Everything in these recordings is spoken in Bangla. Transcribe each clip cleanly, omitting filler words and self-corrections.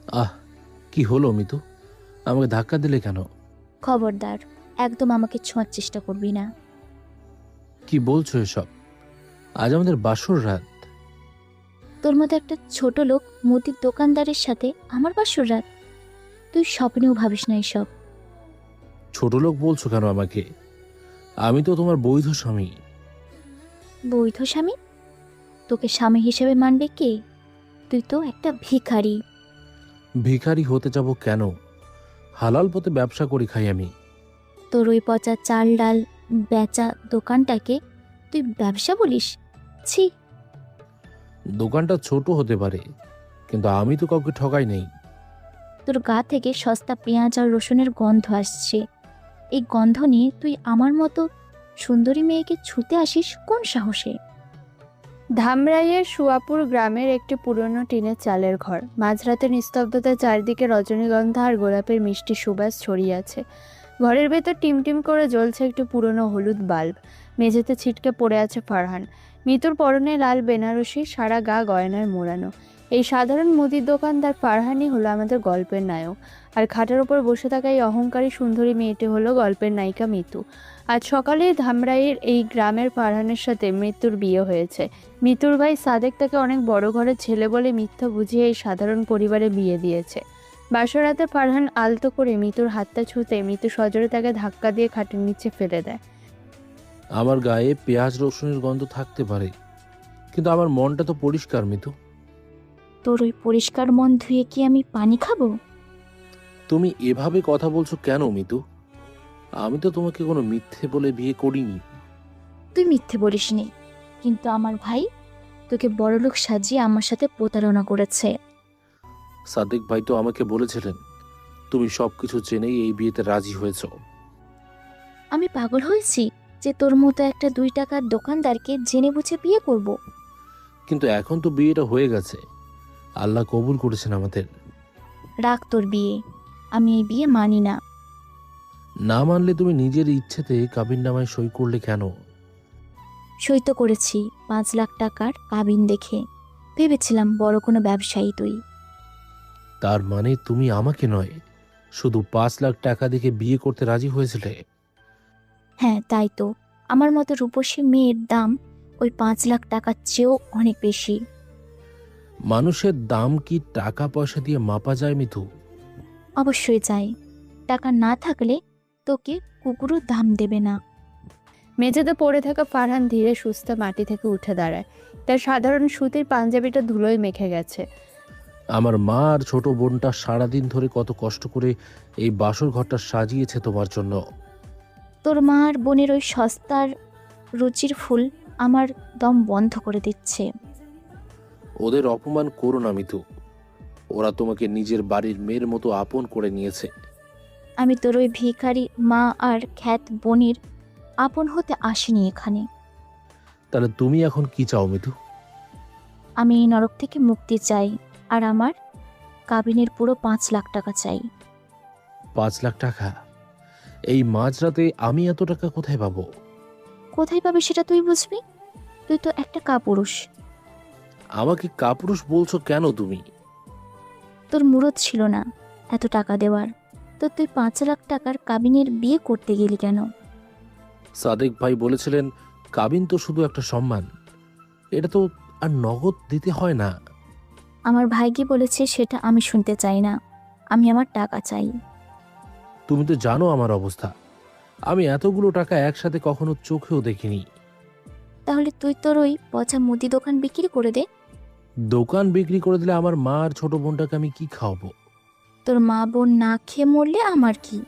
আহ, কি হলো মিতু? আমাকে ধাক্কা দিলে কেন? খবরদার, একদম আমাকে ছোঁয়ার চেষ্টা করবি না। কি বলছো এসব? আজ আমাদের বাসর রাত। তোর মতো একটা ছোট লোক মুদির দোকানদারের সাথে আমার বাসর রাত? তুই স্বপ্নেও ভাবিস না এসব। ছোট লোক বলছো কেন আমাকে? আমি তো তোমার বৈধ স্বামী। বৈধ স্বামী? তোকে স্বামী হিসেবে মানবে কে? তুই তো একটা ভিখারি। ভিখারি হতে যাব কেন? হালাল পথে ব্যবসা করি খাই আমি। তোর ওই পচা চাল ডাল বেচা দোকানটাকে তুই ব্যবসা বলিস? ছি। দোকানটা ছোট হতে পারে, কিন্তু আমি তো কাউকে ঠকাই নেই। তোর গা থেকে সস্তা পেঁয়াজ আর রসুনের গন্ধ আসছে। এই গন্ধ নিয়ে তুই আমার মতো সুন্দরী মেয়েকে ছুতে আসিস কোন সাহসে? ধামরাইয়ের সুয়াপুর গ্রামের একটি পুরনো টিনের চালের ঘর। মাঝরাতে নিস্তব্ধতার চারিদিকে রজনীগন্ধা আর গোলাপের মিষ্টি সুবাস ছড়িয়ে আছে। ঘরের ভেতর টিমটিম করে জ্বলছে একটি পুরনো হলুদ বাল্ব। মেঝেতে ছিটকে পড়ে আছে ফারহান। মিতুর পরনে লাল বেনারসি, সারা গা গয়নায় মোড়ানো। এই সাধারণ মুদির দোকানদার ফারহানই হলো আমাদের গল্পের নায়ক, আর খাটের ওপর বসে থাকা এই অহংকারী সুন্দরী মেয়েটি হলো গল্পের নায়িকা মিতু। আজ সকালে ধামরাইয়ের এই গ্রামের ফারহানের সাথে মৃত্যুর বিয়ে হয়েছে। মিতুর ভাই সাদেক তাকে অনেক বড় ঘরের ছেলে বলে মিথ্যা বুঝিয়ে এই সাধারণ পরিবারে বিয়ে দিয়েছে। বাসরাতে ফারহান আলতো করে মিতুর হাতটা ছুঁতে মিতু সজোরে তাকে ধাক্কা দিয়ে খাটের নিচে ফেলে দেয়। আমার গায়ে পেঁয়াজ রসুনের গন্ধ থাকতে পারে, কিন্তু আমার মনটা তো পরিষ্কার মিতু। তোর ওই পরিষ্কার মন ধুয়ে কি আমি পানি খাবো? তুমি এভাবে কথা বলছো কেন মিতু? আমি তো তোমাকে কোনো মিথ্যে বলে বিয়ে করিনি। তুই মিথ্যে বলিসনি, কিন্তু আমার ভাই তোকে বড়লোক সাজিয়ে আমার সাথে প্রতারণা করেছে। সাদেক ভাই তো আমাকে বলেছিলেন তুমি সবকিছু জেনেই এই বিয়েতে রাজি হয়েছ। আমি পাগল হয়েছি যে তোর মতো একটা 2 টাকার দোকানদারকে জেনে বুঝে বিয়ে করব? কিন্তু এখন তো বিয়েটা হয়ে গেছে, আল্লাহ কবুল করেছেন আমাদের। রাখ তোর বিয়ে, আমি এই বিয়ে মানি না। না মানলে তুমি নিজের ইচ্ছেতে কাবিননামায় সই করলে কেন? সই তো করেছি 5 লাখ টাকার কাবিন দেখে। ভেবেছিলাম বড় কোনো ব্যবসায়ী তুই। তার মানে তুমি আমাকে নয়, শুধু 5 লাখ টাকা দেখে বিয়ে করতে রাজি হয়েছিলে? হ্যাঁ তাই তো, আমার মতো রূপসী মেয়ের দাম ওই 5 লাখ টাকার চেয়েও অনেক বেশি। মানুষের দাম কি টাকা পয়সা দিয়ে মাপা যায় মিতু? অবশ্যই চাই। টাকা না থাকলে তোকে কুকুরও দাম দেবে না। মেঝেতে পড়ে থাকা ফারহান ধীরে সুস্থে মাটি থেকে উঠে দাঁড়ায়। তার সাধারণ সুতির পাঞ্জাবিটা ধুলোয় মেখে গেছে। আমার মা আর ছোট বোনটা সারাদিন ধরে কত কষ্ট করে এই বাসর ঘরটা সাজিয়েছে তোমার জন্য। তোর মা আর বোনের ওই সস্তার রুচির ফুল আমার দম বন্ধ করে দিচ্ছে। ওদের অপমান করো না মিতু, ওরা তোমাকে নিজের বাড়ির মেয়ের মতো আপন করে নিয়েছে। আমি তোর ওই ভিখারি মা আর খ্যাত বোনের আপন হতে আসিনি এখানে। তাহলে তুমি এখন কি চাও মিতু? আমি এই নরক থেকে মুক্তি চাই, আর আমার কাবিনের পুরো 5 লাখ টাকা চাই। 5 লাখ টাকা? এই মাঝরাতে আমি এত টাকা কোথায় পাবো? কোথায় পাবে সেটা তুই বুঝবি? তুই তো একটা কাপুরুষ। আমাকে কাপুরুষ বলছো কেন তুমি? তোর মুরত ছিল না এত টাকা দেওয়ার, তো তুই 5 লাখ টাকার কাবিনের বিয়ে করতে গেলি কেন? সাদেক ভাই বলেছিলেন কাবিন তো শুধু একটা সম্মান, এটা তো আর নগদ দিতে হয় না। আমার ভাই কি বলেছে সেটা আমি শুনতে চাই না, আমি আমার টাকা চাই। তুমি তো জানো আমার অবস্থা, আমি এতগুলো টাকা একসাথে কখনো চোখেও দেখিনি। তাহলে তুই তোর ওই পচা মুদি দোকান বিক্রি করে দে। দোকান বিক্রি করে দিলে আমার মা আর ছোট বোনটাকে আমি কি খাওয়াবো? তোর মা বোন না খেয়ে মরলে আমার কি?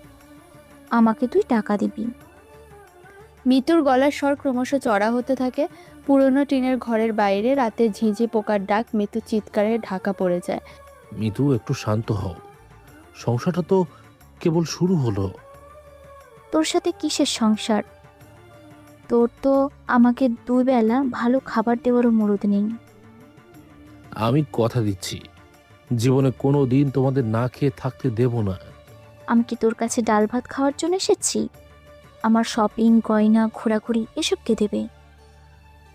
আমাকে তুই টাকা দিবি। মিতুর গলার স্বর ক্রমশ চড়া হতে থাকে। পুরনো টিনের ঘরের বাইরে রাতে ঝিঁঝি পোকার ডাক মিতু চিৎকারে ঢাকা পড়ে যায়। মিতু একটু শান্ত হও, সংসারটা তো কেবল শুরু হলো। তোর সাথে কিসের সংসার? তোর তো আমাকে 2 বেলা ভালো খাবার দেওয়ারও মুরুদ নেই। আমি কথা দিচ্ছি জীবনে কোনো দিন তোমাদের না খেয়ে থাকতে দেব না। আমি কি তোর কাছে ডাল ভাত খাওয়ার জন্য এসেছি? আমার শপিং গয়না ঘোরাঘুরি এসব কে দেবে?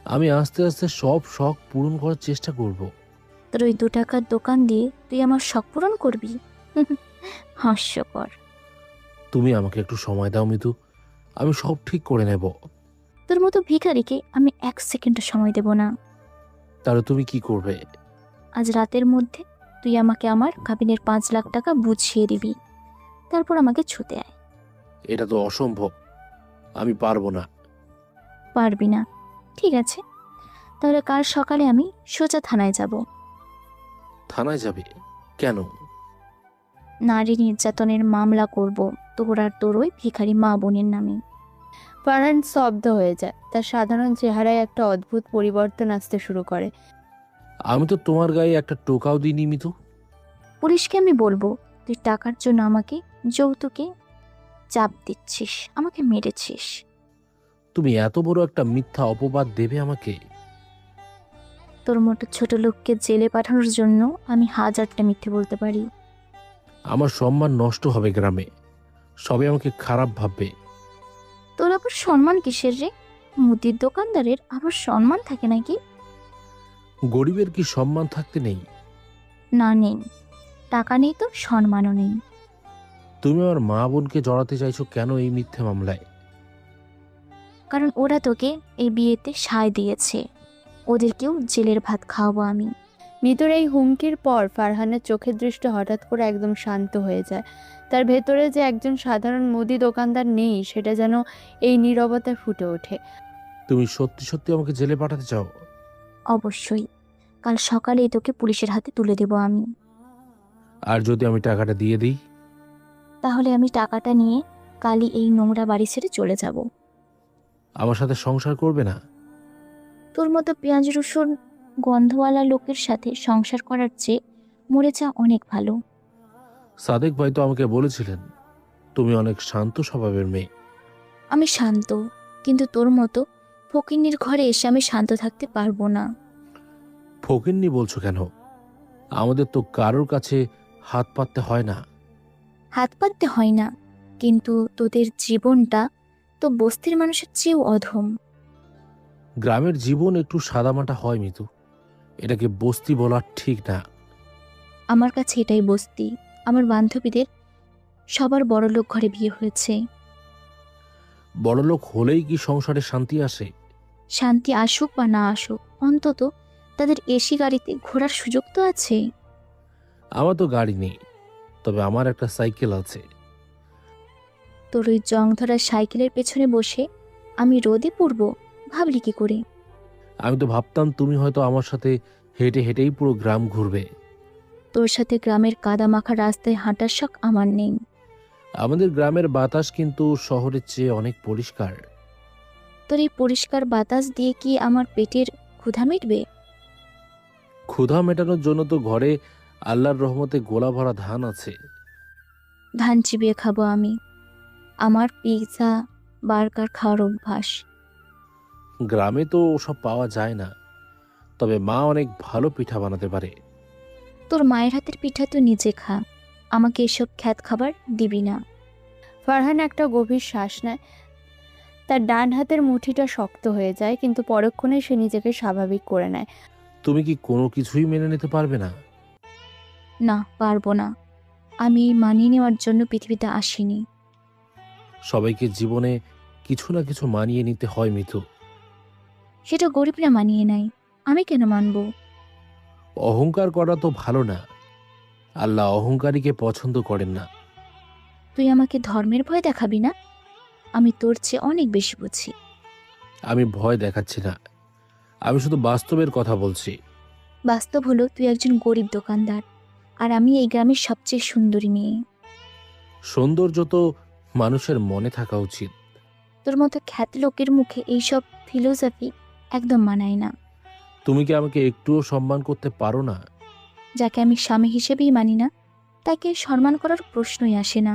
আমি আস্তে আস্তে সব শখ পূরণ করার চেষ্টা করব। তোর ওই 2 টাকার দোকান দিয়ে তুই আমার শখ পূরণ করবি? হাস্যকর। তুমি আমাকে একটু সময় দাও মিতু, আমি সব ঠিক করে নেব। তোর মতো ভিখারিকে আমি 1 সেকেন্ডও সময় দেব না। তাহলে তুমি কি করবে? আজ রাতের মধ্যে তুই আমাকে আমার কাবিনের 5 লাখ টাকা বুঝিয়ে দিবি, তারপর আমাকে ছুতে আয়। এটা তো অসম্ভব, আমি পারবো না। পারবি না? ঠিক আছে, তাহলে কাল সকালে আমি সোজা থানায় যাব। থানায় যাবে কেন? নারী নির্যাতনের মামলা করব তোর আর তোর ওই ভিখারি মা বোনের নামে। ফারহান স্তব্ধ হয়ে যায়। তার সাধারণ চেহারায় একটা অদ্ভুত পরিবর্তন আসতে শুরু করে। আমি তো তোমার গায়ে একটা টোকাও দিইনি মিতু। পুলিশকে আমি বলবো তুই টাকার জন্য আমাকে যৌতুকে চাপ দিচ্ছিস, আমাকে মেরেছিস। তুমি এত বড় একটা মিথ্যা অপবাদ দেবে আমাকে? তোর মতো ছোট লোককে জেলে পাঠানোর জন্য আমি 1000টা মিথ্যে বলতে পারি। আমার সম্মান নষ্ট হবে গ্রামে, সবাই আমাকে খারাপ ভাববে। তোর আবার সম্মান কিসের রে? মুদির দোকানদারের আবার সম্মান থাকে নাকি? গরিবের কি সম্মান থাকতে নেই? না, নেই। টাকা নেই তো সম্মানও নেই। তুমি আমার মা বোনকে জড়াতে চাইছো কেন এই মিথ্যে মামলায়? কারণ ওরা তোকে এই বিয়েতে সায় দিয়েছে, ওদেরকেও জেলের ভাত খাওয়াবো আমি। মিতুর এই হুমকির পর ফারহানের চোখের দৃষ্টি হঠাৎ করে একদম শান্ত হয়ে যায়। তার ভেতরে যে একজন সাধারণ মুদি দোকানদার নেই সেটা যেন এই নীরবতায় ফুটে ওঠে। তুমি সত্যি সত্যি আমাকে জেলে পাঠাতে চাও? অবশ্যই, কাল সকালেই তোকে পুলিশের হাতে তুলে দেব আমি। আর যদি আমি টাকাটা দিয়ে দিই? তাহলে আমি টাকাটা নিয়ে কালই এই নোংরা বাড়ি ছেড়ে চলে যাব। আমার সাথে সংসার করবে না? তোর মতো পেঁয়াজ রসুন গন্ধওয়ালা লোকের সাথে সংসার করার চেয়ে মরে যা অনেক ভালো। সাদেক ভাই তো আমাকে বলেছিলেন তুমি অনেক শান্ত স্বভাবের মেয়ে। আমি শান্ত, কিন্তু তোর মতো ফকিন্নির ঘরে এসে আমি শান্ত থাকতে পারবো না। ফকিন্নি বলছো কেন? আমাদের তো কারোর কাছে হাত পাততে হয় না। হাত পাততে হয় না, কিন্তু তোদের জীবনটা তো বস্তির মানুষের চেয়েও অধম। গ্রামের জীবন একটু সাদামাটা হয় মিতু, এটাকে বস্তি বলা ঠিক না। আমার কাছে এটাই বস্তি। আমার বান্ধবীদের সবার বড়লোক ঘরে বিয়ে হয়েছে। বড়লোক হলেই কি সংসারে শান্তি আসে? শান্তি আসুক বা না আসুক, অন্তত তাদের এসি গাড়িতে ঘোরার সুযোগ তো আছে। আমার তো গাড়ি নেই, তবে আমার একটা সাইকেল আছে। তোর ওই জং ধরা সাইকেলের পেছনে বসে আমি রোদে পড়ব, ভাবলি কি করে? আমি তো ভাবতাম তুমি হয়তো আমার সাথে হেঁটে হেঁটেই পুরো গ্রাম ঘুরবে। তোর সাথে গ্রামের কাদা মাখা রাস্তায় হাঁটার শখ আমার নেই। আমাদের গ্রামের বাতাস কিন্তু শহরের চেয়ে অনেক পরিষ্কার। তোর এই পরিষ্কার বাতাস দিয়ে কি আমার পেটের ক্ষুধা মিটবে? ক্ষুধা মেটানোর জন্য তো ঘরে আল্লাহর রহমতে গোলা ভরা ধান আছে। ধান চিবিয়ে খাবো আমি। আমার পিৎজা বার্গার খাওয়ার অভ্যাস। গ্রামে তো ওসব পাওয়া যায় না, তবে মা অনেক ভালো পিঠা বানাতে পারে। তোর মায়ের হাতের পিঠা তো নিজে খা, আমাকে এসব খ্যাত খাবার দিবি না। ফারহান একটা গভীর শ্বাস নেয়। তার ডান হাতের মুঠিটা শক্ত হয়ে যায়, কিন্তু পরক্ষণে সে নিজেকে স্বাভাবিক করে নেয়। তুমি কি কোনো কিছুই মেনে নিতে পারবে না? না, পারবো না। আমি এই মানিয়ে নেওয়ার জন্য পৃথিবীতে আসিনি। সবাইকে জীবনে কিছু না কিছু মানিয়ে নিতে হয় মিতু। সেটা গরিবরা মানিয়ে নেয়, আমি কেন মানবো? অহংকার করা তো ভালো না, আল্লাহ অহংকারীকে পছন্দ করেন না। তুই আমাকে ধর্মের ভয় দেখাবি না? আমি তোর চেয়ে অনেক বেশি বুঝি। আমি ভয় দেখাচ্ছি না, আমি শুধু বাস্তবের কথা বলছি। বাস্তব হলো তুই একজন গরিব দোকানদার, আর আমি এই গ্রামের সবচেয়ে সুন্দরী মেয়ে। সৌন্দর্য তো মানুষের মনে থাকা উচিত। তোর মতো খ্যাত লোকের মুখে এইসব ফিলোসফি একদম মানায় না। তুমি কি আমাকে একটুও সম্মান করতে পারো না? যাকে আমি স্বামী হিসেবেই মানি না, তাকে সম্মান করার প্রশ্নই আসে না।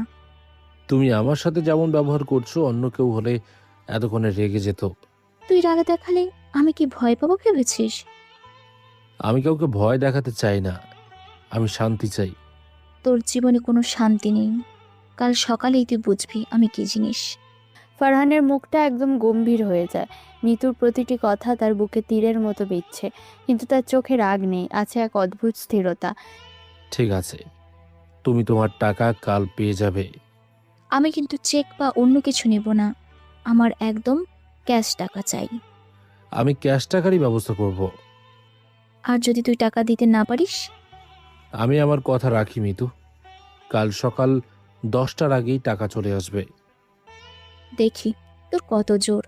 তুমি আমার সাথে যেমন ব্যবহার করছো অন্য কেউ হলে এতক্ষণে রেগে যেত। তুই রাগে দেখালে আমি কি ভয় পাবো ভেবেছিস? আমি কাউকে ভয় দেখাতে চাই না, আমি শান্তি চাই। তোর জীবনে কোনো শান্তি নেই। কাল সকালেই তুই বুঝবি আমি কি জিনিস। ফারহানের মুখটা একদম গম্ভীর হয়ে যায়। মিতুর প্রতিটি কথা তার বুকে তীরের মতো বিচ্ছে, কিন্তু তার চোখে রাগ নেই, আছে এক অদ্ভুত স্থিরতা। ঠিক আছে, তুমি তোমার টাকা কাল পেয়ে যাবে। আমি কিন্তু চেক বা অন্য কিছু নেব না, আমার একদম ক্যাশ টাকা চাই। আমি ক্যাশ টাকারই ব্যবস্থা করব। আর যদি তুই টাকা দিতে না পারিস? আমি আমার কথা রাখি মিতু, কাল সকাল 10টার আগেই টাকা চলে আসবে। দেখি তোর কত জোর।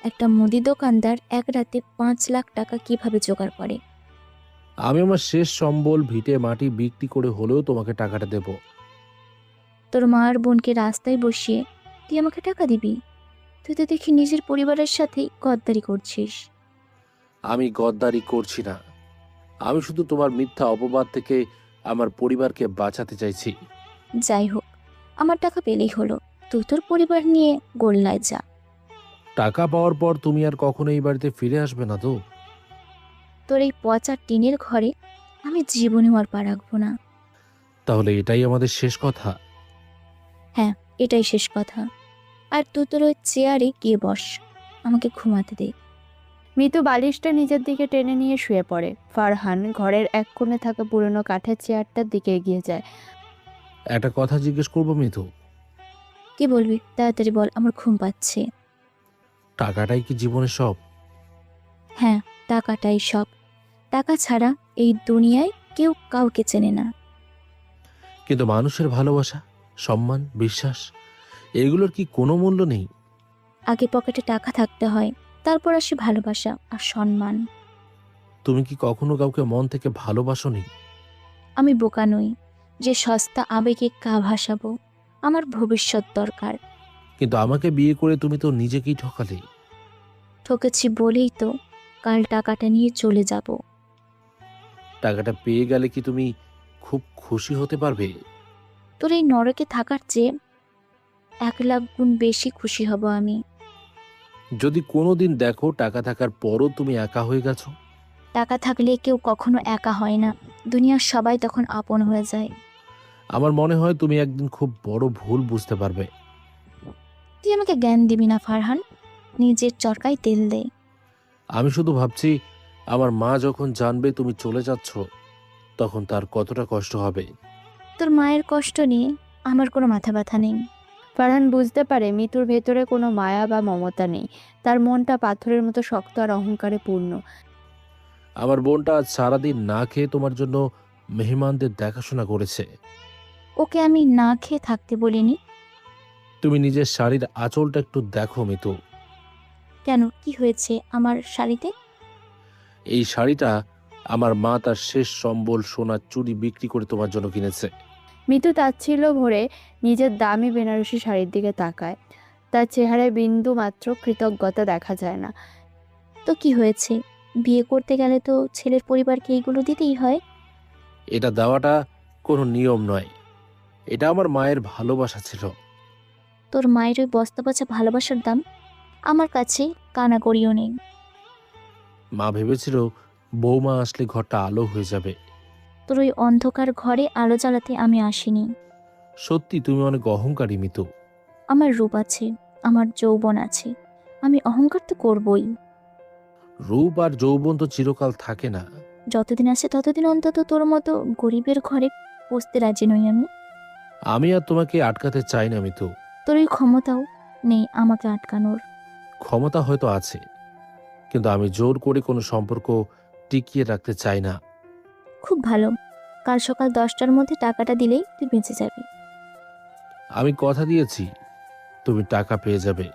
একটা মুদি দোকানদার এক রাতে 5 লাখ টাকা কিভাবে জোগাড় করে। আমি আমার শেষ সম্বল ভিটে মাটি বিক্রি করে হলেও তোমাকে টাকাটা দেব। তোর মা আর বোনকে রাস্তায় বসিয়ে তুই আমাকে টাকা দিবি? তুই তো দেখি নিজের পরিবারের সাথেই গদ্দারি করছিস। আমি গদ্দারি করছি না, আমি শুধু তোমার মিথ্যা অপবাদ থেকে আমার পরিবারকে বাঁচাতে চাইছি। যাই হোক, আমার টাকা পেলেই হলো, তুই তোর পরিবার নিয়ে গোল্লায় যা। টাকা পাওয়ার পর তুমি আর কখনো এই বাড়িতে ফিরে আসবে না তো? তোর এই পচা টিনের ঘরে আমি জীবনেও আর পা রাখবো না। তাহলে এটাই আমাদের শেষ কথা? হ্যাঁ, এটাই শেষ কথা। আর তুই তোর ওই চেয়ারে গিয়ে বস, আমাকে ঘুমাতে দে। মিতু বালিশটা নিজের দিকে টেনে নিয়ে শুয়ে পড়ে। ফারহান ঘরের এক কোণে থাকা পুরনো কাঠের চেয়ারটার দিকে এগিয়ে যায়। একটা কথা জিজ্ঞেস করবো মিতু? কি বলবি তাড়াতাড়ি বল, আমার ঘুম পাচ্ছে। টাকাটাই কি জীবনের সব? হ্যাঁ, টাকাটাই সব। টাকা ছাড়া এই দুনিয়ায় কেউ কাউকে চেনে না। কিন্তু মানুষের ভালোবাসা, সম্মান, বিশ্বাস, এগুলোর কি কোনো মূল্য নেই? আগে পকেটে টাকা থাকতে হয়, তারপর আসে ভালোবাসা আর সম্মান। তুমি কি কখনো কাউকে মন থেকে ভালোবাসোনি? আমি বোকা নই যে সস্তা আবেগে গা ভাসাবো। আমার ভবিষ্যৎ দরকার। কিন্তু আমাকে বিয়ে করে তুমি তো নিজেকেই ঠকালে। ঠকেছি বলেই তো কাল টাকাটা নিয়ে চলে যাব। টাকাটা পেয়ে গেলে কি তুমি খুব খুশি হতে পারবে? তোর এই নরকে থাকার চেয়ে 1 লাখ গুণ বেশি খুশি হব আমি। যদি কোনোদিন দেখো টাকা থাকার পরও তুমি একা হয়ে গেছো? টাকা থাকলে কেউ কখনো একা হয় না, দুনিয়ার সবাই তখন আপন হয়ে যায়। আমার মনে হয় তুমি একদিন খুব বড় ভুল বুঝতে পারবে। তুই আমাকে জ্ঞান দিবি না ফারহান, নিজের চরকায় তেল দে। আমি শুধু ভাবছি, আমার মা যখন জানবে তুমি চলে যাচ্ছ, তখন তার কতটা কষ্ট হবে। তোর মায়ের কষ্ট নিয়ে আমার কোনো মাথা ব্যথা নেই। ফারহান বুঝতে পারে মিতুর ভেতরে কোনো মায়া বা মমতা নেই। তার মনটা পাথরের মতো শক্ত আর অহংকারে পূর্ণ। আমার বোনটা আজ সারাদিন না খেয়ে তোমার জন্য মেহমানদের দেখাশোনা করেছে। ওকে আমি না খেয়ে থাকতে বলিনি। তুমি নিজের শাড়ির আঁচলটা একটু দেখো মিতু। কেন, কি হয়েছে আমার শাড়িতে? এই শাড়িটা আমার মা তার শেষ সম্বল সোনার চুড়ি বিক্রি করে তোমার জন্য কিনেছে। মিতু তাচ্ছিল্য ভরে নিজের দামি বেনারসি শাড়ির দিকে তাকায়। তার চেহারায় বিন্দু মাত্র কৃতজ্ঞতা দেখা যায় না। তো কি হয়েছে, বিয়ে করতে গেলে তো ছেলের পরিবারকে এইগুলো দিতেই হয়। এটা দেওয়াটা কোনো নিয়ম নয়, এটা আমার মায়ের ভালোবাসা ছিল। তোর মায়ের ওই বস্তা পচা ভালোবাসার দাম আমার কাছে কানা করিও নেই। মা ভেবেছিল বৌমা আসলে ঘরটা আলো হয়ে যাবে। তোর ওই অন্ধকার ঘরে আলো জ্বালাতে আমি আসিনি। সত্যি তুমি অনেক অহংকারী মিতু। আমার রূপ আছে, আমার যৌবন আছে, আমি অহংকার তো করবই। রূপ আর যৌবন তো চিরকাল থাকে না। যতদিন আছে ততদিন অন্তত তোর মতো গরিবের ঘরে বসতে রাজি নই আমি। আমি আর তোমাকে আটকাতে চাই না মিতু। তোর ওই ক্ষমতাও নেই আমাকে আটকানোর। ক্ষমতা হয়তো আছে, কিন্তু আমি জোর করে কোনো সম্পর্ক টিকিয়ে রাখতে চাই না। খুব ভালো, কাল সকাল 10টার মধ্যে টাকাটা দিলেই তুই বেঁচে যাবি। আমি কথা দিয়েছি, তুমি টাকা পেয়ে যাবে।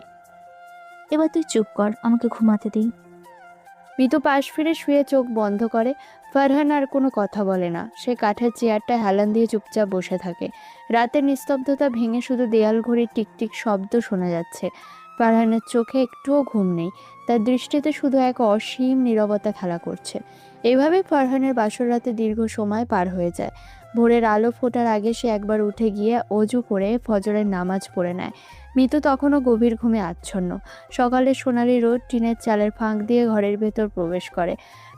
এবার তুই চুপ কর, আমাকে ঘুমাতে দিই। মিতু পাশ ফিরে শুয়ে চোখ বন্ধ করে। ফারহান আর কোনো কথা বলে না। সে কাঠের চেয়ারটায় হেলান দিয়ে চুপচাপ বসে থাকে। রাতের নিস্তব্ধতা ভেঙে শুধু দেয়াল ঘড়ির টিকটিক শব্দ শোনা যাচ্ছে। ফারহানের চোখে একটুও ঘুম নেই। তার দৃষ্টিতে শুধু এক অসীম নীরবতা খেলা করছে। এইভাবে ফারহানের বাসর রাতে দীর্ঘ সময় পার হয়ে যায়। ভোরের আলো ফোটার আগে সে একবার উঠে গিয়ে অজু করে ফজরের নামাজ পড়ে নেয়। মিতু তখনও গভীর ঘুমে আচ্ছন্ন। সকালে সোনালি রোদ টিনের চালের ফাঁক দিয়ে ঘরের ভেতর প্রবেশ করে।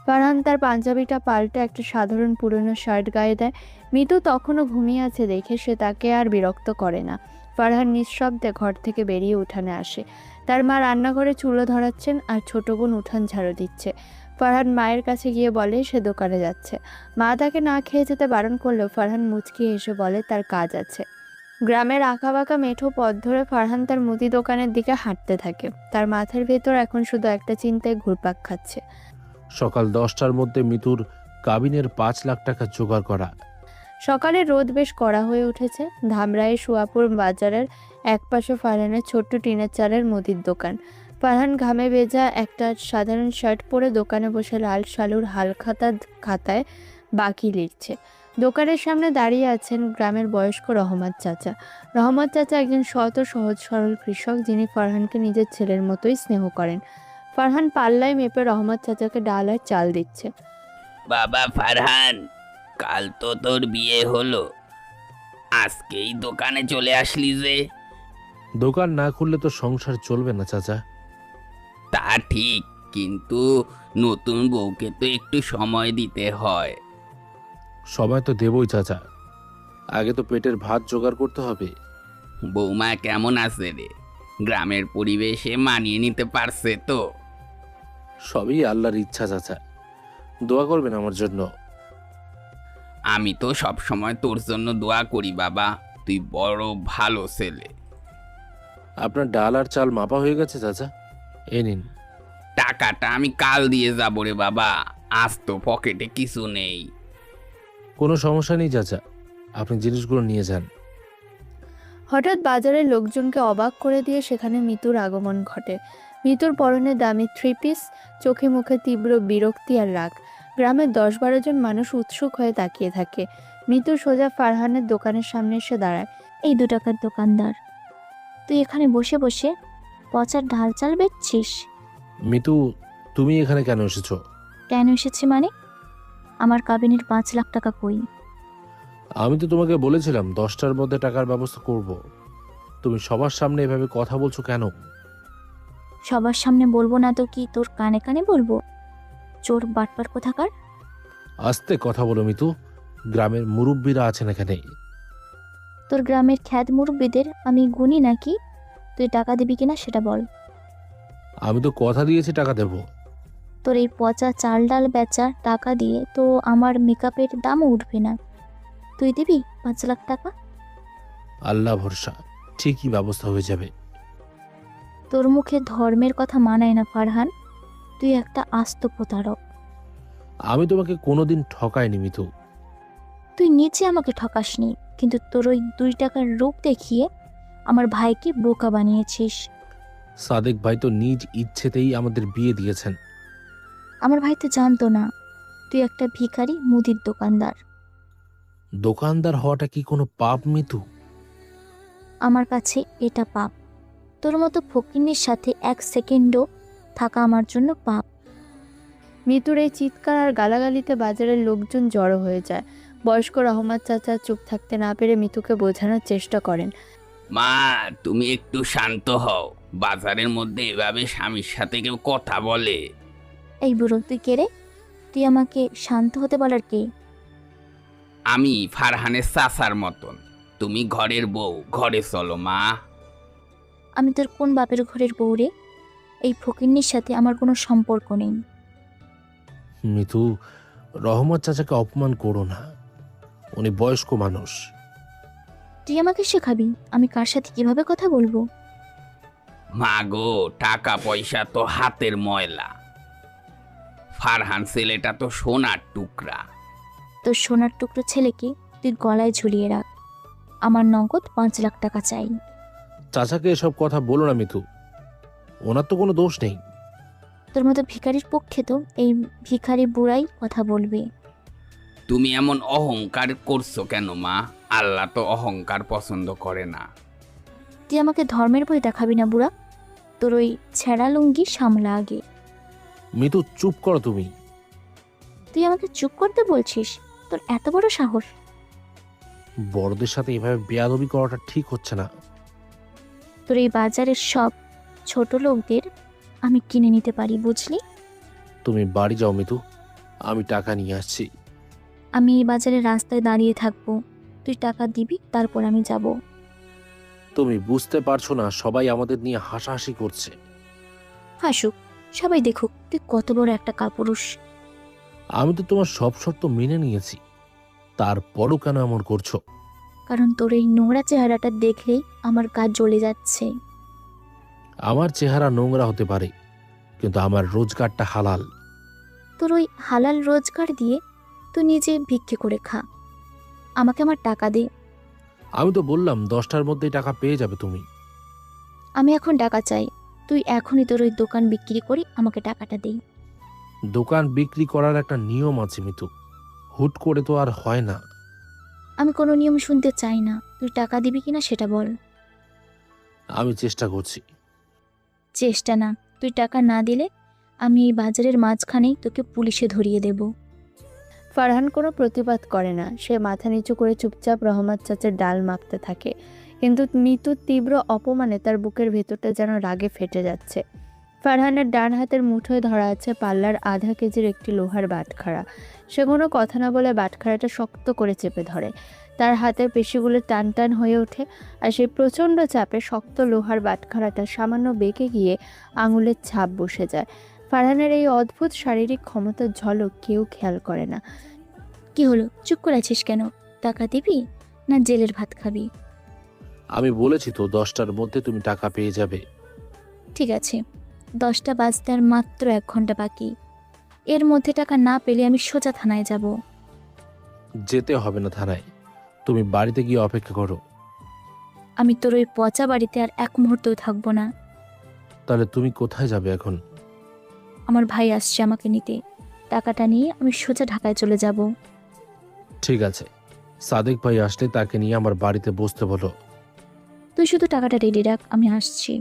ফারহান তার পাঞ্জাবিটা পাল্টে একটা সাধারণ পুরনো শার্ট গায়ে দেয়। মিতু তখনও ঘুমিয়ে আছে দেখে সে তাকে আর বিরক্ত করে না। ফারহান নিঃশব্দে ঘর থেকে বেরিয়ে উঠানে আসে। তার মা রান্নাঘরে চুলো ধরাচ্ছেন আর ছোট বোন উঠান ঝাড়ু দিচ্ছে। ফারহান মায়ের কাছে গিয়ে বলে সে দোকানে যাচ্ছে। মা তাকে না খেয়ে যেতে বারণ করলেও ফারহান মুচকি এসে বলে তার কাজ আছে। গ্রামের আঁকাবাঁকা মেঠো পথ ধরে ফারহান তার মুদি দোকানের দিকে হাঁটতে থাকে। তার মাথার ভেতর এখন শুধু একটা চিন্তায় ঘুরপাক খাচ্ছে। সকাল 10টার মধ্যে মিতুর কাবিনের 5 লাখ টাকা জোগাড় করা। সকালে রোদ বেশ কড়া হয়ে উঠেছে। ধামরাইয়ের সুয়াপুর বাজারের একপাশে ফারহানের ছোট্ট টিনের চালের মুদির দোকান। ফারহান ঘামে ভেজা একটা সাধারণ শার্ট পরে দোকানে বসে লাল শালুর খাতায় বাকি লিখছে। দোকানের সামনে দাঁড়িয়ে আছেন গ্রামের বয়স্ক রহমত চাচা। রহমত চাচা একজন সৎ ও সহজ সরল কৃষক, যিনি ফারহানকে নিজের ছেলের মতোই স্নেহ করেন। ফারহান পাল্লায় মেপে রহমত চাচাকে ডাল আর চাল দিচ্ছে। বাবা ফারহান, কাল তো তোর বিয়ে হলো, আজকেই দোকানে চলে আসলি যে? দোকান না খুললে তো সংসার চলবে না চাচা। তা ঠিক, কিন্তু নতুন বউকে তো একটু সময় দিতে হয়। সময় তো দেবই চাচা, আগে তো পেটের ভাত জোগাড় করতে হবে। বৌমা কেমন আছে রে? গ্রামের পরিবেশে মানিয়ে নিতে পারছে তো? সবই আল্লাহর ইচ্ছা চাচা, দোয়া করবেন আমার জন্য। আমি তো সব সময় তোর জন্য দোয়া করি বাবা, তুই বড় ভালো ছেলে। আপনার ডাল আর চাল মাপা হয়ে গেছে চাচা, এ নিন। টাকাটা আমি কাল দিয়ে যাবো রে বাবা, আজ তো পকেটে কিছু নেই। কোনো সমস্যা নেই চাচা, আপনি জিনিসগুলো নিয়ে যান। হঠাৎ বাজারের লোকজনকে অবাক করে দিয়ে সেখানে মিতুর আগমন ঘটে। মিতুর পরনে দামি 3 পিস, চোখে মুখে তীব্র বিরক্তি আর রাগ। গ্রামের 10-12 জন মানুষ উৎসুক হয়ে তাকিয়ে থাকে। মিতু সোজা ফারহানের দোকানের সামনে এসে দাঁড়ায়। এই 2 টাকার দোকানদার, তুই এখানে বসে বসে পচা ঢাল চাল বেচছিস? মিতু, তুমি এখানে কেন এসেছো? কেন এসেছি মানে? আমার কাবিনের 5 লাখ টাকা কই? আমি তো তোমাকে বলেছিলাম 10টার মধ্যে টাকার ব্যবস্থা করব। তুমি সবার সামনে এভাবে কথা বলছো কেন? সবার সামনে বলবো না তো কি তোর কানে কানে বলবো? চোর বাটপার কোথাকার। আস্তে কথা বলো মিতু, গ্রামের মুরব্বীরা আছেন এখানে। তোর গ্রামের খ্যাত মুরব্বীদের আমি গুনি নাকি? তুই টাকা দিবি কিনা সেটা বল। আমি তো কথা দিয়েছি টাকা দেব। তোর এই পচা চাল ডাল বেচা টাকা দিয়ে তো আমার মেকআপের দামও উঠবে না। তুই দিবি 5 লাখ টাকা? আল্লাহ ভরসা, ঠিকই ব্যবস্থা হয়ে যাবে। তোর মুখে ধর্মের কথা মানায় না ফারহান, তুই একটা আস্ত প্রতারক। আমি তোমাকে কোনোদিন ঠকাইনি মিতু। তুই নিচে আমাকে ঠকাসনি, কিন্তু তোর ওই 2 টাকার রূপ দেখিয়ে আমার ভাইকে বোকা বানিয়েছিস। সাদেক ভাই তো নিজ ইচ্ছেতেই আমাদের বিয়ে দিয়েছেন। আমার ভাই তো জানতো না তুই একটা ভিখারি মুদির দোকানদার। দোকানদার হওয়াটা কি কোনো পাপ মিতু? আমার কাছে এটা পাপ। তোর মতো ফকিন্নির সাথে 1 সেকেন্ডও থাকা আমার জন্য পাপ। মিতুর এই চিৎকার আর গালাগালিতে বাজারের লোকজন জড়ো হয়ে যায়। বয়স্ক রহমত চাচা চুপ থাকতে না পেরে মিতুকে বোঝানোর চেষ্টা করেন। মা, তুমি একটু শান্ত হও, বাজারের মধ্যে এভাবে স্বামীর সাথে কেউ কথা বলে? এই বুড়ো, তুই কে রে? তুই আমাকে শান্ত হতে বলার কে? আমি ফারহানের চাচার মতন, তুমি ঘরের বউ, ঘরে চলো মা। আমি তোর কোন বাপের ঘরের বউ রে? এই ফকিন্নির সাথে আমার কোনো সম্পর্ক নেই। মিতু, রহমত চাচাকে অপমান করো না, উনি বয়স্ক মানুষ। তুই আমাকে শেখাবি আমি কার সাথে কিভাবে কথা বলবো? মা গো, টাকা পয়সা তো হাতের ময়লা, ফারহান ছেলেটা তো সোনার টুকরা। তোর সোনার টুকরো ছেলেকে তুই গলায় ঝুলিয়ে রাখ। আমার নগদ 5 লাখ টাকা চাই। চাচাকে এসব কথা বলো না মিতু, ওনার তো কোনো দোষ নেই। তোর মতো ভিখারির পক্ষে তো এই ভিখারি বুড়াই কথা বলবে। তুমি এমন অহংকার করছো কেন মা? আল্লাহ তো অহংকার পছন্দ করে না। তুই আমাকে ধর্মের বই দেখাবি না বুড়া। তোর ওই ছেঁড়া লুঙ্গি সামলা আগে। মিতু চুপ করো তুমি। তুই আমাকে চুপ করতে বলছিস? তোর এত বড় সাহস! বড়দের সাথে এভাবে বেয়াদবি করাটা ঠিক হচ্ছে না। তোর এই বাজারের সব ছোট লোকদের আমি কিনে নিতে পারি, বুঝলি? তুমি বাড়ি যাও মিতু, আমি টাকা নিয়ে আসছি। আমি এই বাজারের রাস্তায় দাঁড়িয়ে থাকবো, তুই টাকা দিবি, তারপর আমি যাব। তুমি বুঝতে পারছো না, সবাই আমাদের নিয়ে হাসাহাসি করছে। হাসুক, সবাই দেখুক তুই কত বড় একটা কাপুরুষ। আমি তো তোমার সব শর্ত মেনে নিয়েছি, তারপরও কেন এমন করছো? কারণ তোর এই নোংরা চেহারাটা দেখলেই আমার গা জ্বলে যাচ্ছে। আমার চেহারা নোংরা হতে পারে, কিন্তু আমার রোজগারটা হালাল। তোর ওই হালাল রোজগার দিয়ে তুই নিজে ভিক্ষে করে খা, আমাকে আমার টাকা দে। আমি তো বললাম 10টার মধ্যেই টাকা পেয়ে যাবে তুমি। আমি এখন টাকা চাই, তুই এখনই তোর ওই দোকান বিক্রি করি আমাকে টাকাটা দে। দোকান বিক্রি করার একটা নিয়ম আছে মিতু, হুট করে তো আর হয় না। আমি কোনো নিয়ম শুনতে চাই না, তুই টাকা দিবি কিনা সেটা বল। আমি চেষ্টা করছি। চেষ্টা না, তুই টাকা না দিলে আমি এই বাজারের মাঝখানেই তোকে পুলিশে ধরিয়ে দেব। ফারহান কোনো প্রতিবাদ করে না। সে মাথা নিচু করে চুপচাপ রহমত চাচার ডাল মাপতে থাকে। কিন্তু মিতুর তীব্র অপমানে তার বুকের ভেতরটা যেন রাগে ফেটে যাচ্ছে। ফারহানের ডান হাতের মুঠোয় ধরা আছে পাল্লার আধা কেজির একটি লোহার বাটখারা। সে কোনো কথা না বলে বাটখারাটা শক্ত করে চেপে ধরে। তার হাতের পেশিগুলো টান টান হয়ে ওঠে, আর সেই প্রচণ্ড চাপে শক্ত লোহার বাটখারাটা সামান্য বেঁকে গিয়ে আঙুলের ছাপ বসে যায়। ফারহানের এই অদ্ভুত শারীরিক ক্ষমতার ঝলক কেউ খেয়াল করে না। কি হলো, চুপ করে আছিস কেন? টাকা দিবি না জেলের ভাত খাবি? আমি বলেছি তো 10টার মধ্যে তুমি টাকা পেয়ে যাবে। ঠিক আছে, 10টা বাজতে আর মাত্র 1 ঘন্টা বাকি। এর মধ্যে টাকা না পেলে আমি সোজা থানায় যাব। যেতে হবে না থানায়, তুমি বাড়িতে গিয়ে অপেক্ষা করো। আমি তোর ওই পচা বাড়িতে আর 1 মুহূর্তও থাকবো না। তাহলে তুমি কোথায় যাবে এখন? আমার ভাই আসছে আমাকে নিতে, টাকাটা নিয়ে আমি সোজা ঢাকায় চলে যাব। ঠিক আছে, সাদেক ভাই আসলে তাকে নিয়ে আমার বাড়িতে বসতে বলো। তুই শুধু টাকাটা রেডি রাখ, আমি আসছি।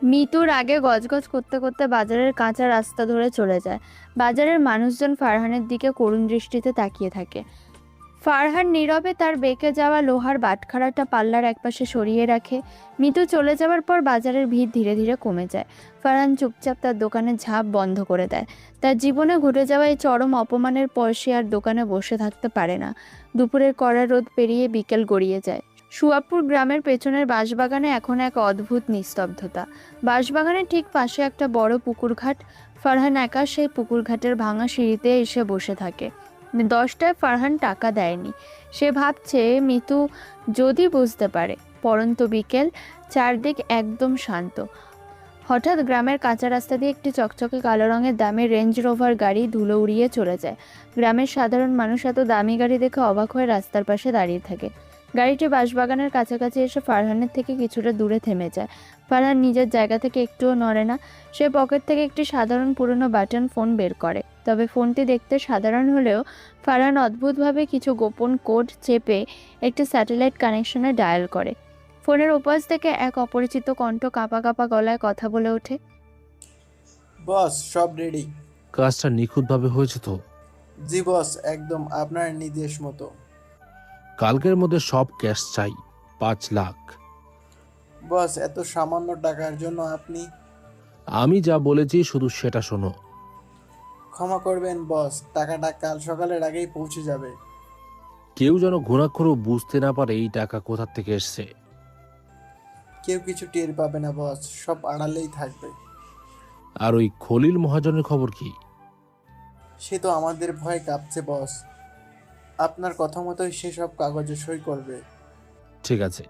মিতুর আগে গজগজ করতে করতে বাজারের কাঁচা রাস্তা ধরে চলে যায়। বাজারের মানুষজন ফারহানের দিকে করুণ দৃষ্টিতে তাকিয়ে থাকে। ফারহান নীরবে তার বেঁকে যাওয়া লোহার বাটখারাটা পাল্লার একপাশে সরিয়ে রাখে। মিতু চলে যাওয়ার পর বাজারের ভিড় ধীরে ধীরে কমে যায়। ফারহান চুপচাপ তার দোকানের ঝাঁপ বন্ধ করে দেয়। তার জীবনে ঘটে যাওয়া এই চরম অপমানের পর সে আর দোকানে বসে থাকতে পারে না। দুপুরের কড়া রোদ পেরিয়ে বিকেল গড়িয়ে যায়। সুয়াপুর গ্রামের পেছনের বাঁশবাগানে এখন এক অদ্ভুত নিস্তব্ধতা। বাঁশবাগানের ঠিক পাশে একটা বড় পুকুরঘাট। ফারহান একা সেই পুকুরঘাটের ভাঙা সিঁড়িতে এসে বসে থাকে। 10টায় ফারহান টাকা দেয়নি। সে ভাবছে মিতু যদি বুঝতে পারে। পরন্ত বিকেল, চারদিক একদম শান্ত। হঠাৎ গ্রামের কাঁচা রাস্তা দিয়ে একটি চকচকে কালো রঙের দামি রেঞ্জ রোভার গাড়ি ধুলো উড়িয়ে চলে যায়। গ্রামের সাধারণ মানুষ এত দামি গাড়ি দেখে অবাক হয়ে রাস্তার পাশে দাঁড়িয়ে থাকে। গাড়িটি বাঁশবাগানের কাছাকাছি এসে ফারহানের থেকে কিছুটা দূরে থেমে যায়। ফারহান নিজের জায়গা থেকে একটুও নড়ে না। সে পকেট থেকে একটি সাধারণ পুরনো বাটন ফোন বের করে। তবে ফোনটি দেখতে সাধারণ হলেও ফারহান অদ্ভুতভাবে কিছু গোপন কোড চেপে একটি স্যাটেলাইট কানেকশনে ডায়াল করে। ফোনের ওপাশ থেকে এক অপরিচিত কণ্ঠ কাঁপা কাঁপা গলায় কথা বলে ওঠে। বস, সব রেডি। কাজটা নিখুঁতভাবে হয়েছে তো? জি বস, একদম আপনার নির্দেশ মতো। কালকের মধ্যে সব ক্যাশ চাই, 5 লাখ। বস, এত সামান্য টাকার জন্য আপনি? আমি যা বলেছি শুধু সেটা শোনো। ক্ষমা করবেন বস, টাকাটা কাল সকালের আগেই পৌঁছে যাবে। কেউ যেন ঘুণাক্ষরও বুঝতে না পারে এই টাকা কোথা থেকে এসছে। কেউ কিছু টের পাবে না বস, সব আড়ালেই থাকবে। আর ওই খলিল মহাজনের খবর কি? সে তো আমাদের ভয় কাঁপছে বস। আপনার কথা মতোই সেসব কাগজে সই করবে। ঠিক আছে,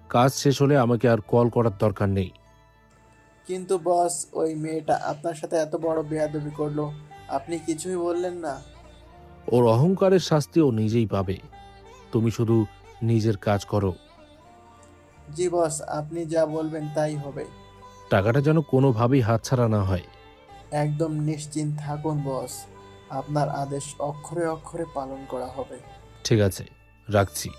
কাজ শেষ হলে আমাকে আর কল করার দরকার নেই। কিন্তু বস, ওই মেয়েটা আপনার সাথে এত বড় বেয়াদবি করলো, আপনি কিছুই বললেন না? ওর অহংকারের শাস্তি ও নিজেই পাবে। তুমি শুধু নিজের কাজ করো। জি বস, আপনি যা বলবেন তাই হবে। টাকাটা যেন কোনোভাবেই হাতছাড়া না হয়। একদম নিশ্চিন্ত থাকুন বস, আপনার আদেশ অক্ষরে অক্ষরে পালন করা হবে। ঠিক আছে, রাখছি।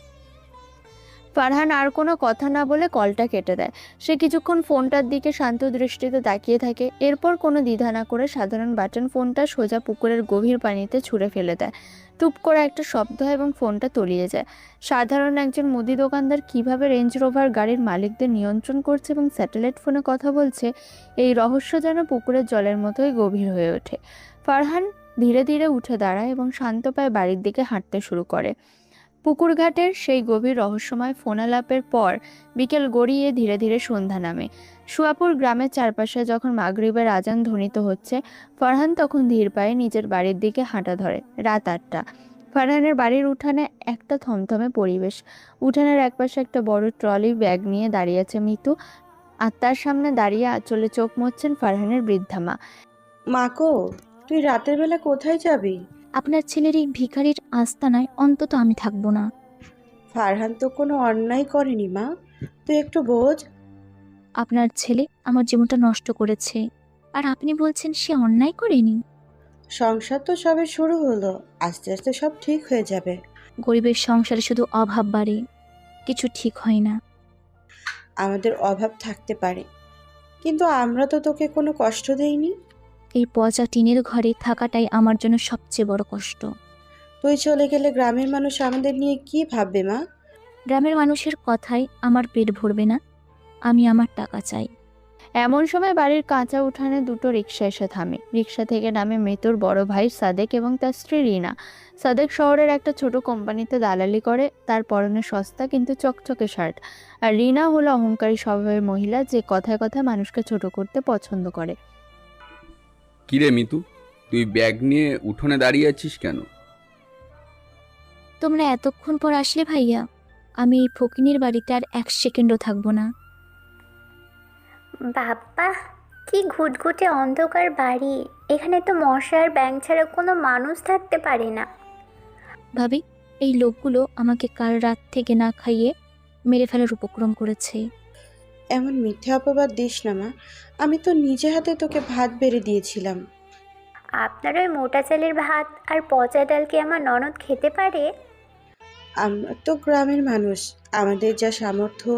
ফারহান আর কোনো কথা না বলে কলটা কেটে দেয়। সে কিছুক্ষণ ফোনটার দিকে শান্ত দৃষ্টিতে তাকিয়ে থাকে। এরপর কোনো দ্বিধা না করে সাধারণ বাটন ফোনটা সোজা পুকুরের গভীর পানিতে ছুঁড়ে ফেলে দেয়। টুপ করে একটা শব্দ হয় এবং ফোনটা তলিয়ে যায়। সাধারণ একজন মুদি দোকানদার কিভাবে রেঞ্জ রোভার গাড়ির মালিকদের নিয়ন্ত্রণ করছে এবং স্যাটেলাইট ফোনে কথা বলছে, এই রহস্য যেন পুকুরের জলের মতোই গভীর হয়ে ওঠে। ফারহান ধীরে ধীরে উঠে দাঁড়ায় এবং শান্ত পায়ে বাড়ির দিকে হাঁটতে শুরু করে। পুকুরঘাটের সেই গভীর রহস্যময় ফোনালাপের পর বিকেল গড়িয়ে ধীরে ধীরে সন্ধ্যা নামে। সুয়াপুর গ্রামের চারপাশে যখন মাগরিবের আজান ধ্বনিত হচ্ছে, ফারহান তখন ধীর পায়ে নিজের বাড়ির দিকে হাঁটা ধরে। রাত 8টা। ফারহানের বাড়ির উঠানে একটা থমথমে পরিবেশ। উঠানের একপাশে একটা বড় ট্রলি ব্যাগ নিয়ে দাঁড়িয়ে আছে মিতু, আর তার সামনে দাঁড়িয়ে আঁচলে চোখ মুছছেন ফারহানের বৃদ্ধা মা। মাকো, তুই রাতের বেলা কোথায় যাবি? আপনার ছেলের এই ভিখারির আস্তানায় অন্তত আমি থাকবো না। ফারহান তো কোনো অন্যায় করেনি মা, তুই একটু বোঝ। আপনার ছেলে আমার জীবনটা নষ্ট করেছে, আর আপনি বলছেন সে অন্যায় করেনি। সংসার তো সবে শুরু হলো, আস্তে আস্তে সব ঠিক হয়ে যাবে। গরিবের সংসারে শুধু অভাব বাড়ে, কিছু ঠিক হয় না। আমাদের অভাব থাকতে পারে, কিন্তু আমরা তো তোকে কোনো কষ্ট দেইনি। এই পচা টিনের ঘরে থাকাটাই আমার জন্য সবচেয়ে বড় কষ্ট। তুই চলে গেলে গ্রামের মানুষ আমাদের নিয়ে কি ভাববে মা? গ্রামের মানুষের কথায় আমার পেট ভরবে না। আমি আমার টাকা চাই। এমন সময় বাড়ির কাঁচা উঠানে দুটো রিক্সা এসে থামে। রিক্সা থেকে নামে মৃতুর বড় ভাই সাদেক এবং তার স্ত্রী রিনা। সাদেক শহরের একটা ছোট কোম্পানিতে দালালি করে, তার পরনে সস্তা কিন্তু চকচকে শার্ট। আর রিনা হলো অহংকারী স্বভাবের মহিলা, যে কথায় কথায় মানুষকে ছোট করতে পছন্দ করে। কিরে মিতু, তুই ব্যাগ নিয়ে উঠোনে দাঁড়িয়ে আছিস কেন? তোমরা এতক্ষণ পর আসলে ভাইয়া, আমি এই ফকিনীর বাড়িতে আর 1 সেকেন্ডও থাকবো না। বাবা, কি ঘুটঘুটে অন্ধকার বাড়ি! এখানে তো মশা আর ব্যাঙ ছাড়া কোনো মানুষ থাকতে পারে না। ভাবি, এই লোকগুলো আমাকে কাল রাত থেকে না খাইয়ে মেরে ফেলার উপক্রম করেছে। এমন মিথ্যে অপবাদ দিস না মা, আমি তো নিজে হাতে তোকে ভাত বেড়ে দিয়েছিলাম। আপনার ওই মোটা চালের ভাত আর পচা ডাল কি আমার ননদ খেতে পারে? আমরা তো গ্রামের মানুষ, আমাদের যা সামর্থ্য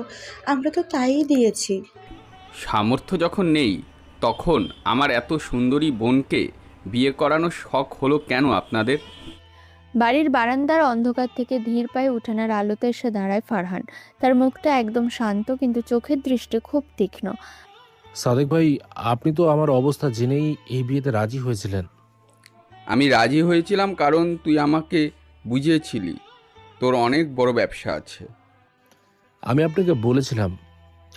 আমরা তো তাই দিয়েছি। সামর্থ্য যখন নেই, তখন আমার এত সুন্দরী বোনকে বিয়ে করানোর শখ হলো কেন আপনাদের? বাড়ির বারান্দার অন্ধকার থেকে ধীর পায়ে উঠানের আলোতে এসে দাঁড়ায় ফারহান। তার মুখটা একদম শান্ত, কিন্তু চোখের দৃষ্টি খুব তীক্ষ্ণ। সাদেক ভাই, আপনি তো আমার অবস্থা জেনেই এই বিয়েতে রাজি হয়েছিলেন। আমি রাজি হয়েছিলাম কারণ তুই আমাকে বুঝিয়েছিলি তোর অনেক বড় ব্যবসা আছে। আমি আপনাকে বলেছিলাম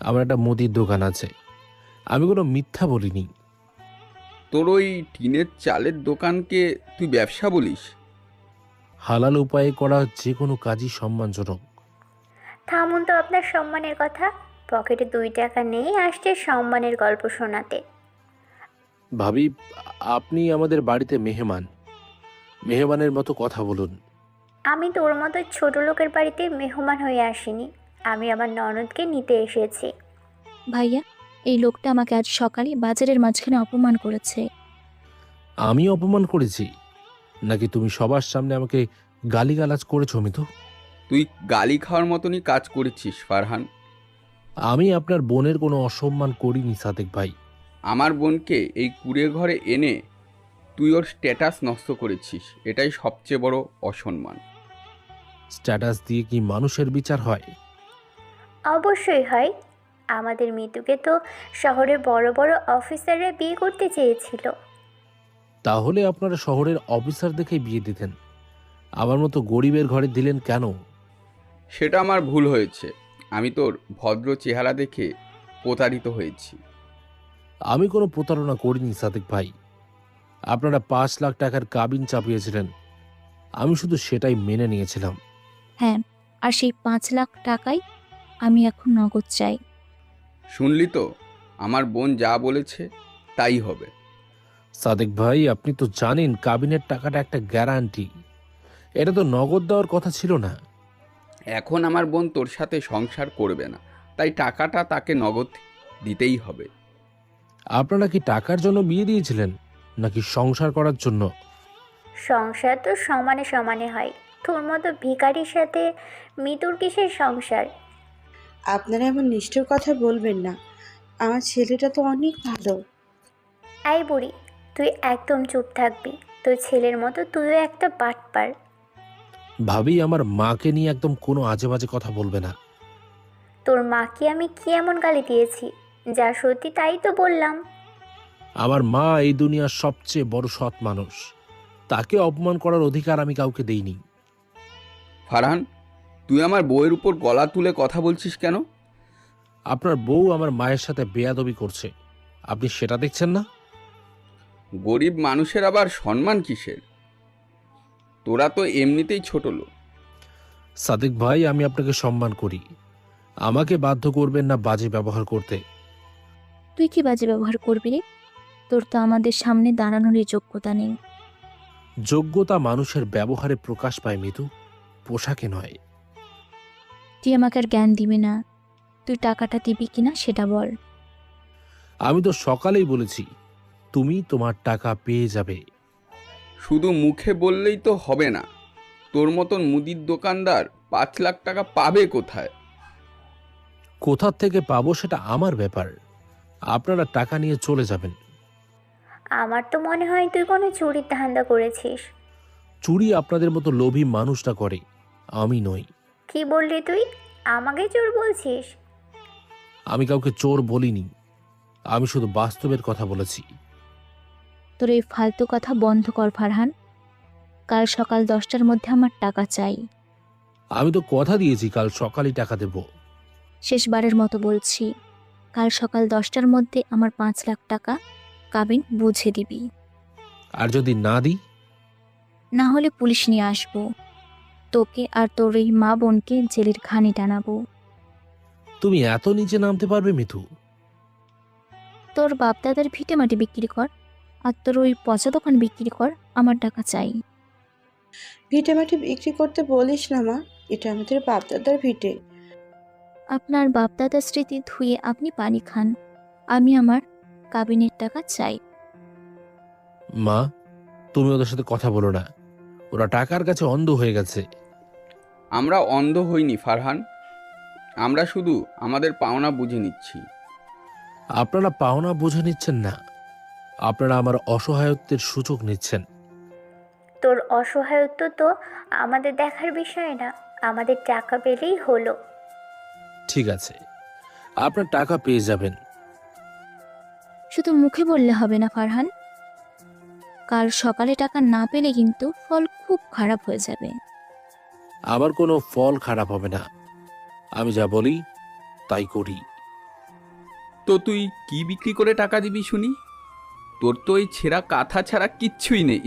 আমার একটা মুদির দোকান আছে। আমি কোনো মিথ্যা বলিনি। তোর ওই টিনের চালের দোকানকে তুই ব্যবসা বলিস? হালাল উপায়ে করা যে কোনো কাজই সম্মানজনক। থামুন তো আপনার সম্মানের কথা। পকেটে 2 টাকা নেই, আসছে সম্মানের গল্প শোনাতে। ভাবি, আপনি আমাদের বাড়িতে মেহমানের মতো কথা বলুন। আমি তোর মতো ছোট লোকের বাড়িতে মেহমান হয়ে আসিনি, আমি আমার ননদকে নিতে এসেছি। ভাইয়া, এই লোকটা আমাকে আজ সকালে বাজারের মাঝখানে অপমান করেছে। আমি অপমান করেছি নাকি তুমি সবার সামনে আমাকে গালিগালাজ করেছো মিতু? তুই গালি খাওয়ার মতনই কাজ করেছিস ফারহান। আমি আপনার বোনের কোনো অসম্মান করিনি সাদেক ভাই। আমার বোনকে এই কুঁড়ে ঘরে এনে তুই ওর স্ট্যাটাস নষ্ট করেছিস, এটাই সবচেয়ে বড় অসম্মান। স্ট্যাটাস দিয়ে কি মানুষের বিচার হয়? অবশ্যই হয়। আমাদের মিতুকে তো শহরের বড় বড় অফিসাররা বিয়ে করতে চেয়েছিল। তাহলে আপনারা শহরের অফিসার দেখে বিয়ে দিতেন, আমার মতো গরিবের ঘরে দিলেন কেন? সেটা আমার ভুল হয়েছে। আমি তোর ভদ্র চেহারা দেখে প্রতারিত হয়েছি। আমি কোনো প্রতারণা করিনি সাদেক ভাই। আপনারা 5 লাখ টাকার কাবিন চাপিয়েছিলেন, আমি শুধু সেটাই মেনে নিয়েছিলাম। হ্যাঁ, আর সেই 5 লাখ টাকাই আমি এখন নগদ চাই। শুনলি তো, আমার বোন যা বলেছে তাই হবে। সাদেক ভাই, আপনি তো জানেন কাবিনের টাকাটা একটা গ্যারান্টি, এটা তো নগদ দেওয়ার কথা ছিল না। এখন আমার বোন তোর সাথে সংসার করবে না, তাই টাকাটা তাকে নগদ দিতেই হবে। আপনারা কি টাকার জন্য বিয়ে দিয়েছিলেন নাকি সংসার করার জন্য? সংসার তো সমানে সমানে হয়। তোর মতো ভিখারির সাথে মিতুর কিসের সংসার? আপনারা এমন নিষ্ঠুর কথা বলবেন না, আমার ছেলেটা তো অনেক ভালো। এই বুড়ি, তুই একদম চুপ থাকবি। তোর ছেলের মতো তুইও একটা বাটপার। ভাবি, আমার মাকে নিয়ে একদম কোনো আজে বাজে কথা বলবে না। তোর মাকে আমি কি এমন গালি দিয়েছি? যা সত্যি তাই তো বললাম। আমার মা এই দুনিয়ার সবচেয়ে বড় সৎ মানুষ, তাকে অপমান করার অধিকার আমি কাউকে দেইনি। ফারহান, তুই আমার বউয়ের উপর গলা তুলে কথা বলছিস কেন? আপনার বউ আমার মায়ের সাথে বেয়াদবি করছে, আপনি সেটা দেখছেন না? গরিব মানুষের আবার সম্মান কিসের? তোরা তো এমনিতেই ছোট লোক। সাদিক ভাই, আমি আপনাকে সম্মান করি, আমাকে বাধ্য করবেন না বাজে ব্যবহার করতে। তুই কি বাজে ব্যবহার করবি রে? তোর তো আমাদের সামনে দাঁড়ানোরই যোগ্যতা নেই। যোগ্যতা মানুষের ব্যবহারে প্রকাশ পায় মিতু, পোশাকে নয়। তুই আমাকে আর জ্ঞান দিবি না। তুই টাকাটা দিবি কিনা সেটা বল। আমি তো সকালেই বলেছি তুমি তোমার টাকা পেয়ে যাবে। শুধু মুখে বললেই তো হবে না। তোর মতন মুদির দোকানদার 5 লাখ টাকা পাবে কোথায়? কোথা থেকে পাবো সেটা আমার ব্যাপার, আপনারা টাকা নিয়ে চলে যাবেন। আমার তো মনে হয় তুই কোনো চুরির ধান্দা করেছিস। চুরি আপনাদের মতো লোভী মানুষটা করে, আমি নই। কি বললি তুই? আমাকে চোর বলছিস? আমি কাউকে চোর বলিনি, আমি শুধু বাস্তবের কথা বলেছি। তোর এই ফালতু কথা বন্ধ কর ফারহান। কাল সকাল 10টার মধ্যে আমার টাকা চাই। আমি তো কথা দিয়েছি কাল সকালেই টাকা দেব। শেষবারের মতো বলছি, কাল সকাল 10টার মধ্যে আমার 5 লাখ টাকা কাবিন বুঝে দিবি। আর যদি না দিই? না হলে পুলিশ নিয়ে আসবো। তোকে আর তোর এই মা বোনকে জেলের ঘানি টানাবো। তুমি এত নিচে নামতে পারবে মিথু? তোর বাপদাদার ভিটে মাটি বিক্রি কর, আর তোর ওই পচা দোকান বিক্রি কর, আমার টাকা চাই। ভিটেমাটি বিক্রি করতে বলিস না মা, এটা আমাদের বাপদাদার ভিটে। আপনার বাপদাদার স্মৃতি ধুয়ে আপনি পানি খান। আমি আমার কাবিনের টাকা চাই। মা, তুমি ওদের সাথে কথা বলো না, ওরা টাকার কাছে অন্ধ হয়ে গেছে। আমরা অন্ধ হইনি ফারহান, আমরা শুধু আমাদের পাওনা বুঝে নিচ্ছি। আপনারা পাওনা বুঝে নিচ্ছেন না, আপনারা আমার অসহায়ত্বের সুযোগ নিচ্ছেন। তোর অসহায়ত্ব তো আমাদের দেখার বিষয় না, আমাদের টাকা পেলেই হলো। ঠিক আছে, আপনার টাকা পেয়ে যাবেন। শুধু মুখে বললে হবে না ফারহান। কাল সকালে টাকা না পেলে কিন্তু ফল খুব খারাপ হয়ে যাবে। আমার কোনো ফল খারাপ হবে না, আমি যা বলি তাই করি। তো তুই কি বিক্রি করে টাকা দিবি শুনি? তোর তো এই ছেঁড়া কাঁথা ছাড়া কিচ্ছুই নেই।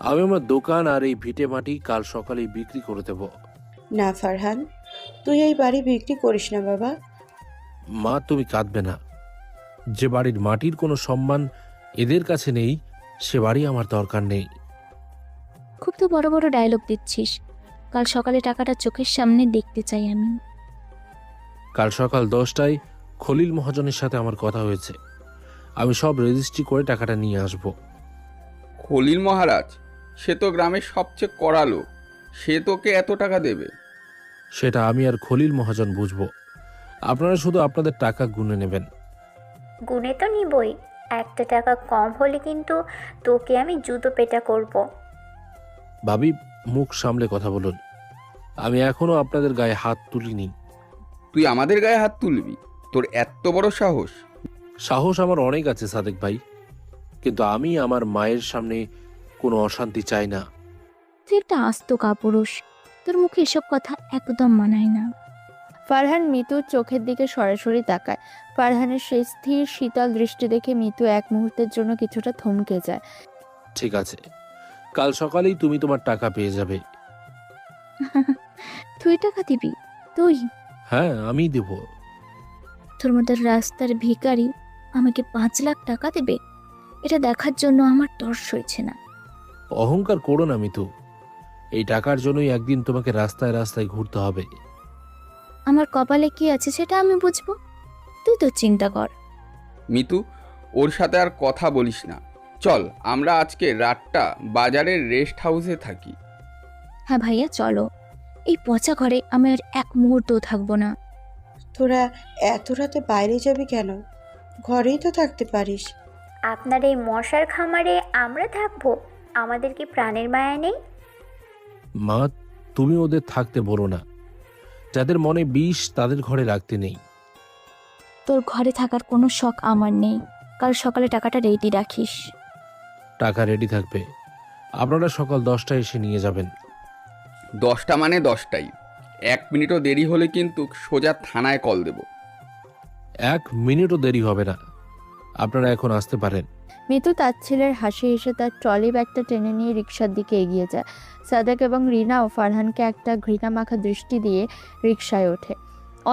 আমি আমার দোকান আর এই ভিটে মাটি কাল সকালেই বিক্রি করে দেব। না ফারহান, তুই এই বাড়ি বিক্রি করিস না বাবা। মা, তুমি কাঁদবে না। যে বাড়ির মাটির কোনো সম্মান এদের কাছে নেই, সে বাড়ি আমার দরকার নেই। খুব তো বড় বড় ডায়লগ দিচ্ছিস। কাল সকালে টাকাটা চোখের সামনে দেখতে চাই আমি। কাল সকাল 10টায় খলিল মহাজনের সাথে আমার কথা হয়েছে, আমি সব রেজিস্ট্রি করে টাকাটা নিয়ে আসব। খলিল মহারাজ? সে তো গ্রামের সবচেয়ে কড়া লোক, সে তোকে এত টাকা দেবে? সেটা আমি আর খলিল মহাজন বুঝবো, আপনারা শুধু আপনাদের টাকা গুনে নেবেন। গুনে তো নিবই, একটা টাকা কম হলে কিন্তু তোকে আমি জুতো পেটা করব। ভাবি, মুখ সামলে কথা বলুন, আমি এখনো আপনাদের গায়ে হাত তুলিনি। তুই আমাদের গায়ে হাত তুলবি? তোর এত বড় সাহস? সাহস আমার অনেক আছে সাদেক ভাই, কিন্তু আমি আমার মায়ের সামনে কোনো অশান্তি চাই না। তুই একটা আস্ত কাপুরুষ, তোর মুখে এসব কথা একদম মানায় না। ফারহান মিতুর চোখের দিকে সরাসরি তাকায়। ফারহানের সেই স্থির শীতল দৃষ্টি দেখে মিতু এক মুহূর্তের জন্য কিছুটা থমকে যায়। ঠিক আছে, কাল সকালেই তুমি তোমার টাকা পেয়ে যাবে। তুই টাকা দিবি? তুই? হ্যাঁ, আমি দেব। তোর মতো রাস্তার ভিখারি আমাকে 5 লাখ টাকা দেবে? এটা দেখার জন্য আমার তর্স হয়েছে না। অহংকার করো না মিতু, এই টাকার জন্যই একদিন তোমাকে রাস্তায় রাস্তায় ঘুরতে হবে। আমার কপালে কি আছে সেটা আমি বুঝবো, তুই তো চিন্তা কর। মিতু, ওর সাথে আর কথা বলিস না। চল, আমরা আজকে রাতটা বাজারের রেস্ট হাউসে থাকি। হ্যাঁ ভাইয়া, চলো। এই পচা ঘরে আমি আর এক মুহূর্তও থাকবো না। তোরা এত রাতে বাইরে যাবি কেন? ঘরেই তো থাকতে পারিস। আপনার এই মশার খামারে আমরা থাকবো? আমাদের কি প্রাণের মায়া নেই? মা, তুমি ওদের থাকতে বলো না, যাদের মনে বিষ তাদের ঘরে রাখতে নেই। তোর ঘরে থাকার কোনো শখ আমার নেই। কাল সকালে টাকাটা রেডি রাখিস। টাকা রেডি থাকবে, আপনারা সকাল 10টায় এসে নিয়ে যাবেন। 10টা মানে 10টাই। 1 মিনিটও দেরি হলে কিন্তু সোজা থানায় কল দেব। 1 মিনিটও দেরি হবে না, আপনারা এখন আসতে পারেন। মিতু তাচ্ছিলের হাসি হেসে তার ট্রলি ব্যাগটা টেনে নিয়ে রিকশার দিকে এগিয়ে যায়। সাদেক এবং রিনাও ফারহানকে একটা ঘৃণামাখা দৃষ্টি দিয়ে রিকশায় ওঠে।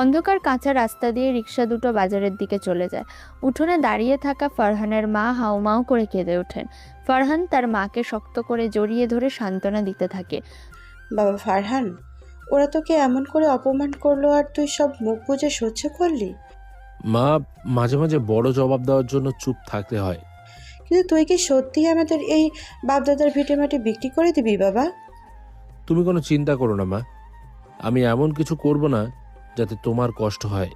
অন্ধকার কাঁচা রাস্তা দিয়ে রিকশা দুটো বাজারের দিকে চলে যায়। উঠোনে দাঁড়িয়ে থাকা ফারহানের মা হাউমাউ করে কেঁদে ওঠেন। ফারহান তার মাকে শক্ত করে জড়িয়ে ধরে সান্ত্বনা দিতে থাকে। বাবা ফারহান, ওরা তোকে এমন করে অপমান করলো আর তুই সব মুখ বুজে সহ্য করলি? মা, মাঝে মাঝে বড় জবাব দেওয়ার জন্য চুপ থাকতে হয়। কিন্তু তুই কি সত্যিই আমাদের এই বাপদাদার ভিটেমাটি বিক্রি করে দিবি বাবা? তুমি কোনো চিন্তা করো না মা, আমি এমন কিছু করব না যাতে তোমার কষ্ট হয়।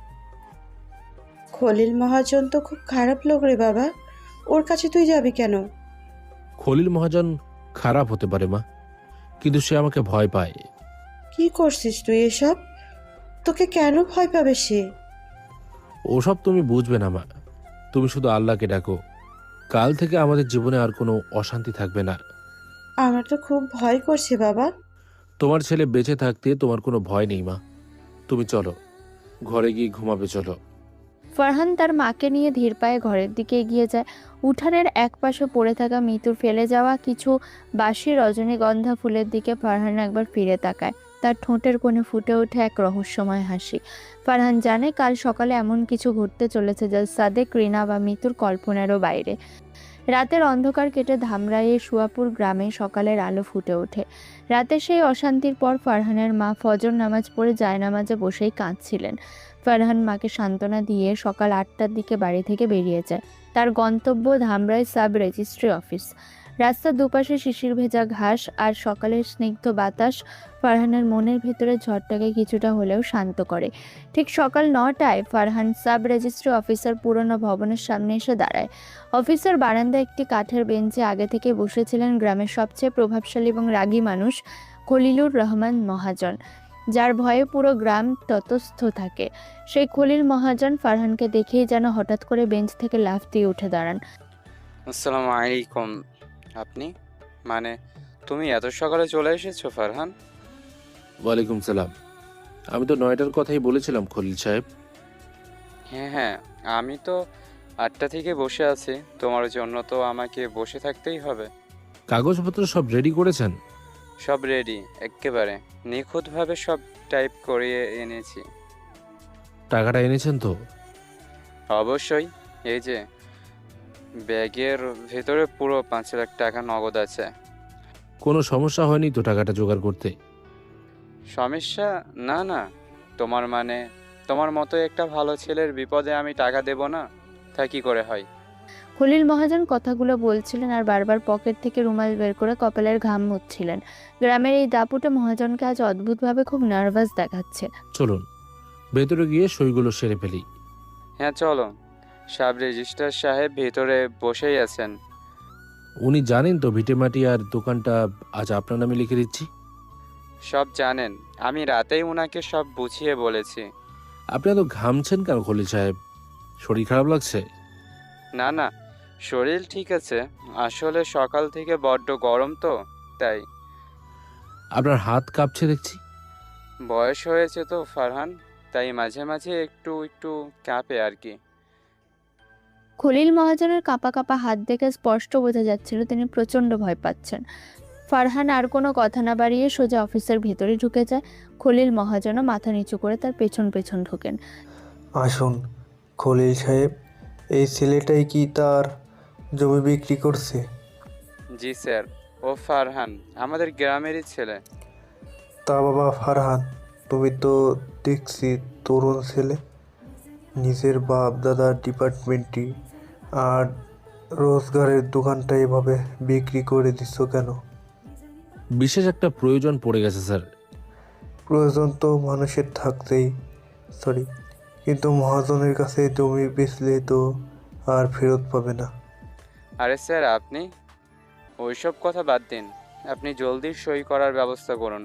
খলিল মহাজন তো খুব খারাপ লোক রে বাবা, ওর কাছে তুই যাবি কেন? খলিল মহাজন খারাপ হতে পারে মা, কিন্তু সে আমাকে ভয় পায়। কি করছিস তুই এসব? তোকে কেন ভয় পাবে সে? ওসব তুমি বুঝবে না মা, তুমি শুধু আল্লাহকে ডাকো। কাল থেকে আমাদের জীবনে আর কোনো অশান্তি থাকবে না। আমার তো খুব ভয় করছে বাবা। তোমার ছেলে বেঁচে থাকতে তোমার কোনো ভয় নেই মা, তুমি চলো, ঘরে গিয়ে ঘুমাবে চলো। ফারহান তার মাকে নিয়ে ধীর পায়ে ঘরের দিকে এগিয়ে যায়। উঠানের এক পাশে পড়ে থাকা মিতুর ফেলে যাওয়া কিছু বাসি রজনীগন্ধা ফুলের দিকে ফারহান একবার ফিরে তাকায়। তার ঠোঁটের কোণে ফুটে ওঠে এক রহস্যময় হাসি। ফারহান জানে কাল সকালে এমন কিছু ঘটতে চলেছে যা সাদেক, রিনা বা মিতুর কল্পনারও বাইরে। রাতের অন্ধকার কেটে ধামরাইয়ে সুয়াপুর গ্রামে সকালের আলো ফুটে ওঠে। রাতের সেই অশান্তির পর ফারহানের মা ফজর নামাজ পড়ে জায়নামাজে বসেই কাঁদছিলেন। ফারহান মাকে সান্ত্বনা দিয়ে সকাল 8টার দিকে বাড়ি থেকে বেরিয়ে যায়। তার গন্তব্য ধামরাই সাব রেজিস্ট্রি অফিস। রাস্তার দুপাশে শিশির ভেজা ঘাস আর সকালের স্নিগ্ধ বাতাস ফারহানের মনের ভেতরে ঝড়টাকে কিছুটা হলেও শান্ত করে। ঠিক সকাল 9টায় ফারহান সাব রেজিস্ট্রি অফিসার পুরনো ভবনের সামনে এসে দাঁড়ায়। অফিসের বারান্দায় একটি কাঠের বেঞ্চে আগে থেকে বসেছিলেন গ্রামের সবচেয়ে প্রভাবশালী এবং রাগী মানুষ খলিলুর রহমান মহাজন, যার ভয়ে পুরো গ্রাম ততস্থ থাকে। সেই খলিল মহাজন ফারহানকে দেখেই যেন হঠাৎ করে বেঞ্চ থেকে লাফ দিয়ে উঠে দাঁড়ান। আসসালামু আলাইকুম। আপনি মানে তুমি এত সকালে চলে এসেছো ফারহান? ওয়ালাইকুম সালাম। আমি তো 9টার কথাই বলেছিলাম খলিল সাহেব। হ্যাঁ, আমি তো 8টা থেকে বসে আছি। তোমার জন্য তো আমাকে বসে থাকতেই হবে। কাগজপত্র সব রেডি করেছেন? সব রেডি, একেবারে নিখুঁতভাবে সব টাইপ করিয়ে এনেছি। টাকাটা এনেছেন তো? অবশ্যই, এই যে ব্যাগের ভেতরে পুরো 5 লাখ টাকা নগদ আছে। কোনো সমস্যা হয়নি তো টাকাটা জোগাড় করতে? সমস্যা? না, তোমার মতো একটা ভালো ছেলের বিপদে আমি টাকা দেব না, তা কি করে হয়? খলিল মহাজন কথাগুলো বলছিলেন আর বারবার পকেট থেকে রুমাল বের করে কপালের ঘাম মুছছিলেন। গ্রামের এই দাপুটে মহাজনকে আজ অদ্ভুতভাবে খুব নার্ভাস দেখাচ্ছে। চলুন ভেতরে গিয়ে সইগুলো সেরে ফেলি। হ্যাঁ চলো। সাব রেজিস্ট্রার সাহেব ভেতরে বসেই আছেন। উনি জানেন তো ভিটেমাটি আর দোকানটা আজ আপনার নামে লিখে দিচ্ছি? সব জানেন, আমি রাতেই উনাকে সব বুঝিয়ে বলেছি। আপনি এত ঘামছেন কেন খলিল সাহেব? শরীর খারাপ লাগছে? না, শরীর ঠিক আছে, আসলে সকাল থেকে বড্ড গরম তো তাই। আপনার হাত কাঁপছে দেখছি। বয়স হয়েছে তো ফারহান, তাই মাঝে মাঝে একটু কাঁপে আর কি। খলিল মহাজনের কাঁপা কাঁপা হাত দেখে স্পষ্ট বোঝা যাচ্ছিল তিনি প্রচণ্ড ভয় পাচ্ছেন। ফারহান আর কোনো কথা না বাড়িয়ে সোজা অফিসের ভেতরে ঢুকে যায়। খলিল মহাজনও মাথা নিচু করে তার পেছন পেছন ঢোকেন। আসুন খলিল সাহেব, এই ছেলেটাই কি তার জমি বিক্রি করছে? জি স্যার, ও ফারহান আমাদের গ্রামেরই ছেলে। তা বাবা ফারহান, তুমি তো দেখছি তরুণ ছেলে, নিজের বাপ দাদার ডিপার্টমেন্টটি আর রোজগারের দোকানটা এভাবে বিক্রি করে দিচ্ছ কেন? বিশেষ একটা প্রয়োজন পড়ে গেছে স্যার। প্রয়োজন তো মানুষের থাকতেই, কিন্তু মহাজনের কাছে জমি বেচলে তো আর ফেরত পাবে না। আরে স্যার, আপনি ওইসব কথা বাদ দিন, আপনি জলদি সই করার ব্যবস্থা করুন।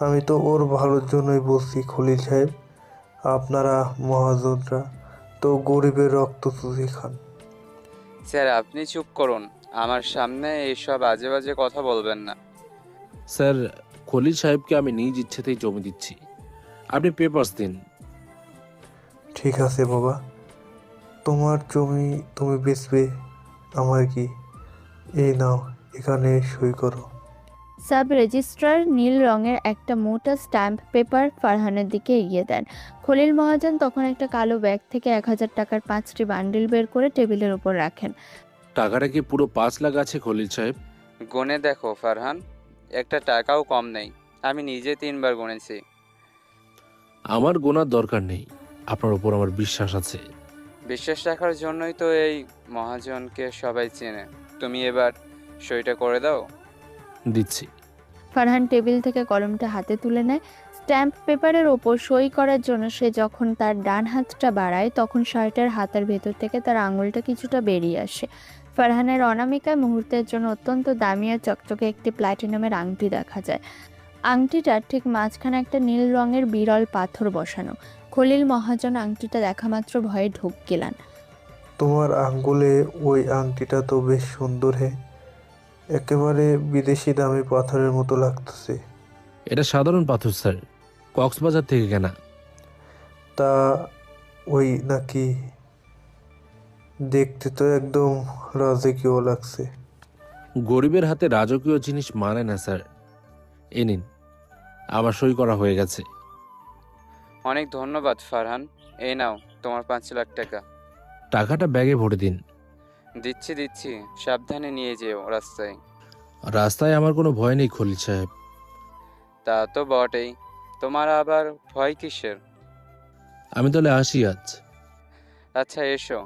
আমি তো ওর ভালোর জন্যই বলছি খলিল সাহেব, আপনারা মহাজনরা তো গরিবের রক্ত চুষে খান। স্যার আপনি চুপ করুন, আমার সামনে এইসব আজে বাজে কথা বলবেন না। স্যার খলিল সাহেবকে আমি নিজ ইচ্ছেতেই জমি দিচ্ছি। আপনি পেপারস দিন। ঠিক আছে বাবা, তোমার জমি তুমি বেচবে, আমার কি? এই নাও, এখানে সই করো। সাব রেজিস্ট্রার নীল রঙের একটা মোটা স্ট্যাম্প পেপার ফারহানের দিকে এগিয়ে দেন। খলিল মহাজন তখন একটা কালো ব্যাগ থেকে 1000 টাকার 5টি বান্ডিল বের করে টেবিলের উপর রাখেন। টাকাটা কি পুরো 5 লাখ আছে খলিল সাহেব? গুনে দেখো ফারহান, একটা টাকাও কম নেই। আমি নিজে 3বার গুনেছি। আমার গোনার দরকার নেই, আপনার উপর আমার বিশ্বাস আছে। বিশ্বাস রাখার জন্যই তো এই মহাজনকে সবাই চেনে। তুমি এবার সইটা করে দাও। দিচ্ছি। ফারহান টেবিল থেকে কলমটা হাতে তুলে নেয়। স্ট্যাম্প পেপারের ওপর সই করার জন্য সে যখন তার ডান হাতটা বাড়ায়, তখন শার্টের হাতের ভেতর থেকে তার আঙুলটা কিছুটা বেরিয়ে আসে। ফারহানের অনামিকায় মুহূর্তের জন্য অত্যন্ত দামি আর চকচকে একটি প্ল্যাটিনামের আংটি দেখা যায়। আংটিটার ঠিক মাঝখানে একটা নীল রঙের বিরল পাথর বসানো। খলিল মহাজন আংটিটা দেখা মাত্র ভয়ে ঢোক গেলেন। তোমার আঙ্গুলে ওই আংটিটা তো বেশ সুন্দর হে, একেবারে বিদেশি দামি পাথরের মতো লাগতেছে। এটা সাধারণ পাথর স্যার, কক্সবাজার থেকে কেনা। তা ওই নাকি? দেখতে তো একদম রাজকীয় লাগছে। গরিবের হাতে রাজকীয় জিনিস মানে না স্যার। এ নিন, আমার সই করা হয়ে গেছে। অনেক ধন্যবাদ ফারহান, এই নাও তোমার 5 লাখ টাকা। টাকাটা ব্যাগে ভরে দিন। দিচ্ছি দিচ্ছি, সাবধানে নিয়ে যেও রাস্তায়। রাস্তায় আমার কোনো ভয় নেই খলিল সাহেব। তা তো বটেই, তোমার আবার ভয় কিসের? আমি তাহলে আসি আজ। আচ্ছা এসো,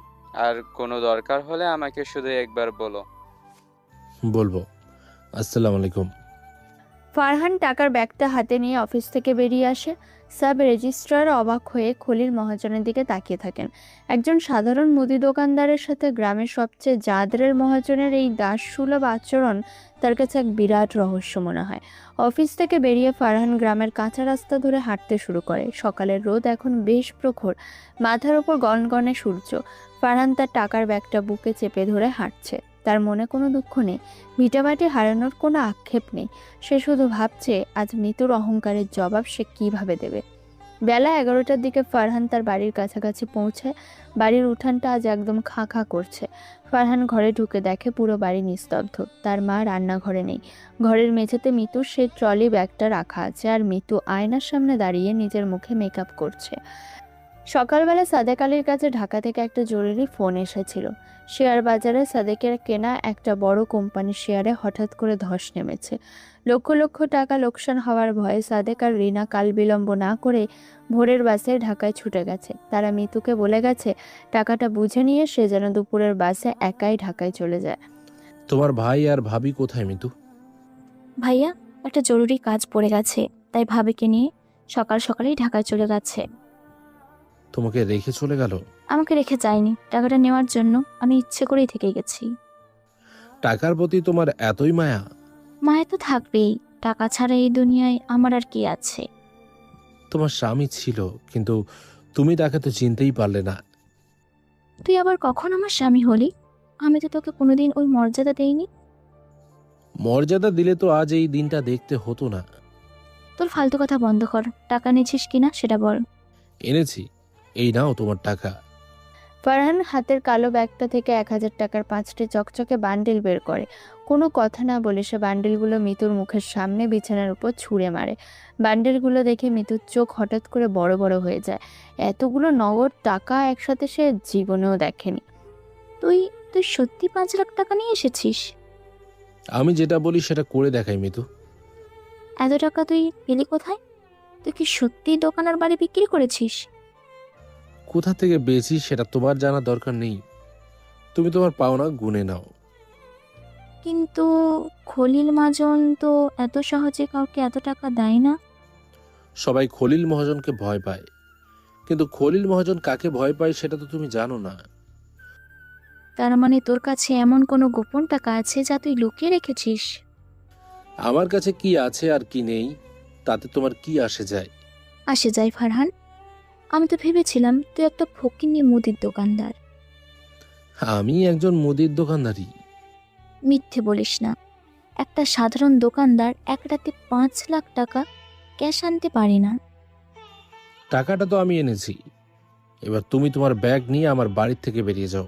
আর কোনো দরকার হলে আমাকে শুধু একবার বলো। বলবো। আসসালামু আলাইকুম। ফারহান টাকার ব্যাগটা হাতে নিয়ে অফিস থেকে বেরিয়ে আসে। সাব রেজিস্ট্রার অবাক হয়ে খলিল মহাজনের দিকে তাকিয়ে থাকেন। একজন সাধারণ মুদি দোকানদারের সাথে গ্রামের সবচেয়ে জাদরের মহাজনের এই দাসসুলভ আচরণ তার কাছে এক বিরাট রহস্য মনে হয়। অফিস থেকে বেরিয়ে ফারহান গ্রামের কাঁচা রাস্তা ধরে হাঁটতে শুরু করে। সকালের রোদ এখন বেশ প্রখর, মাথার ওপর গনগনে সূর্য। ফারহান তার টাকার ব্যাগটা বুকে চেপে ধরে হাঁটছে। তার মনে কোনো দুঃখ নেই, ভিটামাটি হারানোর কোনো আক্ষেপ নেই। সে শুধু ভাবছে আজ মৃত্যুর অহংকারের জবাব সে কিভাবে দেবে। বেলা 11টার দিকে ফারহান তার বাড়ির কাছাকাছি পৌঁছায়। বাড়ির উঠানটা আজ একদম খাঁ খাঁ করছে। ফারহান ঘরে ঢুকে দেখে পুরো বাড়ি নিস্তব্ধ। তার মা রান্নাঘরে নেই। ঘরের মেঝেতে মিতুর সেই ট্রলি ব্যাগটা রাখা আছে, আর মিতু আয়নার সামনে দাঁড়িয়ে নিজের মুখে মেকআপ করছে। সকালবেলা সাদেক আলীর কাছে ঢাকা থেকে একটা জরুরি ফোন এসেছিল। শেয়ার বাজারে সাদেকের কেনা একটা বড় কোম্পানির শেয়ারে হঠাৎ করে ধস নেমেছে। লক্ষ লক্ষ টাকা লোকসান হওয়ার ভয়ে সাদেক আর রিনা কাল বিলম্ব না করে ভোরের বাসে ঢাকায় ছুটে গেছে। তারা মিতুকে বলে গেছে টাকাটা বুঝে নিয়ে সে যেন দুপুরের বাসে একাই ঢাকায় চলে যায়। তোমার ভাই আর ভাবি কোথায় মিতু? ভাইয়া একটা জরুরি কাজ পড়ে গেছে, তাই ভাবিকে নিয়ে সকাল সকালেই ঢাকায় চলে গেছে। তোমাকে রেখে চলে গেল? আমাকে রেখে যায়নি, টাকাটা নেওয়ার জন্য আমি ইচ্ছে করেই থেকে গেছি। টাকার প্রতি তোমার এতই মায়া? মায়া তো থাকবেই, টাকা ছাড়া এই দুনিয়ায় আমার আর কি আছে। তোমার স্বামী ছিল, কিন্তু তুমি তাকে তো চিনতেই পারলে না। তুই আবার কখন আমার স্বামী হলি? আমি তো তোকে কোনোদিন ওই মর্যাদা দেইনি। মর্যাদা দিলে তো আজ এই দিনটা দেখতে হতো না। তোর ফালতু কথা বন্ধ কর, টাকা নিয়েছিস কিনা সেটা বল। এনেছি, এই নাও তোমার টাকা। ফারহান হাতের কালো ব্যাগটা থেকে 1000 টাকার 5টি চকচকে বান্ডিল বের করে। কোনো কথা না বলে সে বান্ডিলগুলো মিতুর মুখের সামনে বিছানার উপর ছুঁড়ে মারে। বান্ডিলগুলো দেখে মিতুর চোখ হঠাৎ করে বড় বড় হয়ে যায়। এতগুলো নগদ টাকা একসাথে সে জীবনেও দেখেনি। তুই তুই সত্যি 5 লাখ টাকা নিয়ে এসেছিস? আমি যেটা বলি সেটা করে দেখাই মিতু। এত টাকা তুই পেলি কোথায়? তুই কি সত্যি দোকান আর বাড়ি বিক্রি করেছিস? কোথা থেকে বেচি সেটা তোমার জানা দরকার নেই। তুমি তোমার পাওনা গুনে নাও। কিন্তু খলিল মহাজন তো এত সহজে কাউকে এত টাকা দেয় না। সবাই খলিল মহাজনকে ভয় পায়, কিন্তু খলিল মহাজন কাকে ভয় পায় সেটা তো তুমি জানো না। তার মানে তোর কাছে এমন কোনো গোপন টাকা আছে যা তুই লুকিয়ে রেখেছিস? আমার কাছে কি আছে আর কি নেই তাতে তোমার কি আসে যায়? আসে যায় ফারহান, আমি তো ভেবেছিলাম তুই একটা ফকিন্নি মুদির দোকানদার। আমি একজন মুদির দোকানদারি? মিথ্যে বলিস না, একটা সাধারণ দোকানদার এক রাতে 5 লাখ টাকা ক্যাশ আনতে পারে না। টাকাটা তো আমি এনেছি, এবার তুমি তোমার ব্যাগ নিয়ে আমার বাড়ির থেকে বেরিয়ে যাও।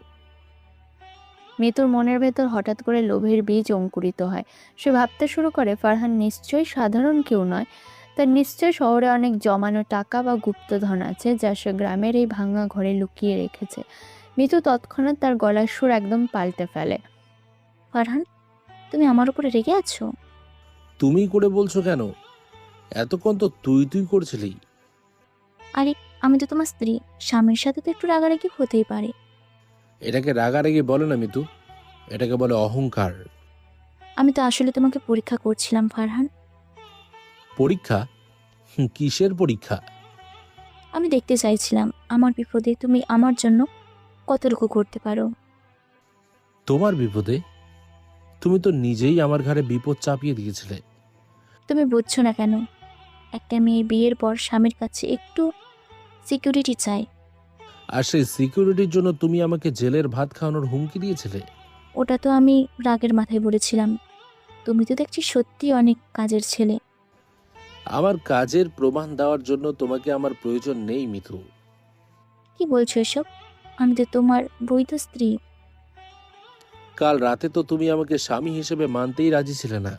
মিতুর মনের ভেতর হঠাৎ করে লোভের বীজ অঙ্কুরিত হয়। সে ভাবতে শুরু করে ফারহান নিশ্চয়ই সাধারণ কেউ নয়, তার নিশ্চয় শহরে অনেক জমানো টাকা বা গুপ্তধন আছে যা সে গ্রামের এই ভাঙা ঘরে লুকিয়ে রেখেছে। মিতু তৎক্ষণাৎ তার গলার সুর একদম পাল্টে ফেলে। ফারহান, তুমি আমার উপরে রেগে আছো? তুমি করে বলছো কেন? এতক্ষণ তো তুই তুই করছিলি। আরে আমি তো তোমার স্ত্রী, স্বামীর সাথে তো একটু রাগারাগি হতেই পারে। এটাকে রাগারাগি বলে না মিতু, এটাকে বলে অহংকার। আমি তো আসলে তোমাকে পরীক্ষা করছিলাম ফারহান। পরীক্ষা? কিসের পরীক্ষা? আমি দেখতে চাইছিলাম আমার বিপদে তুমি আমার জন্য কতটুকু করতে পারো। তোমার বিপদে? তুমি তো নিজেই আমার ঘাড়ে বিপদ চাপিয়ে দিয়েছিলে। তুমি বুঝছো না কেন? একটা মেয়ে বিয়ের পর স্বামীর কাছে একটু সিকিউরিটি চাই। আর সেই সিকিউরিটির জন্য তুমি আমাকে জেলের ভাত খাওয়ানোর হুমকি দিয়েছিলে। ওটা তো আমি রাগের মাথায় বলেছিলাম। তুমি তো দেখছি সত্যি অনেক কাজের ছেলে। আমার কাজের প্রমাণ দেওয়ার জন্য তোমাকে আমার প্রয়োজন নেই মিতু। কি বলছো এসব? আমি তো তোমার বৈধ স্ত্রী। কাল রাতে তো তুমি আমাকে স্বামী হিসেবে মানতেই রাজি ছিলে না।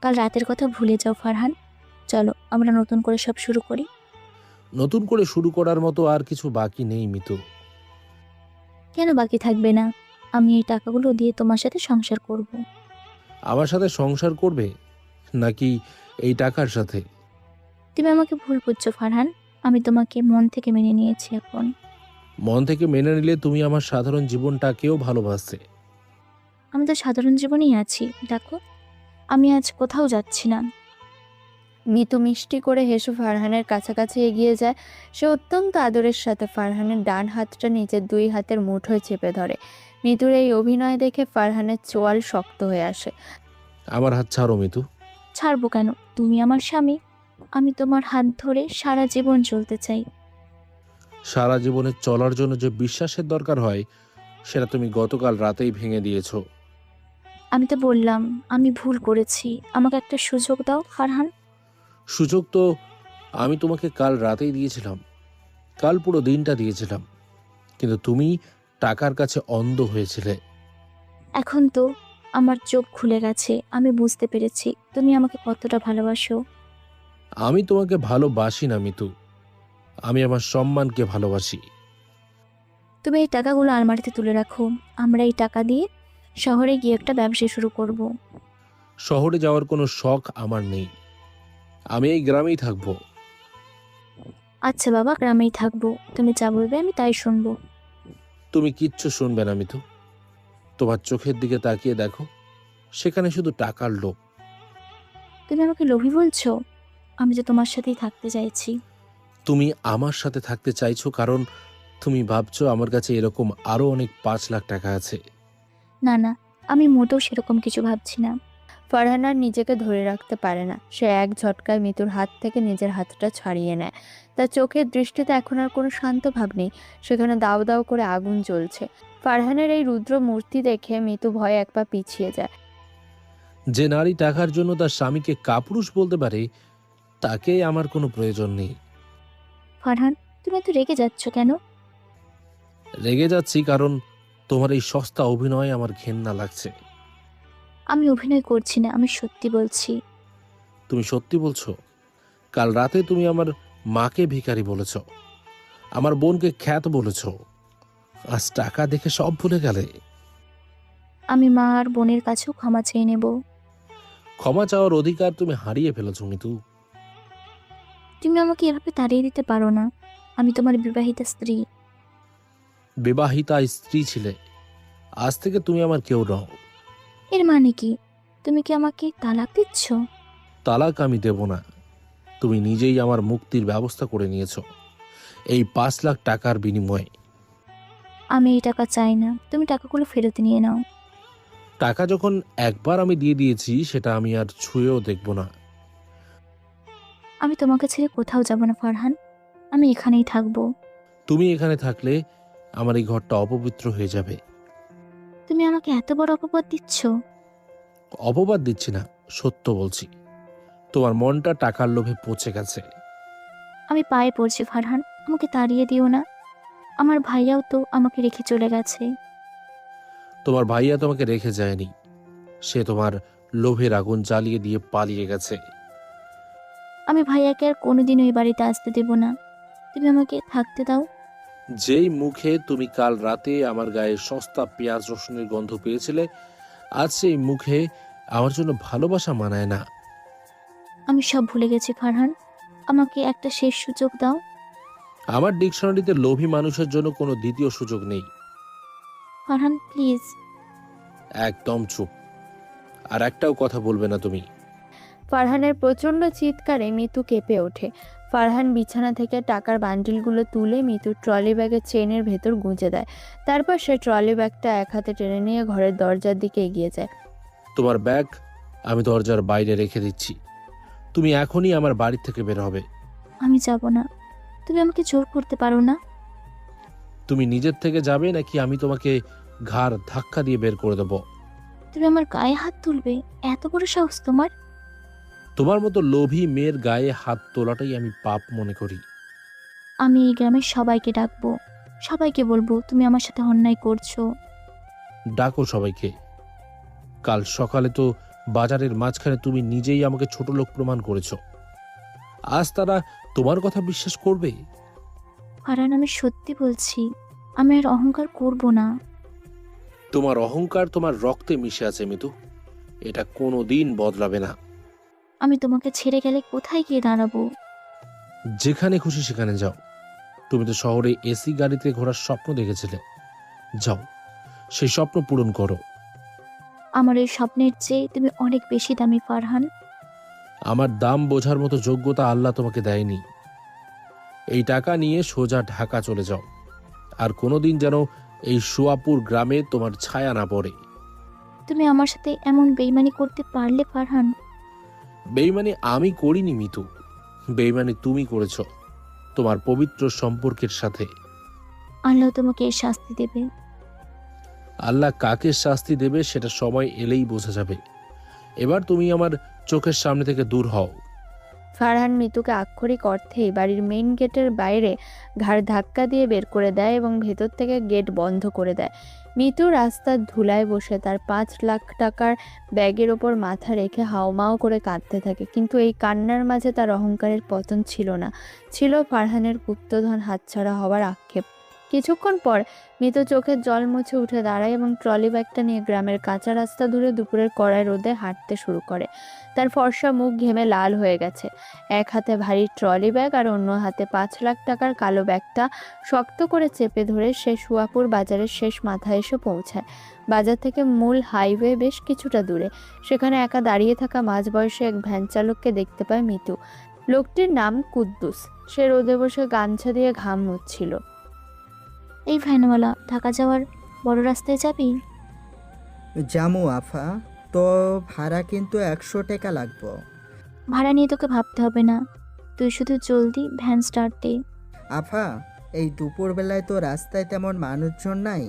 কাল রাতের কথা ভুলে যাও ফারহান, চলো আমরা নতুন করে সব শুরু করি। নতুন করে শুরু করার মতো আর কিছু বাকি নেই মিতু। কেন বাকি থাকবে না? আমি এই টাকাগুলো দিয়ে তোমার সাথে সংসার করব। আমার সাথে সংসার করবে নাকি এই টাকার সাথে? তুমি আমাকে ভুল বুঝছো ফারহান, আমি তোমাকে মন থেকে মেনে নিয়েছি এখন। মন থেকে মেনে নিলে তুমি আমার সাধারণ জীবনটাকেও ভালোবাসছে। আমি তো সাধারণ জীবনেই আছি, দেখো আমি আজ কোথাও যাচ্ছি না। মিতু মিষ্টি করে হেসে ফারহানের কাছাকাছি এগিয়ে যায়। সে অত্যন্ত আদরের সাথে ফারহানের ডান হাতটা নিজের 2 হাতের মুঠোয় চেপে ধরে। মিতুর এই অভিনয় দেখে ফারহানের চোয়াল শক্ত হয়ে আসে। আমার হাত ছাড়ো মিতু। ছাড়বো কেন? তুমি আমার স্বামী, আমি তোমার হাত ধরে সারা জীবন চলতে চাই। সারা জীবনে চলার জন্য যে বিশ্বাসের দরকার হয় সেটা তুমি গতকাল রাতেই ভেঙে দিয়েছো। আমি তো বললাম আমি ভুল করেছি, আমাকে একটা সুযোগ দাও ফারহান। সুযোগ তো আমি তোমাকে কাল রাতেই দিয়েছিলাম, কাল পুরো দিনটা দিয়েছিলাম, কিন্তু তুমি টাকার কাছে অন্ধ হয়েছিলে। এখন তো আমার চোখ খুলে গেছে, আমি বুঝতে পেরেছি তুমি আমাকে কতটা ভালোবাসো। আমি তোমাকে ভালোবাসি না মিতু, আমি আমার সম্মানকে ভালোবাসি। তুমি এই টাকাগুলো আলমারিতে তুলে রাখো, আমরা এই টাকা দিয়ে শহরে গিয়ে একটা ব্যবসা শুরু করব। শহরে যাওয়ার কোনো শখ আমার নেই, আমি এই গ্রামেই থাকবো। আচ্ছা বাবা, গ্রামেই থাকবো, তুমি যা বলবে আমি তাই শুনবো। তুমি কিচ্ছু শুনবে না মিতু, তোমার চোখের দিকে তাকিয়ে দেখো, সেখানে শুধু টাকার লোভ। তুমি আমাকে লোভী বলছো? আমি তো তোমার সাথেই থাকতে চাইছি। তুমি আমার সাথে থাকতে চাইছো কারণ তুমি ভাবছো আমার কাছে এরকম আরো অনেক 5 লাখ টাকা আছে। না না, আমি মোটেও সেরকম কিছু ভাবছি না। ফারহান আর নিজেকে ধরে রাখতে পারে না। সে এক ঝটকায় মিতুর হাত থেকে নিজের হাতটা ছাড়িয়ে নেয়। তার চোখের দৃষ্টিতে এখন আর কোনো শান্ত ভাব নেই, সেখানে দাউ দাউ করে আগুন জ্বলছে। ফারহানের এই রুদ্র মূর্তি দেখে মিতু ভয়ে এক পা পিছিয়ে যায়। যে নারী টাকার জন্য তার স্বামীকে কাপুরুষ বলতে পারে তাকে আমার কোনো প্রয়োজন নেই। ফারহান, তুমি এত রেগে যাচ্ছ কেন? রেগে যাচ্ছি কারণ তোমার এই সস্তা অভিনয় আমার ঘেন্না লাগছে। আমি অভিনয় করছি না, আমি সত্যি বলছি। তুমি সত্যি বলছো? কাল রাতে তুমি আমার মাকে ভিখারি বলেছ, আমার বোনকে খ্যাত বলেছ, আজ টাকা দেখে সব ভুলে গেলে। আমি মা আর বোনের কাছেও ক্ষমা চেয়ে নেব। ক্ষমা চাওয়ার অধিকার তুমি হারিয়ে ফেলেছো মিতু। তুমি আমাকে এভাবে তাড়িয়ে দিতে পারো না, আমি তোমার বিবাহিতা স্ত্রী। বিবাহিতা স্ত্রী ছিলে, আজ থেকে তুমি আমার কেউ নও। এর মানে কি? তুমি কি আমাকে তালাক দিচ্ছ? তালাক আমি দেব না, তুমি নিজেই আমার মুক্তির ব্যবস্থা করে নিয়েছো এই 5 লাখ টাকার বিনিময়ে। আমি এই টাকা চাই না, তুমি টাকাগুলো ফেরত নিয়ে নাও। টাকা যখন একবার আমি দিয়ে দিয়েছি সেটা আমি আর ছুঁয়েও দেখব না। আমি তোমাকে ছেড়ে কোথাও যাব না ফারহান, আমি এখানেই থাকবো। তুমি এখানে থাকলে আমার এই ঘরটা অপবিত্র হয়ে যাবে। তুমি আমাকে এত বড় অপবাদ দিচ্ছ? অপবাদ দিচ্ছি না, সত্য বলছি। তোমার মনটা টাকার লোভে পচে গেছে। আমি পায়ে পড়ছি ফারহান, আমাকে তাড়িয়ে দিও না। আমার ভাইয়াও তো আমাকে রেখে চলে গেছে। তোমার ভাইয়া তোমাকে রেখে যায়নি, সে তোমার লোভের আগুন জ্বালিয়ে দিয়ে পালিয়ে গেছে। আমি ভাইয়াকে আর কোনোদিনও এই বাড়িতে আসতে দেব না। তুমি আমাকে থাকতে দাও। যেই মুখে তুমি কাল রাতে আমার গায়ে সস্তা পেঁয়াজ রসুনের গন্ধ পেয়েছিলে, আজ সেই মুখে আমার জন্য ভালোবাসা মানায় না। আমি সব ভুলে গেছি ফারহান, আমাকে একটা শেষ সুযোগ দাও। আমার ডিকশনারিতে লোভী মানুষের জন্য কোনো দ্বিতীয় সুযোগ নেই। ফারহান প্লিজ। একদম চুপ, আর একটাও কথা বলবে না তুমি। ফারহানের প্রচণ্ড চিৎকারে মিতু কেঁপে ওঠে। ফারহান বিছানা থেকে টাকার বান্ডিলগুলো তুলে মিতুর ট্রলি ব্যাগের চেনের ভেতর গুঁজে দেয়। তারপর সে ট্রলি ব্যাগটা এক হাতে টেনে নিয়ে ঘরের দরজার দিকে এগিয়ে যায়। তোমার ব্যাগ আমি দরজার বাইরে রেখে দিচ্ছি, তুমি এখনই আমার বাড়ি থেকে বের হবে। আমি যাব না, তুমি আমাকে জোর করতে পারো না। তুমি নিজের থেকে যাবে নাকি আমি তোমাকে ঘাড় ধাক্কা দিয়ে বের করে দেব? তুমি আমার গায়ে হাত তুলবে? এত বড় সাহস তোমার? তোমার মতো লোভী মেয়ের গায়ে হাত তোলাটাই আমি পাপ মনে করি। আমি এই গ্রামের সবাইকে ডাকবো, সবাইকে বলবো তুমি আমার সাথে অন্যায় করছো। ডাকো সবাইকে। কাল সকালে তো বাজারের মাঝখানে তুমি নিজেই আমাকে ছোট লোক প্রমাণ করেছো। আজ তারা তোমার কথা বিশ্বাস করবে? ফারহান আমি সত্যি বলছি, আমি আর অহংকার করব না। তোমার অহংকার তোমার রক্তে মিশে আছে মিতু, এটা কোনোদিন বদলাবে না। আমি তোমাকে ছেড়ে গেলে কোথায় গিয়ে দাঁড়াবো? যেখানে খুশি সেখানে যাও। তুমি তো শহরে এসি গাড়িতে ঘোরার স্বপ্ন দেখেছিলে, যাও সেই স্বপ্ন পূরণ করো। আমার এই স্বপ্নের চেয়ে তুমি অনেক বেশি দামি ফারহান। আমার দাম বোঝার মতো যোগ্যতা আল্লাহ তোমাকে দেয়নি। এই টাকা নিয়ে সোজা ঢাকা চলে যাও, আর কোনোদিন যেন এই সুয়াপুর গ্রামে তোমার ছায়া না পড়ে। তুমি আমার সাথে এমন বেইমানি করতে পারলে ফারহান? বেইমানি আমি করিনি মিতু, বেইমানি তুমি করেছ তোমার পবিত্র সম্পর্কের সাথে। আল্লাহ তোমাকে এর শাস্তি দেবে। আল্লাহ কাকে শাস্তি দেবে সেটা সময় এলেই বোঝা যাবে। এবার তুমি আমার চোখের সামনে থেকে দূর হও। ফারহান মিতুকে আক্ষরিক অর্থেই বাড়ির মেইন গেটের বাইরে ঘাড় ধাক্কা দিয়ে বের করে দেয় এবং ভেতর থেকে গেট বন্ধ করে দেয়। মিতু রাস্তার ধুলায় বসে তার 5 লাখ টাকার ব্যাগের ওপর মাথা রেখে হাউমাউ করে কাঁদতে থাকে, কিন্তু এই কান্নার মাঝে তার অহংকারের পতন ছিল না, ছিল ফারহানের গুপ্তধন হাতছাড়া হওয়ার আক্ষেপ। কিছুক্ষণ পর মিতু চোখের জল মুছে উঠে দাঁড়ায় এবং ট্রলি ব্যাগটা নিয়ে গ্রামের কাঁচা রাস্তা ধরে দুপুরের কড়াই রোদে হাঁটতে শুরু করে। তার ফর্সা মুখ ঘেমে লাল হয়ে গেছে। এক হাতে ভারী ট্রলি ব্যাগ আর অন্য হাতে 5 লাখ টাকার কালো ব্যাগটা শক্ত করে চেপে ধরে সে সুয়াপুর বাজারের শেষ মাথায় এসে পৌঁছায়। বাজার থেকে মূল হাইওয়ে বেশ কিছুটা দূরে। সেখানে একা দাঁড়িয়ে থাকা মাঝবয়সী এক ভ্যান চালককে দেখতে পায় মিতু। লোকটির নাম কুদ্দুস। সে রোদে বসে গামছা দিয়ে ঘাম মুছছিল। এই ভ্যানওয়ালা, ঢাকা যাওয়ার বড় রাস্তায় যাবি? জামু আফা, তো ভাড়া কিন্তু 100 টাকা লাগবো। ভাড়া নিয়ে তোকে ভাবতে হবে না, তুই শুধু জলদি ভ্যান স্টার্ট দে। আফা, এই দুপুরবেলায় তো রাস্তায় তেমন মানুষজন নাই,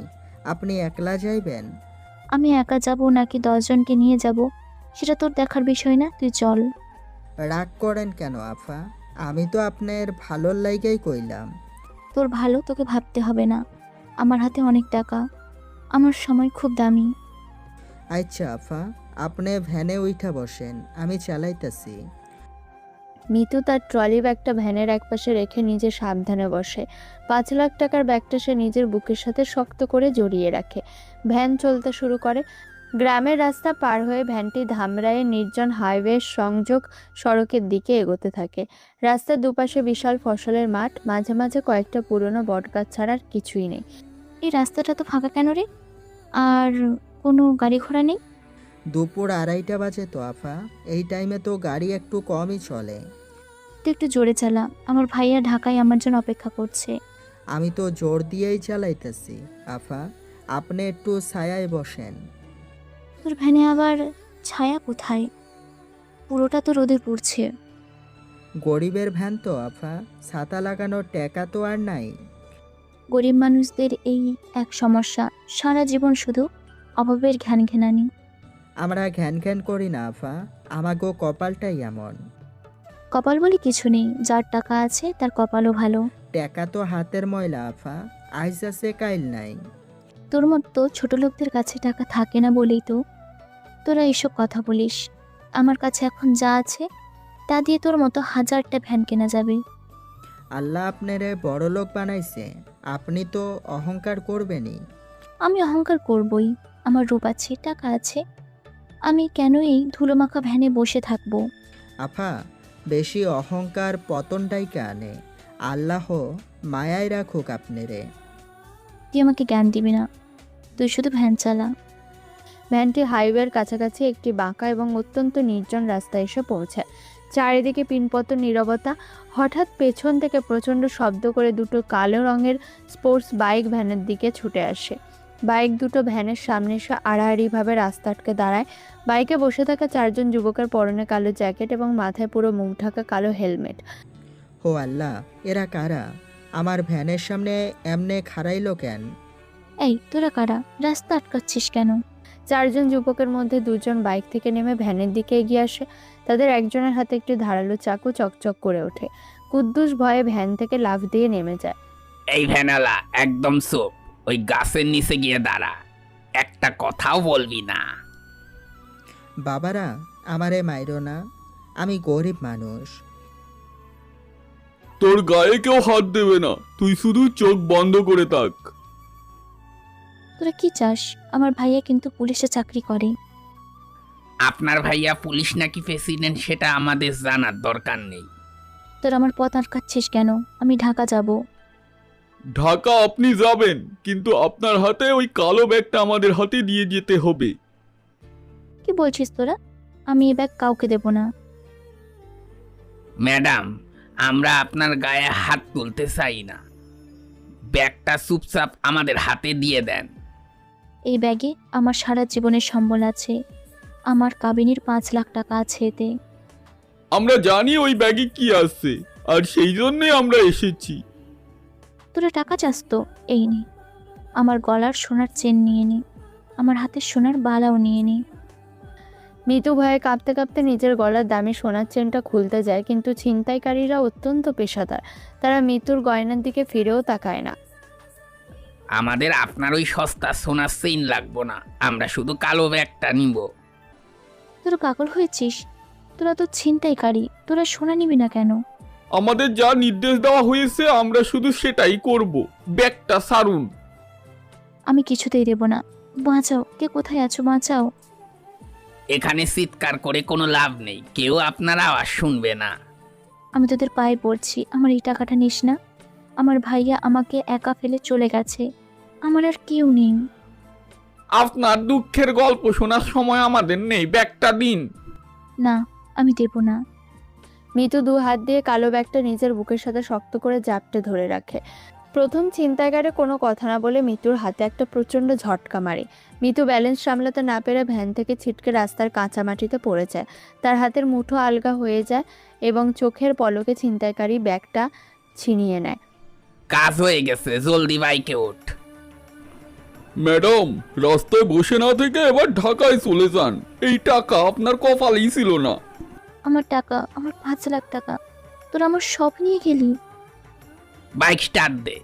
আপনি একলা যাইবেন? আমি একা যাব নাকি 10 জনকে নিয়ে যাব সেটা তোর দেখার বিষয় না, তুই চল। রাগ করেন কেন আফা? আমি তো আপনার ভালোর লাইগাই কইলাম। তোর ভালো তোকে ভাবতে হবে না, আমার হাতে অনেক টাকা, আমার সময় খুব দামি। আচ্ছা আফা, আপনি ভ্যানে উঠা বসেন, আমি চালাইতাছি। মিতু তার ট্রলি ব্যাগটা ভ্যানের একপাশে রেখে নিজে সাবধানে বসে। 5 লাখ টাকার ব্যাগটা সে নিজের বুকের সাথে শক্ত করে জড়িয়ে রাখে। ভ্যান চলতে শুরু করে। গ্রামের রাস্তা পার হয়ে ভ্যানটি ধামরাইয়ের নির্জন হাইওয়ে সংযোগ সড়কের দিকে এগোতে থাকে। রাস্তার দুপাশে বিশাল ফসলের মাঠ, মাঝে মাঝে কয়েকটা পুরনো বটগাছ ছাড়া আর কিছুই নেই। এই রাস্তাটা তো ফাঁকা কেন রে? আর কোনো গাড়ি ঘোড়া নেই? দুপুর 2:30 বাজে তো আফা, এই টাইমে তো গাড়ি একটু কমই চলে। তুই একটু জোরে চালা, আমার ভাইয়া ঢাকায় আমার জন্য অপেক্ষা করছে। আমি তো জোর দিয়েই চালাইতেছি আফা, আপনি একটু ছায়ায় বসেন। তোর ভ্যানে আবার ছায়া কোথায়? পুরোটা তো রোদে পুড়ছে। গরিবের ভ্যান তো আফা, ছাতা লাগানোর টাকা তো আর নাই। গরিব মানুষদের এই এক সমস্যা, সারা জীবন শুধু অভাবের ঘ্যানঘেনানি। আমরা ঘ্যান ঘ্যান করি না আফা, আমাগো কপালটাই এমন। কপাল বলে কিছু নেই, যার টাকা আছে তার কপালও ভালো। টাকা তো হাতের ময়লা আফা, আইস আছে কাইল নাই। তোর মতো ছোট লোকদের কাছে টাকা থাকে না বলেই তো তোরা এইসব কথা বলিস। আমার কাছে এখন যা আছে তা দিয়ে তোর মতো হাজারটা ভ্যান কেনা যাবে। আল্লাহ আপনারে বড় লোক বানাইছে, আপনি তো অহংকার করবেনই। আমি অহংকার করবই, আমার রূপ আছে, টাকা আছে, আমি কেন এই ধুলোমাখা ভ্যানে বসে থাকবো? আফা, বেশি অহংকার পতনটাইকে আনে। আল্লাহ মায়ায় রাখুক আপনারে। তুই আমাকে জ্ঞান দিবি না, তুই শুধু ভ্যান চালা। ভ্যানটি হাইওয়ের কাছাকাছি একটি বাঁকা এবং অত্যন্ত নির্জন রাস্তায় এসে পৌঁছায়। চারিদিকে পিনপতন নীরবতা। হঠাৎ পেছন থেকে প্রচণ্ড শব্দ করে দুটো কালো রঙের স্পোর্টস বাইক ভ্যানের দিকে ছুটে আসে। বাইক দুটো ভ্যানের সামনে এসে আড়াআড়িভাবে রাস্তা আটকে দাঁড়ায়। বাইকে বসে থাকা 4 জন যুবকের পরনে কালো জ্যাকেট এবং মাথায় পুরো মুখ ঢাকা কালো হেলমেট। ও আল্লাহ, এরা কারা? আমার ভ্যানের সামনে এমনে খাড়াইলো কেন? এই তোরা কারা? রাস্তা আটকাচ্ছিস কেন? 4 জন যুবকের মধ্যে 2 জন বাইক থেকে নেমে ভ্যানের দিকে এগিয়ে আসে। তাদের একজনের হাতে একটি ধারালো চাকু চকচক করে ওঠে। কুদ্দুস ভয়ে ভ্যান থেকে লাফ দিয়ে নেমে যায়। এই ভ্যানালা একদম চুপ, ওই গাছের নিচে গিয়ে দাঁড়া, একটা কথাও বলবি না। বাবারা, আমারে মাইরো না, আমি গরিব মানুষ। তোর গায়ে কেউ হাত দেবে না, তুই শুধু চোখ বন্ধ করে থাক। তোরা কি চাস? আমার ভাইয়া কিন্তু পুলিশে চাকরি করে। আপনার ভাইয়া পুলিশ নাকি প্রেসিডেন্ট সেটা আমাদের জানার দরকার নেই। তোরা আমার পথ আটকাচ্ছিস কেন? আমি ঢাকা যাব। ঢাকা আপনি যাবেন, কিন্তু আপনার হাতে ওই কালো ব্যাগটা আমাদের হাতে দিয়ে যেতে হবে। কি বলছিস তোরা? আমি এ ব্যাগ কাউকে দেব না। ম্যাডাম, আমরা আপনার গায়ে হাত তুলতে চাই না, ব্যাগটা চুপচাপ আমাদের হাতে দিয়ে দেন। এই ব্যাগে আমার সারা জীবনের সম্বল আছে, আমার কাবিনীর 5 লাখ টাকা আছে এতে। আমরা জানি ওই ব্যাগে কি আছে, আর সেই জন্যই আমরা এসেছি। তোরা টাকা চাস তো? এই নে, আমার গলার সোনার চেন নিয়ে নে, আমার হাতের সোনার বালাও নিয়ে নে। মিতু ভয়ে কাঁপতে কাঁপতে নিজের গলার দামি সোনার চেনটা খুলতে যায়, কিন্তু ছিনতাইকারীরা অত্যন্ত পেশাদার। তারা মিতুর গয়নার দিকে ফিরেও তাকায় না। আমাদের আপনার ওই সস্তা সোনার চেইন লাগবো না, আমরা শুধু কালো ব্যাগটা নিব। তোরা পাগল হয়েছিস? তোরা তো ছিনতাইকারী, তোরা সোনা নিবি না কেন? আমাদের যা নির্দেশ দেওয়া হয়েছে আমরা শুধু সেটাই করব। ব্যাগটা সারুন। আমি কিছুতেই দেব না। বাঁচাও, কে কোথায় আছো? বাঁচাও। এখানে চিৎকার করে কোনো লাভ নেই, কেউ আপনার আওয়াজ শুনবে না। আমি তোদের পায়ে পড়ছি, আমার এই টাকাটা নিস না। আমার ভাইয়া আমাকে একা ফেলে চলে গেছে, আমার আর কেউ নেই। আপনার দুঃখের গল্প শোনার সময় আমাদের নেই, ব্যাগটা দিন। না, আমি দেব না। মিতু 2 হাত দিয়ে কালো ব্যাগটা নিজের বুকের সাথে শক্ত করে জাপটে ধরে রাখে। প্রথম ছিনতাইকারে কোনো কথা না বলে মিতুর হাতে একটা প্রচণ্ড ঝটকা মারে। মিতু ব্যালেন্স সামলাতে না পেরে ভ্যান থেকে ছিটকে রাস্তার কাঁচা মাটিতে পড়ে যায়। তার হাতের মুঠো আলগা হয়ে যায় এবং চোখের পলকে ছিনতাইকারী ব্যাগটা ছিনিয়ে নেয়। কাজ হয়ে গেছে, জলদি বাইকে ওঠ। ম্যাডাম, রাস্তায় বসে না থেকে এবার ঢাকায় চলে যান, এই টাকা আপনার কপালেই ছিল না। আমার টাকা, আমার 5 লাখ টাকা, তোরা আমার সব নিয়ে গেলি। বাইক স্টার্ট দে।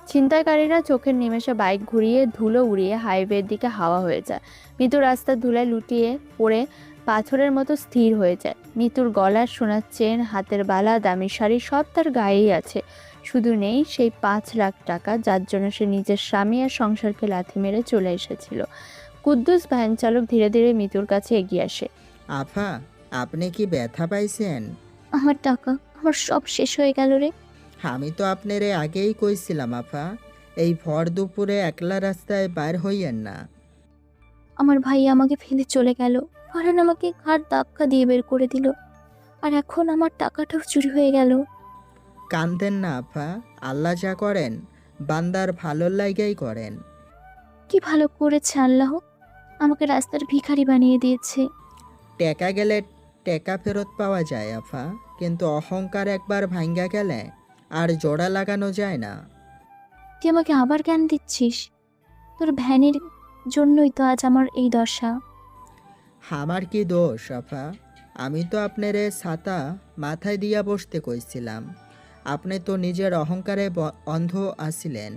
ছিনতাইকারীরা চোখের নিমেষে বাইক ঘুরিয়ে ধুলো উড়িয়ে হাইওয়ের দিকে হাওয়া হয়ে যায়। মিতু রাস্তার ধুলায় লুটিয়ে পড়ে পাথরের মতো স্থির হয়ে যায়। মিতুর গলার সোনার চেন, হাতের বালা, দামি শাড়ি সব তার গায়েই আছে, শুধু নেই সেই 5 লাখ টাকা যার জন্য সে নিজের স্বামী আর সংসারকে লাথি মেরে চলে এসেছিল। কুদ্দুস ভ্যান চালক ধীরে ধীরে মিতুর কাছে এগিয়ে আসে। আফা, আপনি কি ব্যথা পাইছেন? আমার টাকা, আমার সব শেষ হয়ে গেল রে। আমি তো আপনারে আগেই কইছিলাম আফা, এই ভর দুপুরে একলা রাস্তায় বাইর হইয়েন না। আমার ভাই আমাকে ফেলে চলে গেল, ফারহান আমাকে ঘাড় ধাক্কা দিয়ে বের করে দিল, আর এখন আমার টাকাটাও চুরি হয়ে গেল। কান্দেন না আফা, আল্লাহ যা করেন বান্দার ভালোর লাইগাই করেন। কি ভালো করেছে আল্লাহ, আমাকে রাস্তার ভিখারি বানিয়ে দিয়েছে। টেকা গেলে টেকা ফেরত পাওয়া যায় আফা, কিন্তু অহংকার একবার ভাঙ্গা গেলে আর জোড়া লাগানো যায় না। তুই আমাকে আবার জ্ঞান দিচ্ছিস? তোর ভ্যানের জন্যই তো আজ আমার এই দশা। আমার কি দোষ আফা? আমি তো আপনারে ছাতা মাথায় দিয়া বসতে কইছিলাম। আপনি তো নিজের অহংকারে অন্ধ আছিলেন।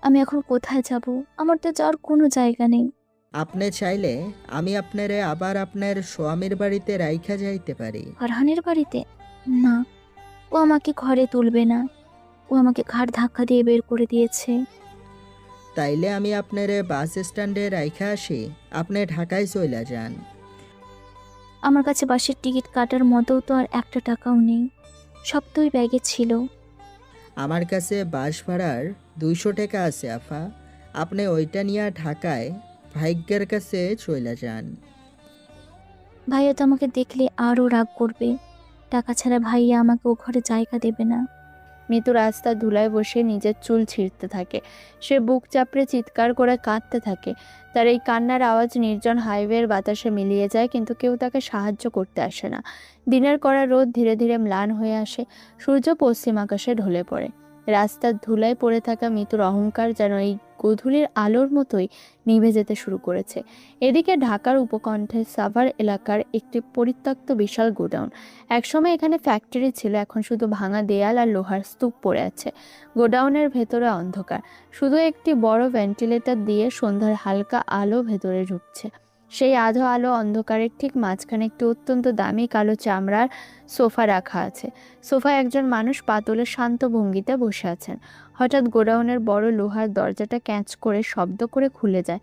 আমি এখন কোথায় যাব? আমার তো যাওয়ার কোনো জায়গা নেই। আপনি চাইলে আমি আপনারে আবার আপনার স্বামীর বাড়িতে রাইখা যাইতে পারি। ফারহানের বাড়িতে? না, ও আমাকে ঘরে তুলবে না। ও আমাকে ঘাড় ধাক্কা দিয়ে বের করে দিয়েছে। তাইলে আমি আপনারে বাস স্ট্যান্ডে রাইখা আসি, আপনি ঢাকায় চইলা যান। আমার কাছে বাসের টিকিট কাটার মতো তো আর একটা টাকাও নেই। সব তো ওই ব্যাগে ছিল। আমার কাছে বাস ভাড়ার 200 টাকা আছে আফা। আপনি ওইটা নিয়ে ঢাকায় ভাগ্যের কাছে চইলা যান। ভাইয়া তো আমাকে দেখলে আরও রাগ করবে। টাকা ছাড়া ভাইয়া আমাকে ও ঘরে জায়গা দেবে না। মিতু রাস্তার ধুলায় বসে নিজের চুল ছিঁড়তে থাকে। সে বুক চাপড়ে চিৎকার করে কাঁদতে থাকে। তার এই কান্নার আওয়াজ নির্জন হাইওয়ের বাতাসে মিলিয়ে যায়, কিন্তু কেউ তাকে সাহায্য করতে আসে না। দিনের কড়া রোদ ধীরে ধীরে ম্লান হয়ে আসে। সূর্য পশ্চিম আকাশে ঢলে পড়ে। রাস্তার ধুলায় পড়ে থাকা মিতুর অহংকার যেন এই গোধূলির আলোর মতোই নিভে যেতে শুরু করেছে। এদিকে ঢাকার উপকণ্ঠে সাভার এলাকার একটি পরিত্যক্ত বিশাল গোডাউন। একসময় এখানে ফ্যাক্টরি ছিল, এখন শুধু ভাঙা দেয়াল আর লোহার স্তূপ পড়ে আছে। গোডাউনের ভেতরে অন্ধকার, শুধু একটি বড় ভেন্টিলেটর দিয়ে সন্ধ্যার হালকা আলো ভেতরে ঢুকছে। সেই আধো আলো অন্ধকারের ঠিক মাঝখানে একটি অত্যন্ত দামি কালো চামড়ার সোফা রাখা আছে। সোফায় একজন মানুষ পাতলে শান্ত ভঙ্গিতে বসে আছেন। হঠাৎ গোডাউনের বড় লোহার দরজাটা ক্যাঁচ করে শব্দ করে খুলে যায়।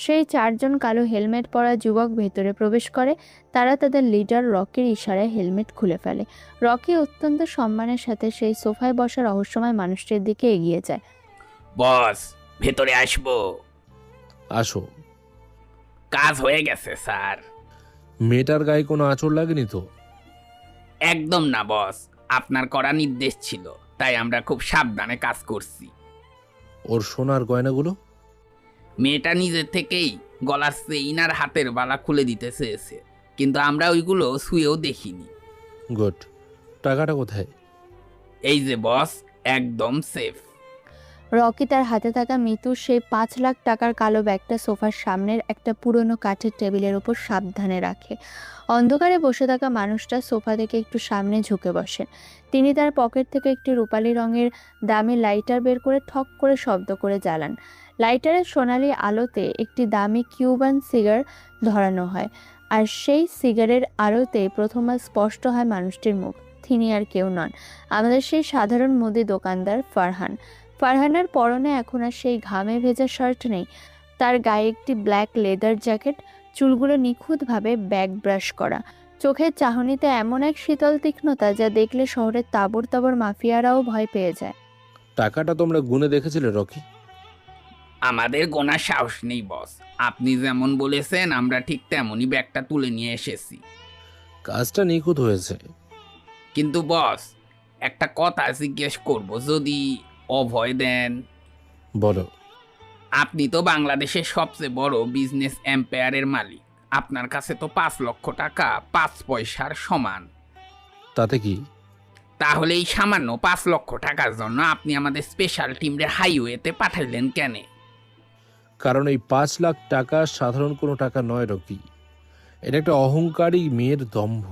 সেই 4 জন কালো হেলমেট পরা যুবক ভেতরে প্রবেশ করে। তারা তাদের লিডার রকির ইশারায় হেলমেট খুলে ফেলে। রকি অত্যন্ত সম্মানের সাথে সেই সোফায় বসা রহস্যময় মানুষটির দিকে এগিয়ে যায়। বস, ভেতরে আসবো? আসো। কাজ হয়ে গেছে স্যার। মেয়েটার গায়ে কোনো আঁচড় লাগেনি তো? একদম না বস, আপনার করা নির্দেশ ছিল, তাই আমরা খুব সাবধানে কাজ করছি। ওর সোনার গয়নাগুলো? মেয়েটা নিজের থেকেই গলার চেইন আর হাতের বালা খুলে দিতে চেয়েছে, কিন্তু আমরা ওইগুলো ছুঁয়েও দেখিনি। গুড। টাকাটা কোথায়? এই যে বস, একদম সেফ। রকি তার হাতে থাকা মিতুর সেই 5 লাখ টাকার কালো ব্যাগটা সোফার সামনের একটা পুরনো কাঠের টেবিলের ওপর সাবধানে রাখে। অন্ধকারে বসে থাকা মানুষটা সোফা থেকে একটু সামনে ঝুঁকে বসেন। তিনি তার পকেট থেকে একটি রূপালি রঙের দামি লাইটার বের করে ঠক করে শব্দ করে জ্বালান। লাইটারের সোনালি আলোতে একটি দামি কিউবান সিগার ধরানো হয়, আর সেই সিগারের আলোতে প্রথমবার স্পষ্ট হয় মানুষটির মুখ। তিনি আর কেউ নন, আমাদের সেই সাধারণ মুদি দোকানদার ফারহান। ফারহানের পরনে এখন আর সেই ঘামে ভেজা শার্ট নেই। তার গায়ে একটি ব্ল্যাক লেদার জ্যাকেট, চুলগুলো নিখুঁতভাবে ব্যাক ব্রাশ করা। চোখের চাহনিতে এমন এক শীতল তীক্ষ্ণতা যা দেখলে শহরের তাবড় তাবড় মাফিয়ারাও ভয় পেয়ে যায়। টাকাটা তোমরা গুনে দেখেছিলে রকি? আমাদের গোনার সাহস নেই বস, আপনি যেমন বলেছেন আমরা ঠিক তেমনই ব্যাগটা তুলে নিয়ে এসেছি। কাজটা নিখুঁত হয়েছে। কিন্তু বস, একটা কথা জিজ্ঞেস করব, যদি অভয় দেন? বলো। আপনি তো বাংলাদেশের সবচেয়ে বড় বিজনেস এম্পায়ারের মালিক। আপনার কাছে তো 5 লক্ষ টাকা 5 পয়সার সমান। তাতে কি? তাহলে এই সামান্য 5 লক্ষ টাকার জন্য আপনি আমাদের স্পেশাল টিমরে হাইওয়েতে পাঠাইলেন কেন? কারণ এই 5 লাখ টাকা সাধারণ কোনো টাকা নয় রকি। এটা একটা অহংকারী মেয়ের দম্ভ।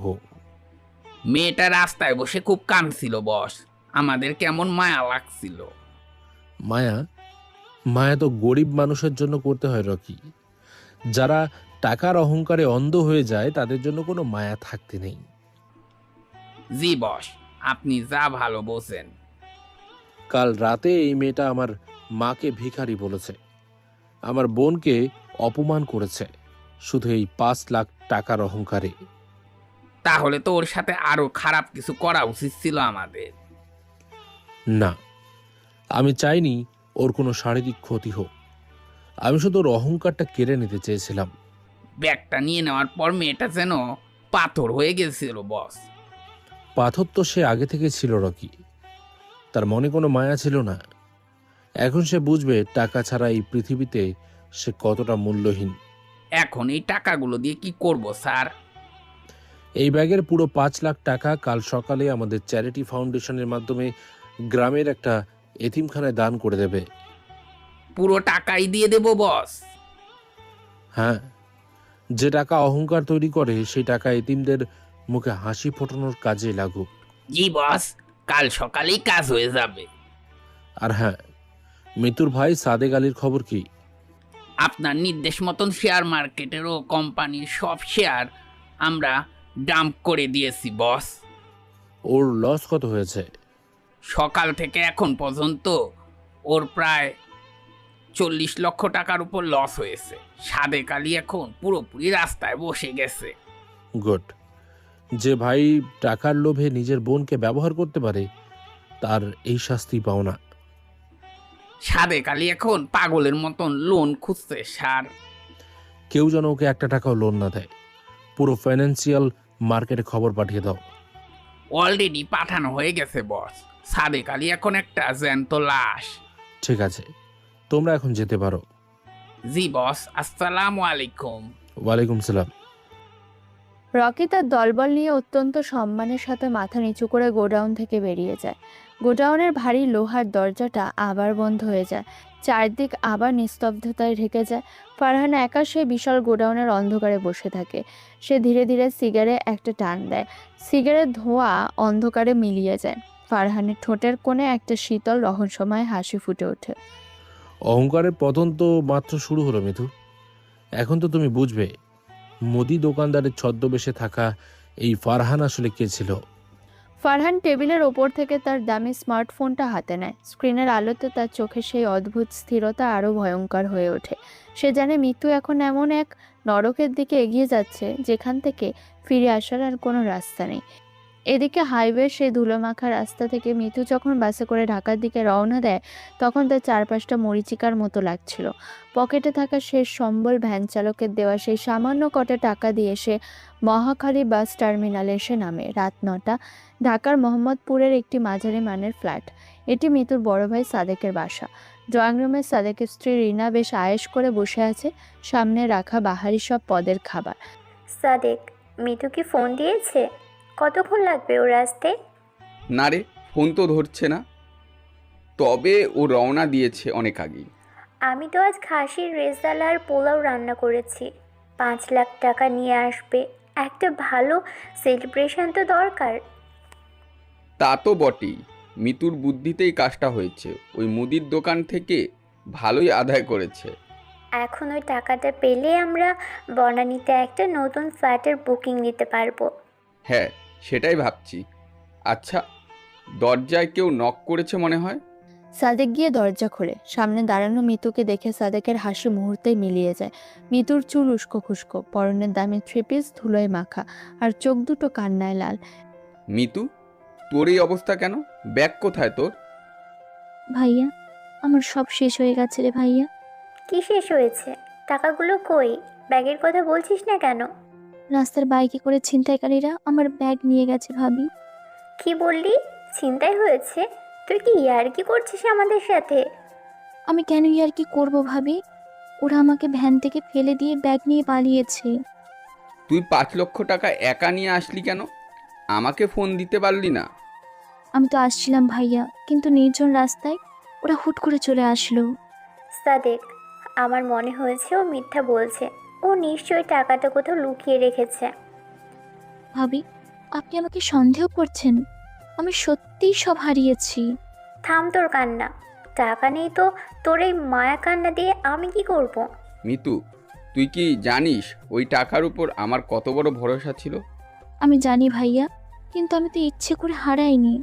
মেয়েটা রাস্তায় বসে খুব কাঁদছিল বস, আমাদের কেমন মায়া লাগছিল। মায়া? মায়া তো গরিব মানুষের জন্য করতে হয় রকি। যারা টাকার অহংকারে অন্ধ হয়ে যায় তাদের জন্য কোনো মায়া থাকতে নেই। জি বস, আপনি যা ভালো বোঝেন। কাল রাতে এই মেয়েটা আমার মাকে ভিখারি বলেছে, আমার বোনকে অপমান করেছে, শুধু এই 5 লাখ টাকার অহংকারে। তাহলে তো ওর সাথে আরো খারাপ কিছু করা উচিত ছিল আমাদের। না, আমি চাইনি ওর কোনো শারীরিক ক্ষতি হোক। আমি শুধু ওর অহংকারটা কেড়ে নিতে চেয়েছিলাম। ব্যাগটা নিয়ে নেওয়ার পর মেয়েটা যেন পাথর হয়ে গেছিল বস। পাথর তো সে আগে থেকে ছিল রকি, তার মনে কোনো মায়া ছিল না। এখন সে বুঝবে টাকা ছাড়া এই পৃথিবীতে সে কতটা মূল্যহীন। এখন এই টাকাগুলো দিয়ে কি করব স্যার? এই ব্যাগের পুরো 5 লাখ টাকা কাল সকালে আমাদের চ্যারিটি ফাউন্ডেশনের মাধ্যমে গ্রামের একটা এতিমখানায় দান করে দেবে। পুরো টাকাই দিয়ে দেব বস? হ্যাঁ, যে টাকা অহংকার তৈরি করে সেই টাকা এতিমদের মুখে হাসি ফোটানোর কাজে লাগুক। জি বস, কাল সকালেই কাজ হয়ে যাবে। আর হ্যাঁ, মিতুর ভাই সাদেক আলীর খবর কি? আপনার নির্দেশ মতন শেয়ার মার্কেটের ও কোম্পানির সব শেয়ার আমরা ডাম্প করে দিয়েছি বস। ওর লস কত হয়েছে? সকাল থেকে এখন পর্যন্ত ওর প্রায় 40 লক্ষ টাকার উপর লস হয়েছে। সাদেক আলী এখন পুরোপুরি রাস্তায় বসে গেছে। গুড। যে ভাই টাকার লোভে নিজের বোনকে ব্যবহার করতে পারে তার এই শাস্তি পাও না। সাদেক আলী এখন পাগলের মতন লোন খুঁজছে স্যার। কেউ যেন ওকে একটা টাকাও লোন না দেয়। পুরো ফাইন্যান্সিয়াল মার্কেটে খবর পাঠিয়ে দাও। অলরেডি পাঠানো হয়ে গেছে বস। সাদেক আলী এখন একটা জ্যান্ত লাশ। ঠিক আছে, তোমরা এখন যেতে পারো। জি বস, আসসালামু আলাইকুম। ওয়ালাইকুম সালাম। রকি তার দলবল নিয়ে অত্যন্ত সম্মানের সাথে মাথা নিচু করে গোডাউন থেকে বেরিয়ে যায়। গোডাউনের ভারী লোহার দরজাটা আবার বন্ধ হয়ে যায়। চারদিক আবার নিস্তব্ধতায় ঢেকে যায়। ফারহান একা সেই বিশাল গোডাউনের অন্ধকারে বসে থাকে। সে ধীরে ধীরে সিগারেট একটা টান দেয়। সিগারেট ধোঁয়া অন্ধকারে মিলিয়ে যায়। ফারহানের ঠোঁটের কোণে একটা শীতল রহস্যময় হাসি ফুটে ওঠে। অহংকারের পতন তো মাত্র শুরু হলো মিথু। এখন তো তুমি বুঝবে মুদি দোকানদারের ছদ্মবেশে থাকা এই ফারহান আসলে কে ছিল। ফারহান টেবিলের ওপর থেকে তার দামি স্মার্টফোনটা হাতে নেয়। স্ক্রিনের আলোতে তার চোখে সেই অদ্ভুত স্থিরতা আরও ভয়ঙ্কর হয়ে ওঠে। সে জানে মৃত্যু এখন এমন এক নরকের দিকে এগিয়ে যাচ্ছে যেখান থেকে ফিরে আসার আর কোনো রাস্তা নেই। এদিকে হাইওয়ে সেই ধুলোমাখা রাস্তা থেকে মিতু যখন বাসে করে ঢাকার দিকে রওনা দেয় তখন তার চারপাশটা মরীচিকার মতো লাগছিল। পকেটে থাকা শেষ সম্বল ভ্যান চালকের দেওয়া সেই সামান্য কটা টাকা দিয়ে সে মহাখালী বাস টার্মিনালে এসে নামে। রাত 9টা। ঢাকার মোহাম্মদপুরের একটি মাঝারি মানের ফ্ল্যাট। এটি মিতুর বড় ভাই সাদেকের বাসা। ড্রয়িং রুমে সাদেকের স্ত্রী রিনা বেশ আয়েশ করে বসে আছে, সামনে রাখা বাহারি সব পদের খাবার। সাদেক, মিতু কি ফোন দিয়েছে? কতক্ষণ লাগবে ওর আসতে? না রে, ফোন তো ধরছে না, তবে ও রওনা দিয়েছে অনেক আগেই। আমি তো আজ খাসির রেজালা আর পোলাও রান্না করেছি। 5 লাখ টাকা নিয়ে আসবে, একটা ভালো সেলিব্রেশন তো দরকার। তা তো বটেই, মিতুর বুদ্ধিতেই কাজটা হয়েছে। ওই মুদির দোকান থেকে ভালোই আদায় করেছে। এখন ওই টাকাটা পেলে আমরা বনানীতে একটা নতুন ফ্ল্যাটের বুকিং নিতে পারবো। হ্যাঁ, সেটাই ভাবছি। আচ্ছা, দরজায় কেউ নক করেছে মনে হয়। সাদেক গিয়ে দরজা খোলে। সামনে দাঁড়ানো মিতুকে দেখে সাদেকের হাসি মুহূর্তেই মিলিয়ে যায়। মিতুর চুল উস্কো খুস্কো, পরনের দামি 3 পিস ধুলোয় মাখা, আর চোখ দুটো কান্নায় লাল। মিতু, তোর এই অবস্থা কেন? ব্যাগ কোথায় তোর? ভাইয়া, আমার সব শেষ হয়ে গেছে রে ভাইয়া। কি শেষ হয়েছে? টাকাগুলো কই? ব্যাগের কথা বলছিস না কেন? রাস্তার বাইকে করে ছিনতাইকারীরা আমার ব্যাগ নিয়ে গেছে ভাবি। কি বললি? ছিনতাই হয়েছে? তুই কি ইয়ার্কি করছিস আমাদের সাথে? আমি কেন আর কি করব ভাবি? ওরা আমাকে ভ্যান থেকে ফেলে দিয়ে ব্যাগ নিয়ে পালিয়েছে। তুই 5 লক্ষ টাকা একা নিয়ে আসলি কেন? আমাকে ফোন দিতে পারলি না? আমি তো আসছিলাম ভাইয়া, কিন্তু নির্জন রাস্তায় ওরা হুট করে চলে আসলো। সাদেক, আমার মনে হয়েছে ও মিথ্যা বলছে। ও নিশ্চয়ই টাকাটা কোথাও লুকিয়ে রেখেছে। ভাবি, আপনি আমাকে সন্দেহ করছেন? আমি সত্যিই সব হারিয়েছি। থাম তোর কান্না। টাকা নেই তো তোর এই মায়া কান্না দিয়ে আমি কি করব? মিতু, তুই কি জানিস ওই টাকার উপর আমার কত বড় ভরসা ছিল? আমি জানি ভাইয়া, কিন্তু আমি তো ইচ্ছে করে হারাইনি।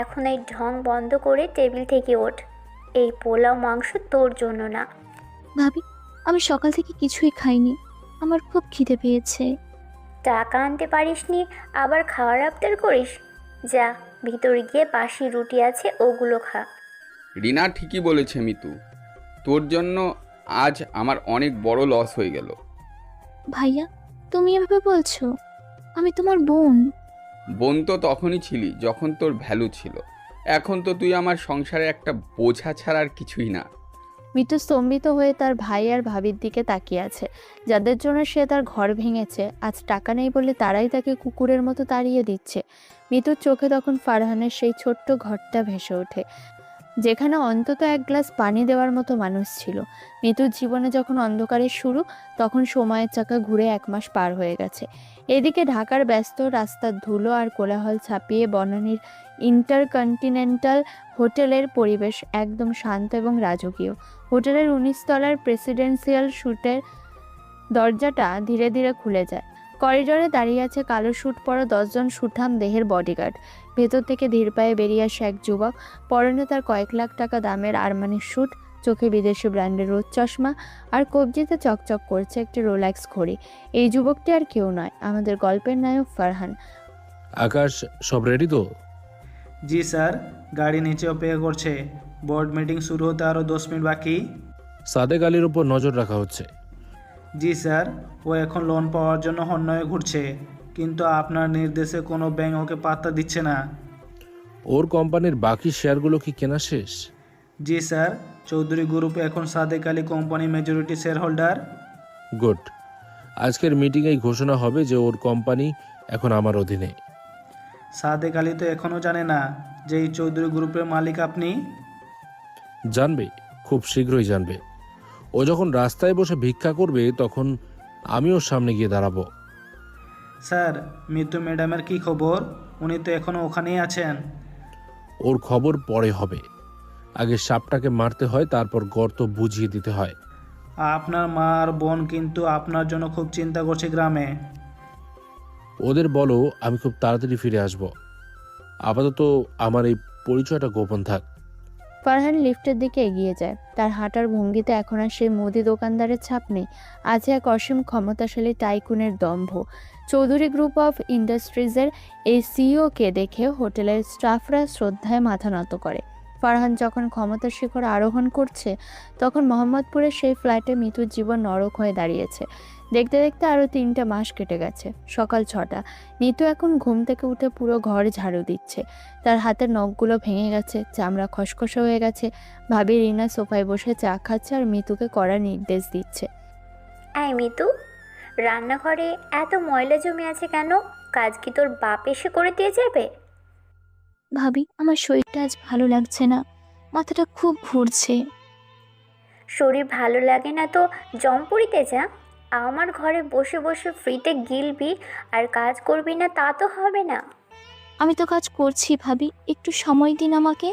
এখন এই ঢং বন্ধ করে টেবিল থেকে ওঠ। এই পোলাও মাংস তোর জন্য না। ভাবি, আমি সকাল থেকে কিছুই খাইনি, আমার খুব খিদে পেয়েছে। টাকা আনতে পারিসনি আবার খাওয়ার আবদার করিস? যা, ভিতরে গিয়ে বাসি রুটি আছে ওগুলো খা। রিনা ঠিকই বলেছে মিতু, তোর জন্য আজ আমার অনেক বড় লস হয়ে গেল। ভাইয়া, তুমি এভাবে বলছো? আমি তোমার বোন। বোন তো তখনই ছিলি যখন তোর ভ্যালু ছিল। এখন তো তুই আমার সংসারে একটা বোঝা ছাড়া আর কিছুই না। মিতু স্তম্ভিত হয়ে তার ভাই আর ভাবির দিকে তাকিয়ে আছে, যাদের জন্য সে তার ঘর ভেঙেছে। আজ টাকা নেই বলে তারাই তাকে কুকুরের মতো তাড়িয়ে দিচ্ছে। মিতুর চোখে তখন ফারহানের সেই ছোট্ট ঘরটা ভেসে ওঠে। যেখানে অন্তত এক গ্লাস পানি দেওয়ার মতো মানুষ ছিল। মিতুর জীবনে যখন অন্ধকারের শুরু, তখন সময়ের চাকা ঘুরে 1 মাস পার হয়ে গেছে। এদিকে ঢাকার ব্যস্ত রাস্তার ধুলো আর কোলাহল ছাপিয়ে বনানীর ইন্টারকন্টিনেন্টাল হোটেলের পরিবেশ একদম শান্ত এবং রাজকীয়। হোটেলের 19 তলার প্রেসিডেন্সিয়াল স্যুটের দরজাটা ধীরে ধীরে খুলে যায়। করিডোরে দাঁড়িয়ে আছে কালো স্যুট পরা 10 জন সুঠাম দেহের বডিগার্ড। ভেতর থেকে ধীর পায়ে বেরিয়ে আসে এক যুবক। পরনে তার কয়েক লাখ টাকা দামের আরমানির স্যুট, চোখে বিদেশি ব্র্যান্ডের রোদ চশমা, আর কবজিতে চকচক করছে একটি রোলেক্স ঘড়ি। এই যুবকটি আর কেউ নয়, আমাদের গল্পের নায়ক ফারহান। আকাশ, সব রেডি তো? জি স্যার, গাড়ি নিচে অপেক্ষা করছে। বোর্ড মিটিং শুরু হতে আরও 10 মিনিট বাকি। সাদেক আলীর উপর নজর রাখা হচ্ছে। জি স্যার, ও এখন লোন পাওয়ার জন্য হন্যয়ে ঘুরছে, কিন্তু আপনার নির্দেশে কোনো ব্যাংক ওকে পাত্তা দিচ্ছে না। ওর কোম্পানির বাকি শেয়ারগুলো কি কেনা শেষ? জি স্যার, চৌধুরী গ্রুপে এখন Sadek Ali company majority share holder. Good. আজকের মিটিংয়েই ঘোষণা হবে যে ওর কোম্পানি এখন আমার অধীনে। সাদেক আলী তো এখনও জানে না যে এই চৌধুরী গ্রুপের মালিক আপনি। জানবে, খুব শীঘ্রই জানবে। ও যখন রাস্তায় বসে ভিক্ষা করবে তখন আমি ওর সামনে গিয়ে দাঁড়াবো। স্যার, মিতু ম্যাডামের কি খবর? উনি তো এখনও ওখানেই আছেন। ওর খবর পরে হবে। আগে সাপটাকে মারতে হয়, তারপর গর্ত বুঝিয়ে দিতে হয়। আপনার মা আর বোন কিন্তু আপনার জন্য খুব চিন্তা করছে গ্রামে। ওদের বলো আমি খুব তাড়াতাড়ি ফিরে আসব। আপাতত আমার এই পরিচয়টা গোপন থাক। ফারহান লিফটের দিকে এগিয়ে যায়। তার হাঁটার ভঙ্গিতে এখন আর সেই মুদি দোকানদারের ছাপ নেই, আছে এক অসীম ক্ষমতাশালী টাইকুনের দম্ভ। চৌধুরী গ্রুপ অফ ইন্ডাস্ট্রিজের এই সিইওকে দেখে হোটেলের স্টাফরা শ্রদ্ধায় মাথা নত করে। ফারহান যখন ক্ষমতার শিখর আরোহণ করছে, তখন মোহাম্মদপুরের সেই ফ্ল্যাটে মিতুর জীবন নরক হয়ে দাঁড়িয়েছে। দেখতে দেখতে আরও 3টে মাস কেটে গেছে। সকাল 6টা। নিতু এখন ঘুম থেকে উঠে পুরো ঘর ঝাড়ু দিচ্ছে। তার হাতের নখগুলো ভেঙে গেছে, চামড়া খসখসে হয়ে গেছে। ভাবি রিনা সোফায় বসে চা খাচ্ছে আর মিতুকে কড়া নির্দেশ দিচ্ছে। এই মিতু, রান্নাঘরে এত ময়লা জমে আছে কেন? কাজ কি তোর বাপ এসে করে দিয়ে যাবে? ভাবি, আমার শরীরটা আজ ভালো লাগছে না, মাথাটা খুব ঘুরছে। শরীর ভালো লাগে না তো জমপুরিতে যা। আমার ঘরে বসে বসে ফ্রিতে গিলবি আর কাজ করবি না তা তো হবে না। আমি তো কাজ করছি ভাবি, একটু সময় দিন আমাকে।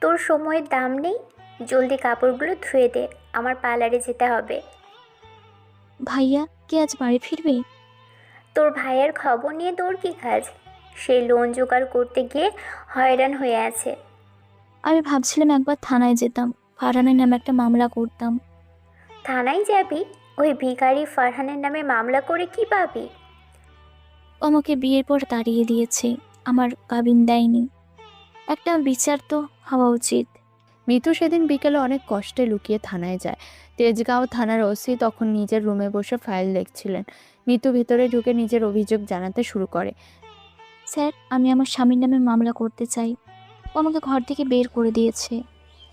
তোর সময়ের দাম নেই? জলদি কাপড়গুলো ধুয়ে দে, আমার পার্লারে যেতে হবে। ভাইয়া কি আজ বাড়ি ফিরবে? তোর ভাইয়ের খবর নিয়ে তোর কি কাজ? সে লোন জোগাড় করতে গিয়ে হয়রান হয়ে আছে। আমি ভাবছিলাম একবার থানায় যেতাম, ফারহানের নামে একটা মামলা করতাম। থানায় যাবি? ওই ভিখারি ফারহানের নামে মামলা করে কি পাবি? ও আমাকে বিয়ের পর তাড়িয়ে দিয়েছে, আমার কাবিন দেয়নি। একটা বিচার তো হওয়া উচিত। মিতু সেদিন বিকেলে অনেক কষ্টে লুকিয়ে থানায় যায়। তেজগাঁও থানার ওসি তখন নিজের রুমে বসে ফাইল দেখছিলেন। মিতু ভেতরে ঢুকে নিজের অভিযোগ জানাতে শুরু করে। স্যার, আমি আমার স্বামীর নামে মামলা করতে চাই। ও আমাকে ঘর থেকে বের করে দিয়েছে।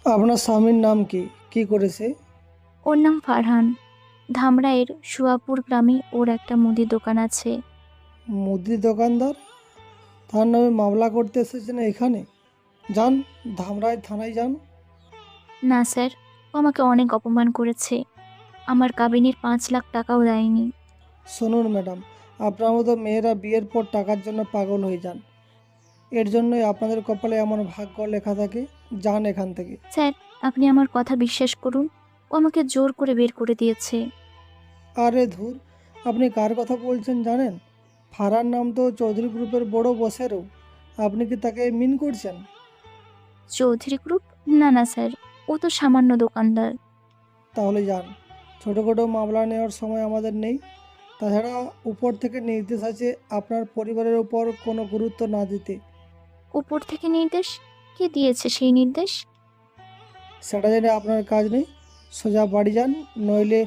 আপনার স্বামীর নাম কি? কি করেছে? ওর নাম ফারহান। ধামরাইয়ের সুয়াপুর গ্রামে ওর একটা মুদি দোকান আছে। মুদি দোকানদার? তার নামে মামলা করতে এসেছেন এখানে? যান, ধামরাই থানায় যান। না স্যার, ও আমাকে অনেক অপমান করেছে। আমার কাবিনের 5 লাখ টাকাও দেয়নি। শুনুন ম্যাডাম, আপনার মতো মেয়েরা বিয়ের পর টাকার জন্য পাগল হয়ে যান। এর জন্যই আপনাদের কপালে এমন ভাগ্য লেখা থাকে। যান এখান থেকে। স্যার, আপনি আমার কথা বিশ্বাস করুন, ও আমাকে জোর করে বের করে দিয়েছে। আরে ধুর, আপনি কার কথা বলছেন জানেন? ফারহান নাম তো চৌধুরী গ্রুপের বড় বসেরও। আপনি কি তাকে মিন করছেন? চৌধুরী গ্রুপ? না না স্যার, ও তো সামান্য দোকানদার। তাহলে যান, ছোটোখাটো মামলা নেওয়ার সময় আমাদের নেই। তাছাড়া উপর থেকে নির্দেশ আছে আপনার পরিবারের উপর কোনো গুরুত্ব না দিতে। উপর থেকে নির্দেশ? কে দিয়েছে সেই নির্দেশ? সেটা জেনে আপনার কাজ নেই। সোজা বাড়ি যান, নইলে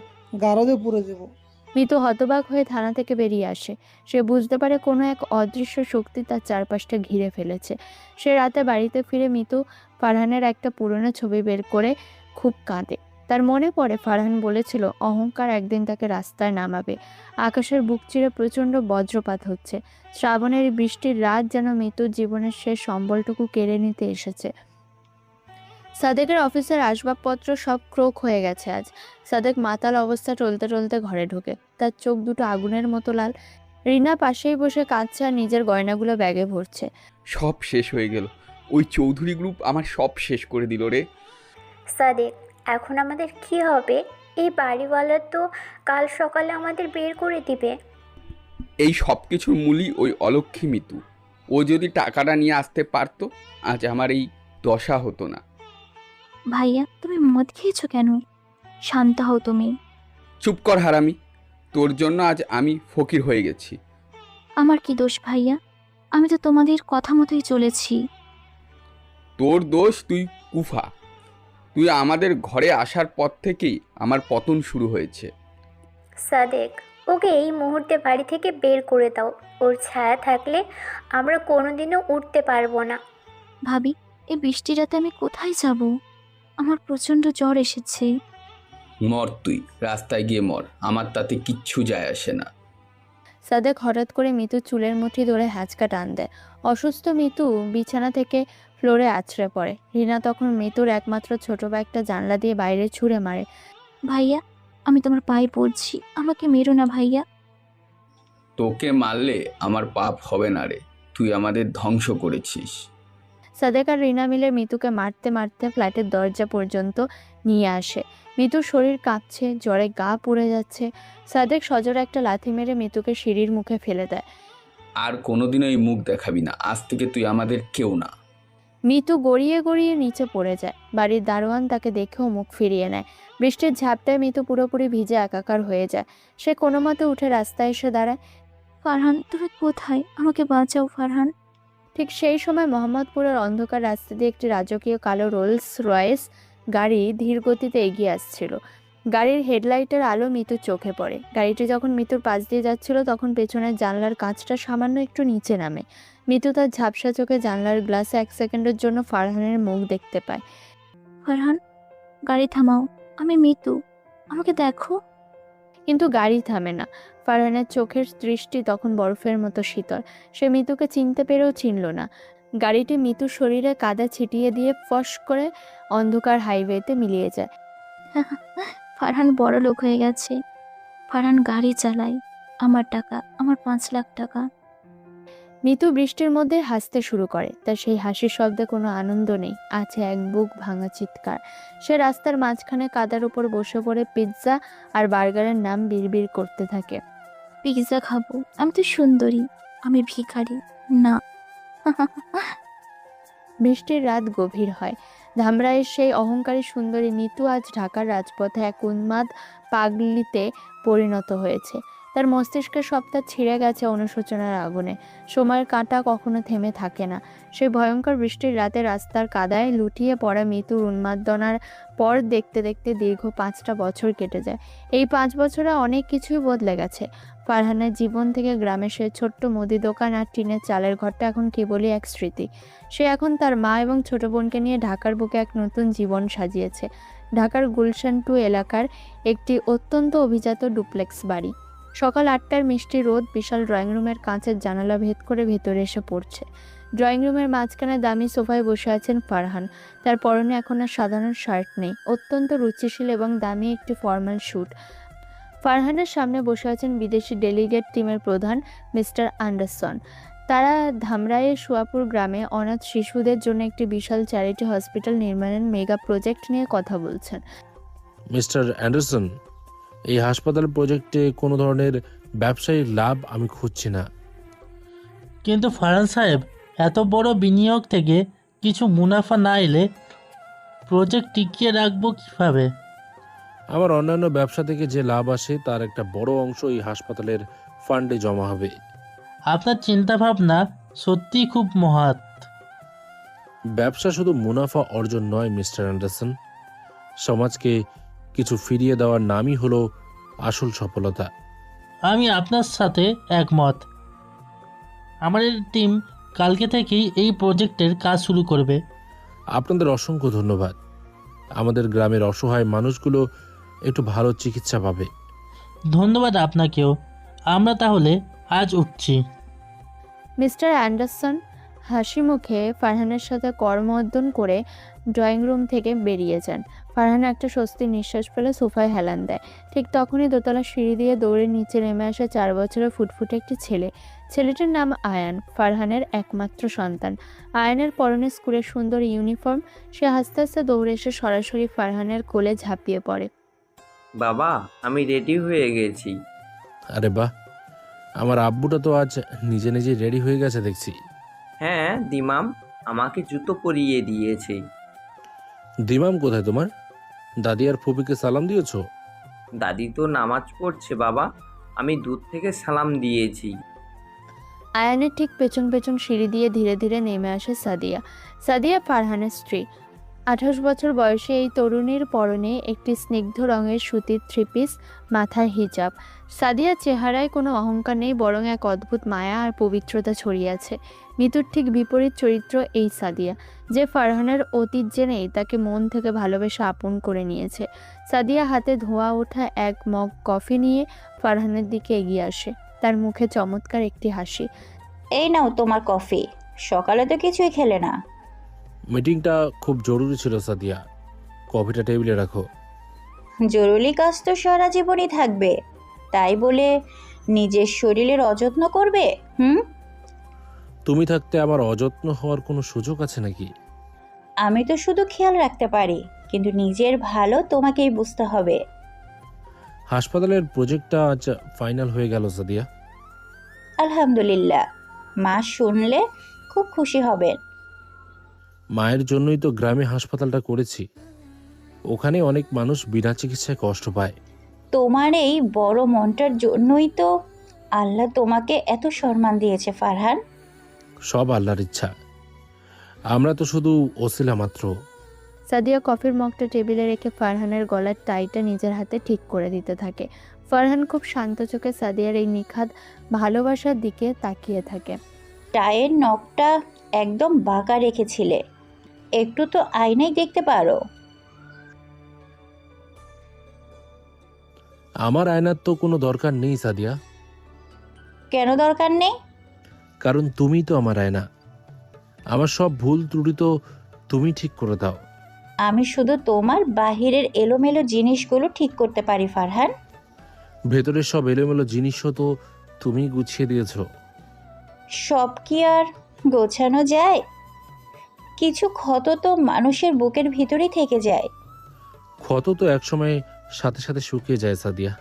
গারদে পুরে দেব। মিতু হতবাক হয়ে থানা থেকে বেরিয়ে আসে। সে বুঝতে পারে কোনো এক অদৃশ্য শক্তি তার চারপাশটা ঘিরে ফেলেছে। সে রাতে বাড়িতে ফিরে মিতু ফারহানের একটা পুরনো ছবি বের করে খুব কাঁদে। তার মনে পড়ে ফারহান বলেছিল অহংকার একদিন তাকে রাস্তায় নামাবে। আকাশের বুক চিরে প্রচণ্ড বজ্রপাত হচ্ছে। শ্রাবণের বৃষ্টির রাত যেন মিতুর জীবনের শেষ সম্বলটুকু কেড়ে নিতে এসেছে। সাদেকের অফিসের আসবাবপত্র সব ক্রোক হয়ে গেছে আজ। সাদেক মাতাল অবস্থা টলতে টলতে ঘরে ঢোকে, তার চোখ দুটো আগুনের মতো লাল। রিনা পাশেই বসে কাঁদছে আর নিজের গয়নাগুলো ব্যাগে ভরছে। সব শেষ হয়ে গেল, ওই চৌধুরী গ্রুপ আমার সব শেষ করে দিল রে। সাদেক, এখন আমাদের কি হবে? এই বাড়িওয়ালা তো কাল সকালে আমাদের বের করে দিবে। এই সব কিছুর মূলই ওই অলক্ষী মিতু। ও যদি টাকাটা নিয়ে আসতে পারতো, আজ আমার এই দশা হতো না। ভাইয়া, তুমি মদ খেয়েছো কেন? শান্ত হও তুমি। চুপ কর হারামি, তোর জন্য আজ আমি ফকির হয়ে গেছি। আমার কি দোষ ভাইয়া? আমি তো তোমাদের কথা মতোই চলেছি। তোর দোষ, তুই কুফা। তুই আমাদের ঘরে আসার পর থেকেই আমার পতন শুরু হয়েছে। সাদেক, ওকে এই মুহূর্তে বাড়ি থেকে বের করে দাও। ওর ছায়া থাকলে আমরা কোনোদিনও উঠতে পারবো না। ভাবি, এই বৃষ্টি রাতে আমি কোথায় যাব? আমার প্রচন্ড জ্বর এসেছে। মর তুই, রাস্তায় গিয়ে মর, আমার তাতে কিচ্ছু যায় আসে না। সাদেক হঠাৎ করে মিতুর চুলের মুঠি ধরে হ্যাঁচকা টান দেয়। অসুস্থ মিতু বিছানা থেকে ফ্লোরে আছড়ে পড়ে। রিনা তখন মিতুর একমাত্র ছোট ব্যাগটা জানলা দিয়ে বাইরে ছুঁড়ে মারে। ভাইয়া, আমি তোমার পায়ে পড়ছি, আমাকে মেরো না ভাইয়া। তোকে মারলে আমার পাপ হবে না রে, তুই আমাদের ধ্বংস করেছিস। সাদেক আর রিনা মিলে মিতুকে মারতে মারতে ফ্ল্যাটের দরজা পর্যন্ত নিয়ে আসে। মিতুর শরীর কাঁপছে, জ্বরে গা পুড়ে যাচ্ছে। সাদেক সজোরে একটা লাথি মেরে মিতুকে সিঁড়ির মুখে ফেলে দেয়। আর কোনোদিনও এই মুখ দেখাবি না, আজ থেকে তুই আমাদের কেউ না। মিতু গড়িয়ে গড়িয়ে নিচে পড়ে যায়। বাড়ির দারোয়ান তাকে দেখেও মুখ ফিরিয়ে নেয়। বৃষ্টির ঝাপটায় মিতু পুরোপুরি ভিজে একাকার হয়ে যায়। সে কোনো মতে উঠে রাস্তায় এসে দাঁড়ায়। ফারহান, তুমি কোথায়? আমাকে বাঁচাও ফারহান। ঠিক সেই সময় মোহাম্মদপুরের অন্ধকার রাস্তা দিয়ে একটি রাজকীয় কালো রোলস রয়েস গাড়ি ধীর গতিতে এগিয়ে আসছিল। গাড়ির হেডলাইটের আলো মিতুর চোখে পড়ে। গাড়িটি যখন মিতুর পাশ দিয়ে যাচ্ছিল তখন পেছনের জানলার কাঁচটা সামান্য একটু নিচে নামে। মিতু তার ঝাপসা চোখে জানলার গ্লাসে 1 সেকেন্ডের জন্য ফারহানের মুখ দেখতে পায়। ফারহান, গাড়ি থামাও, আমি মিতু, আমাকে দেখো। কিন্তু গাড়ি থামে না। ফারহানের চোখের দৃষ্টি তখন বরফের মতো শীতল। সে মিতুকে চিনতে পেরেও চিনল না। গাড়িটি মিতুর শরীরে কাদা ছিটিয়ে দিয়ে ফস করে অন্ধকার হাইওয়েতে মিলিয়ে যায়। ফারহান বড় লোক হয়ে গেছে। ফারহান গাড়ি চালায়, আমার টাকা, আমার 5 লাখ টাকা। মিতু বৃষ্টির মধ্যে হাসতে শুরু করে। তার সেই হাসির শব্দে কোনো আনন্দ নেই, আছে এক বুক ভাঙা চিৎকার। সে রাস্তার মাঝখানে কাদার উপর বসে পড়ে পিৎজা আর বার্গারের নাম বিড়বিড় করতে থাকে। পিৎজা খাবো? আমি তো সুন্দরী, আমি ভিখারি না। বৃষ্টির রাত গভীর হয়। ধামরাইয়ের সেই অহংকারী সুন্দরী মিতু আজ ঢাকার রাজপথে এক উন্মাদ পাগলিতে পরিণত হয়েছে। তার মস্তিষ্কের সবটা ছিঁড়ে গেছে অনুশোচনার আগুনে। সময়ের কাঁটা কখনো থেমে থাকে না। সেই ভয়ঙ্কর বৃষ্টির রাতে রাস্তার কাদায় লুটিয়ে পড়া মিতুর উন্মাদনার পর দেখতে দেখতে দীর্ঘ 5টা বছর কেটে যায়। এই 5 বছরে অনেক কিছুই বদলে গেছে। ফারহানের জীবন থেকে গ্রামের সেই ছোট্ট মুদি দোকান আর টিনের চালের ঘরটা এখন কেবলই এক স্মৃতি। সে এখন তার মা এবং ছোট বোনকে নিয়ে ঢাকার বুকে এক নতুন জীবন সাজিয়েছে। ঢাকার গুলশান 2 এলাকার একটি অত্যন্ত অভিজাত ডুপ্লেক্স বাড়ি। সকাল 8টার মিষ্টি রোদ বিশাল ড্রয়িং রুমের কাঁচের জানালা ভেদ করে ভেতরে এসে পড়ছে। ড্রয়িং রুমের মাঝখানে দামি সোফায় বসে আছেন ফারহান। তার পরনে এখন আর সাধারণ শার্ট নেই, অত্যন্ত রুচিশীল এবং দামি একটি ফর্মাল স্যুট। ফারহানের সামনে বসে আছেন বিদেশি ডেলিগেট টিমের প্রধান মিস্টার অ্যান্ডারসন। তারা ধামরাইয়ের সুয়াপুর গ্রামে অনাথ শিশুদের জন্য একটি বিশাল চ্যারিটি হসপিটাল নির্মাণের মেগা প্রজেক্ট নিয়ে কথা বলছেন। মিস্টার অ্যান্ডারসন, এই হাসপাতাল প্রজেক্টে কোনো ধরনের ব্যবসায়িক লাভ আমি খুঁজছি না। কিন্তু ফারহান সাহেব, এত বড় বিনিয়োগ থেকে কিছু মুনাফা না এলে প্রজেক্ট টিকিয়ে রাখবো কিভাবে? আমার অন্যান্য ব্যবসা থেকে যে লাভ আসে তার একটা বড় অংশ এই হাসপাতালের ফান্ডে জমা হবে। আপনার চিন্তাভাবনা সত্যিই খুব মহৎ। ব্যবসা শুধু মুনাফা অর্জন নয় মিস্টার অ্যান্ডারসন, সমাজকে কিছু ফিরিয়ে দেওয়ার নামই হলো আসল সফলতা। আমি আপনার সাথে একমত। আমাদের টিম কালকে থেকেই এই প্রজেক্টের কাজ শুরু করবে। আপনাদের অসংখ্য ধন্যবাদ। আমাদের গ্রামের অসহায় মানুষগুলো একটু ভালো চিকিৎসা পাবে। ধন্যবাদ আপনাকেও। আমরা তাহলে আজ উঠছি। মিস্টার অ্যান্ডারসন হাসি মুখে ফারহানের সাথে করমর্দন করে ড্রয়িং রুম থেকে বেরিয়ে যান। ফারহান একটা স্বস্তির নিঃশ্বাস ফেলে সোফায় হেলান দেয়। ঠিক তখনই দোতলা সিঁড়ি দিয়ে দৌড়ে নিচে নেমে আসে 4 বছরের ফুটফুটে একটি ছেলে। ছেলেটির নাম আয়ান, ফারহানের একমাত্র সন্তান। আয়ানের পরনে স্কুলের সুন্দর ইউনিফর্ম। সে হাসতে হাসতে দৌড়ে এসে সরাসরি ফারহানের কোলে ঝাঁপিয়ে পড়ে। বাবা, আমি রেডি হয়ে গেছি। আরে বাহ, আমার আব্বুটা তো আজ নিজে নিজে রেডি হয়ে গেছে দেখছি। হ্যাঁ, দিমাম আমাকে জুতো পরিয়ে দিয়েছে। দিমাম কোথায় তোমার? দাদি আর ফুপিকে সালাম দিয়েছো? দাদি তো নামাজ পড়ছে বাবা, আমি দূর থেকে সালাম দিয়েছি। আয়ানের ঠিক পেছন পেছন সিঁড়ি দিয়ে ধীরে ধীরে নেমে আসে সাদিয়া। সাদিয়া ফারহানের স্ত্রী। 28 বছর বয়সে এই তরুণীর পরনে একটি স্নিগ্ধ রঙের সুতির 3 পিস, মাথায় হিজাব। সাদিয়ার চেহারায় কোনো অহংকার নেই, বরং এক অদ্ভুত মায়া আর পবিত্রতা ছড়িয়ে আছে। মিতুর ঠিক বিপরীত চরিত্র এই সাদিয়া, যে ফারহানের অতীত জেনেই তাকে মন থেকে ভালোবেসে আপন করে নিয়েছে। সাদিয়া হাতে ধোয়া ওঠা এক মগ কফি নিয়ে ফারহানের দিকে এগিয়ে আসে, তার মুখে চমৎকার একটি হাসি। এই নাও তোমার কফি, সকালে তো কিছুই খেলে না। মিটিংটা খুব জরুরি ছিল সাদিয়া, কফিটা টেবিলে রাখো। জরুরি কাজ তো সারা জীবনই থাকবে, তাই বলে নিজের শরীরের অযত্ন করবে? তুমি থাকতে আমার অযত্ন হওয়ার কোনো সুযোগ আছে নাকি? আমি তো শুধু খেয়াল রাখতে পারি, কিন্তু নিজের ভালো তোমাকেই বুঝতে হবে। হাসপাতালের প্রজেক্টটা আজ ফাইনাল হয়ে গেল সাদিয়া। আলহামদুলিল্লাহ, মা শুনলে খুব খুশি হবেন। মায়ের জন্যই তো গ্রামে হাসপাতালটা করেছি, ওখানে অনেক মানুষ বিনা চিকিৎসায় কষ্ট পায়। তোমার এই বড় মনটার জন্যই তো আল্লাহ তোমাকে এত সম্মান দিয়েছে ফারহান। সব আল্লাহর ইচ্ছা, আমরা তো শুধু ওসিলা মাত্র। সাদিয়া কফির মগটা টেবিলে রেখে ফারহানের গলার টাইটা নিজের হাতে ঠিক করে দিতে থাকে। ফারহান খুব শান্ত চোখে সাদিয়ার এই নিখাদ ভালোবাসার দিকে তাকিয়ে থাকে। টায়ের নখটা একদম বাঁকা রেখেছিলে, একটু তো আয়নায় দেখতে পারো। আমার আয়নার তো কোনো দরকার নেই সাদিয়া। কেন দরকার নেই? কারণ তুমি তো আমার আয়না, আমার সব ভুল ত্রুটি তো তুমি ঠিক করে দাও। আমি শুধু তোমার বাহিরের এলোমেলো জিনিসগুলো ঠিক করতে পারি ফারহান। ভেতরের সব এলোমেলো জিনিসও তো তুমি গুছিয়ে দিয়েছো। সব কি আর গোছানো যায়? কিছু ক্ষত তো মানুষের বুকের ভিতরেই থেকে যায়। ক্ষত তো একসময় সাথে সাথে শুকিয়ে যায় সাদিয়া।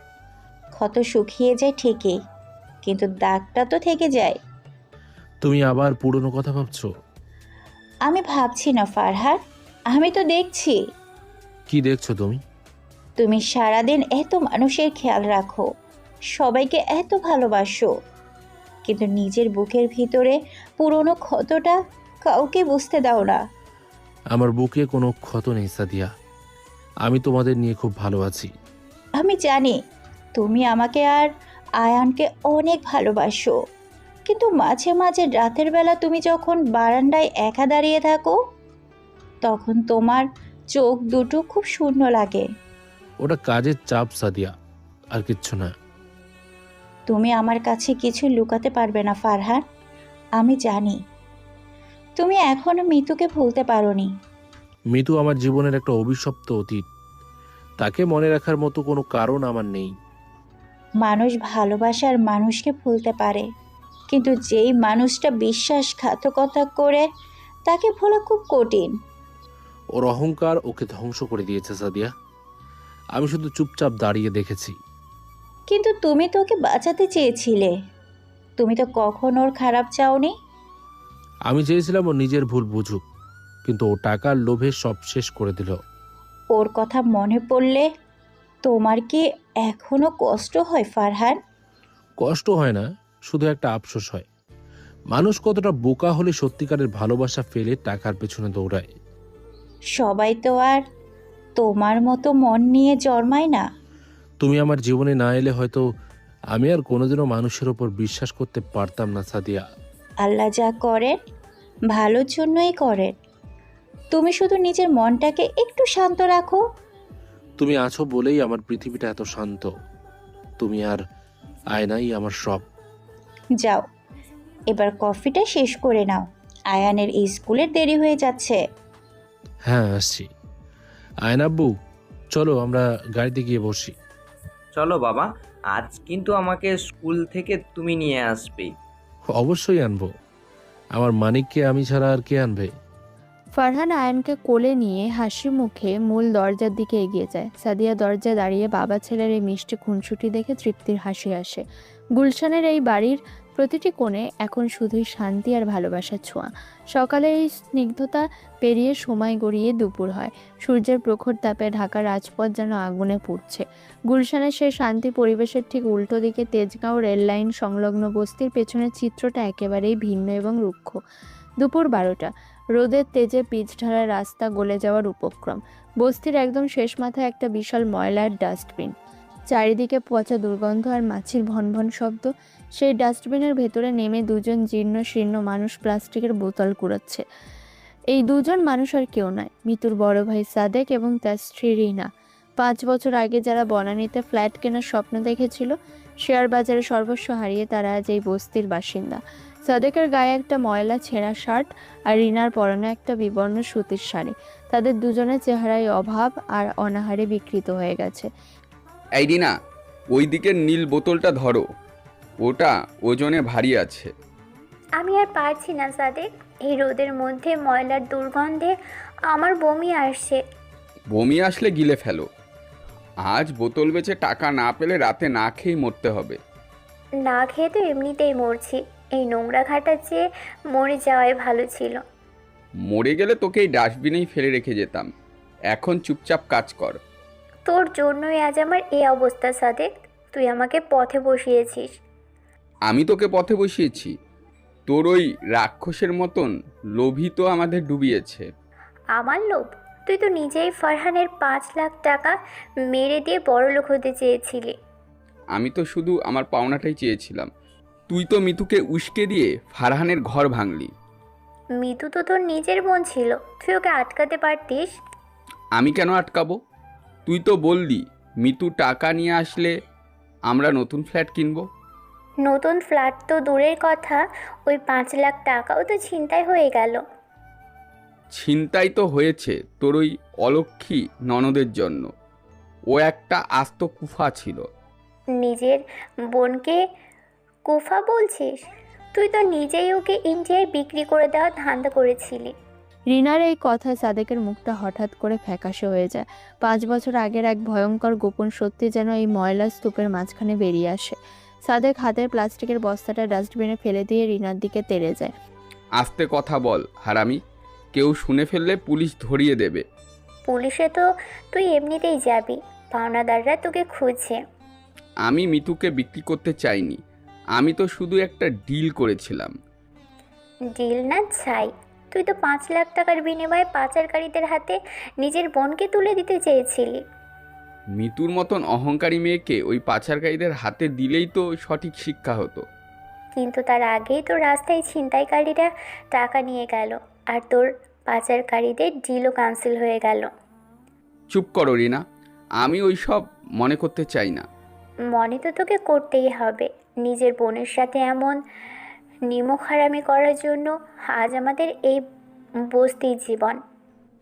ক্ষত শুকিয়ে যায় ঠিকই, কিন্তু দাগটা তো থেকে যায়। তুমি আবার পুরনো কথা ভাবছো? আমি ভাবছি না ফারহান, আমি তো দেখছি। কি দেখছো তুমি? তুমি সারাদিন এত মানুষের খেয়াল রাখো, সবাইকে এত ভালোবাসো, কিন্তু নিজের বুকের ভিতরে পুরনো ক্ষতটা কাউকে বুঝতে দাও না। আমার বুকে কোনো ক্ষত নেই সাদিয়া, আমি তোমাদের নিয়ে খুব ভালো আছি। আমি জানি তুমি আমাকে আর আয়ানকে অনেক ভালোবাসো, কিন্তু মাঝে মাঝে রাতের বেলা তুমি যখন বারান্দায় একা দাঁড়িয়ে থাকো, তখন তোমার চোখ দুটো খুব শূন্য লাগে। ওটা কাজের চাপ সাদিয়া, আর কিচ্ছু না। তুমি আমার কাছে কিছু লুকাতে পারবে না ফারহান, আমি জানি। তুমি এখনো মিতুকে ভুলতে পারোনি। মিতু আমার জীবনের একটা অভিশপ্ত অতীত, তাকে মনে রাখার মতো কোনো কারণ আমার নেই। মানুষ ভালোবাসার মানুষকে ভুলতে পারে, কিন্তু যেই মানুষটা বিশ্বাসঘাতকতা করে তাকে ভোলা খুব কঠিন। ওর অহংকার ওকে ধ্বংস করে দিয়েছে সাদিয়া, আমি শুধু চুপচাপ দাঁড়িয়ে দেখেছি। কিন্তু তুমি তো ওকে বাঁচাতে চেয়েছিলে, তুমি তো কখন ওর খারাপ চাওনি। আমি চেয়েছিলাম ও নিজের ভুল বুঝুক, কিন্তু ও টাকার লোভে সব শেষ করে দিল। ওর কথা মনে পড়লে তোমার কি এখনো কষ্ট হয় ফারহান? কষ্ট হয় না, শুধু একটা আফসোস হয়। মানুষ কতটা বোকা হলে সত্যিকারের ভালোবাসা ফেলে টাকার পেছনে দৌড়ায়। সবাই তো আর তোমার মতো মন নিয়ে জন্মায় না। তুমি আমার জীবনে না এলে হয়তো আমি আর কোনোদিনও মানুষের ওপর বিশ্বাস করতে পারতাম না সাদিয়া। আল্লাহ যা করেন ভালোর জন্যই করেন। তুমি শুধু নিজের মনটাকে একটু শান্ত রাখো। তুমি আছো বলেই আমার পৃথিবীটা এত শান্ত। তুমি আর আয়নাই আমার সব। যাও, এবার কফিটা শেষ করে নাও, আয়ানের স্কুলের দেরি হয়ে যাচ্ছে। হ্যাঁ আসছি। আয়নাব্বু, চলো আমরা গাড়িতে গিয়ে বসি। চলো বাবা, আজ কিন্তু আমাকে স্কুল থেকে তুমি নিয়ে আসবে। অবশ্যই আনবো। আমার মানিককে আমি ছাড়া আর কে আনবে? ফারহান আয়ানকে কোলে নিয়ে হাসি মুখে মূল দরজার দিকে এগিয়ে যায়। সাদিয়া দরজায় দাঁড়িয়ে বাবা ছেলের এই মিষ্টি খুনসুটি দেখে তৃপ্তির হাসি আসে। গুলশানের এই বাড়ির প্রতিটি কোণে এখন শুধুই শান্তি আর ভালোবাসার ছোঁয়া। সকালে এই স্নিগ্ধতা পেরিয়ে সময় গড়িয়ে দুপুর হয়। সূর্যের প্রখর তাপে ঢাকা রাজপথ যেন আগুনে পুড়ছে। গুলশানের সেই শান্তি পরিবেশের ঠিক উল্টো দিকে তেজগাঁও রেললাইন সংলগ্ন বস্তির পেছনের চিত্রটা একেবারেই ভিন্ন এবং রুক্ষ। দুপুর 12টা, রোদের তেজে পিচঢালা রাস্তা গলে যাওয়ার উপক্রম। বস্তির একদম শেষ মাথায় একটা বিশাল ময়লার ডাস্টবিন, চারিদিকে পচা দুর্গন্ধ আর মাছির ভনভন শব্দ। সেই ডাস্টবিনের ভেতরে নেমে দুজন জীর্ণ শীর্ণ মানুষ প্লাস্টিকের বোতল কুড়াচ্ছে। এই দুজন মানুষ আর কেউ নয়, মিতুর বড় ভাই সাদেক এবং তার স্ত্রী রিনা। 5 বছর আগে যারা বনানীতে ফ্ল্যাট কেনার স্বপ্ন দেখেছিল, শেয়ার বাজারে সর্বস্ব হারিয়ে তারা আজ এই বস্তির বাসিন্দা। সাদেকের গায়ে একটা ময়লা ছেঁড়া শার্ট আর রিনার পরনে একটা বিবর্ণ সুতির শাড়ি। তাদের দুজনের চেহারায় অভাব আর অনাহারে বিকৃত হয়ে গেছে। এই রিনা, ওই দিকের নীল বোতলটা ধরো, ওটা ওজনে ভারী আছে। আমি আর পারছি না সাদেক, এই রোদের মধ্যে ময়লার দুর্গন্ধে আমার বমি আসছে। বমি আসলে গিলে ফেলো। আজ বোতল বেচে টাকা না পেলে রাতে না খেয়েই মরতে হবে। না খেয়ে তো এমনিতেই মরছি, এই নোংরা ঘাটার চেয়ে মরে যাওয়াই ভালো ছিল। মরে গেলে তোকে এই ডাস্টবিনেই ফেলে রেখে যেতাম। এখন চুপচাপ কাজ কর। তোর জন্যই আজ আমার এই অবস্থা সাদেক, তুই আমাকে পথে বসিয়েছিস। আমি তোকে পথে বসিয়েছি? তোর ওই রাক্ষসের মতন লোভই তো আমাদের ডুবিয়েছে। আমার লোভ? তুই তো নিজেই ফারহানের 5 লাখ টাকা মেরে দিয়ে বড়লোক হতে চেয়েছিলি। আমি তো শুধু আমার পাওনাটাই চেয়েছিলাম। তুই তো মিতুকে উস্কে দিয়ে ফারহানের ঘর ভাঙলি। মিতু তো তোর নিজের বোন ছিল, তুই ওকে আটকাতে পারতিস। আমি কেন আটকাবো? তুই তো বললি মিতু টাকা নিয়ে আসলে আমরা নতুন ফ্ল্যাট কিনবো। নতুন ফ্ল্যাট তো দূরের কথা, ওই 5 লাখ টাকাও তো ছিনতাই হয়ে গেল। ছিনতাই তো হয়েছে তোর ওই অলক্ষী ননদের জন্য। ও একটা আস্ত কুফা ছিল। নিজের বোনকে কুফা বলছিস? তুই তো নিজেই ওকে ইন্ডিয়ায় বিক্রি করে দেওয়ার ধান্দা করেছিলি। রিনার এই কথায় সাদেকের মুখটা হঠাৎ করে ফ্যাকাশে হয়ে যায়। 5 বছর আগের এক ভয়ঙ্কর গোপন সত্যি যেন এই ময়লা স্তূপের মাঝখানে বেরিয়ে আসে। সাদেক হাতের প্লাস্টিকের বস্তাটা ডাস্টবিনে ফেলে দিয়ে রিনার দিকে তেড়ে যায়। আস্তে কথা বল হারামি, কেউ শুনে ফেললে পুলিশ ধরিয়ে দেবে। পুলিশে তো তুই এমনিতেই যাবি, পাওনাদাররা তোকে খুঁজছে। আমি মিতুকে বিক্রি করতে চাইনি, আমি তো শুধু একটা ডিল করেছিলাম। ডিল না ছাই, তুই তো 5 লাখ টাকার বিনিময়ে পাচারকারীদের হাতে নিজের বোনকে তুলে দিতে চেয়েছিলি। মিতুর মতন অহংকারী মেয়েকে ওই পাচারকারীদের হাতে দিলেই তো সঠিক শিক্ষা হতো। কিন্তু তার আগেই তো রাস্তায় ছিনতাইকারীরা টাকা নিয়ে গেল, আর তোর পাচারকারীদের ডিলও ক্যান্সেল হয়ে গেল। চুপ করো রিনা, আমি ওই সব মনে করতে চাই না। মনে তো তোকে করতেই হবে। নিজের বোনের সাথে এমন নিমখারামি করার জন্য আজ আমাদের এই বস্তির জীবন।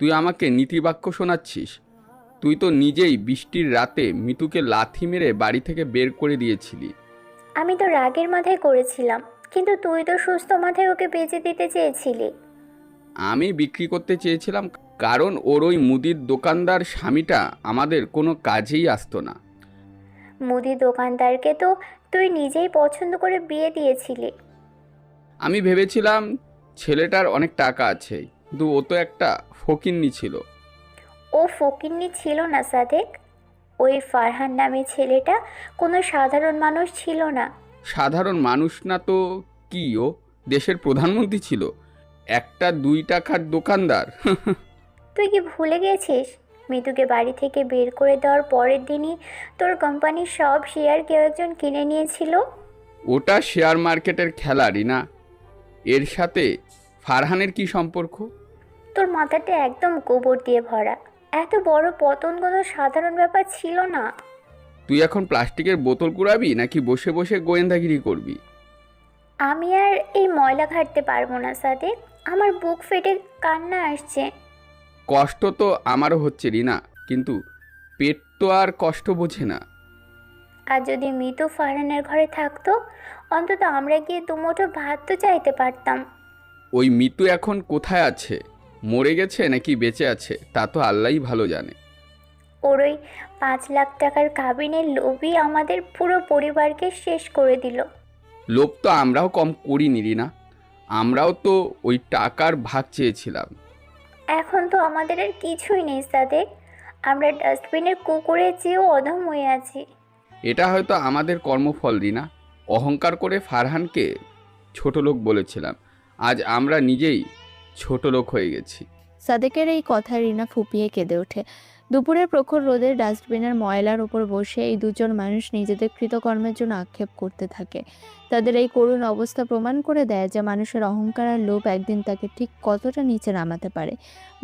তুই আমাকে নীতিবাক্য শোনাচ্ছিস? তুই তো নিজেই বৃষ্টির রাতে মিতুকে লাথি মেরে বাড়ি থেকে বের করে দিয়েছিলি। আমি তো রাগের মাথায় করেছিলাম, কিন্তু তুই তো সুস্থ মাথায় ওকে বেঁচে দিতে চেয়েছিলি। আমি বিক্রি করতে চেয়েছিলাম কারণ ওর ওই মুদির দোকানদার স্বামীটা আমাদের কোনো কাজেই আসতো না। মুদি দোকানদারকে তো তুই নিজেই পছন্দ করে বিয়ে দিয়েছিলি। আমি ভেবেছিলাম ছেলেটার অনেক টাকা আছে, কিন্তু ও তো একটা ফকিন্নি ছিল। ও ফকিন্নি ছিল না সাদেক, ওই ফারহান নামে ছেলেটা কোনো সাধারণ মানুষ ছিল না। সাধারণ মানুষ না তো কি, ও দেশের প্রধানমন্ত্রী ছিল, একটা 2 টাকার দোকানদার। তুই কি ভুলে গেছিস মিতুকে বাড়ি থেকে বের করে দেওয়ার পরের দিনই তোর কোম্পানির সব শেয়ার কেউ একজন কিনে নিয়েছিল? ওটা শেয়ার মার্কেটের খেলা রিনা, এর সাথে ফারহানের কি সম্পর্ক? তোর মাথাটা একদম গোবর দিয়ে ভরা। এত বড় পতন কোনো সাধারণ ব্যাপার ছিল না। তুই এখন প্লাস্টিকের বোতল কুড়াবি নাকি বসে বসে গোয়েন্দাগিরি করবি? আমি আর এই ময়লা ঘাটতে পারবো না সাদেক, আমার বুক ফেটে কান্না আসছে। কষ্ট তো আমারও হচ্ছে রিনা, কিন্তু পেট তো আর কষ্ট বোঝে না। আর যদি মিতু ফারহানের ঘরে থাকতো, অন্তত আমরা গিয়ে দুমুঠো ভাত তো চাইতে পারতাম। ওই মিতু এখন কোথায় আছে? মরে গেছে নাকি বেঁচে আছে তা তো আল্লাহই ভালো জানে। ওর ওই 5 লাখ টাকার কাবিনের লোভই আমাদের পুরো পরিবারকে শেষ করে দিল। লোভ তো আমরাও কম করিনি রিনা, আমরাও তো ওই টাকার ভাগ চেয়েছিলাম। এখন তো আমাদের আর কিছুই নেই সাদেক, আমরা ডাস্টবিনের কুকুরের চেয়েও অধম হয়ে আছি। এটা হয়তো আমাদের কর্মফল রিনা। অহংকার করে ফারহানকে ছোট লোক বলেছিলাম, আজ আমরা নিজেই ছোট লোক হয়ে গেছি। সাদেকের এই কথায় রিনা ফুপিয়ে কেঁদে ওঠে। দুপুরের প্রখর রোদের ডাস্টবিনের ময়লার উপর বসে এই দুজন মানুষ নিজেদের কৃতকর্মের জন্য আক্ষেপ করতে থাকে। তাদের এই করুণ অবস্থা প্রমাণ করে দেয় যে মানুষের অহংকার আর লোভ একদিন তাকে ঠিক কতটা নিচে নামাতে পারে।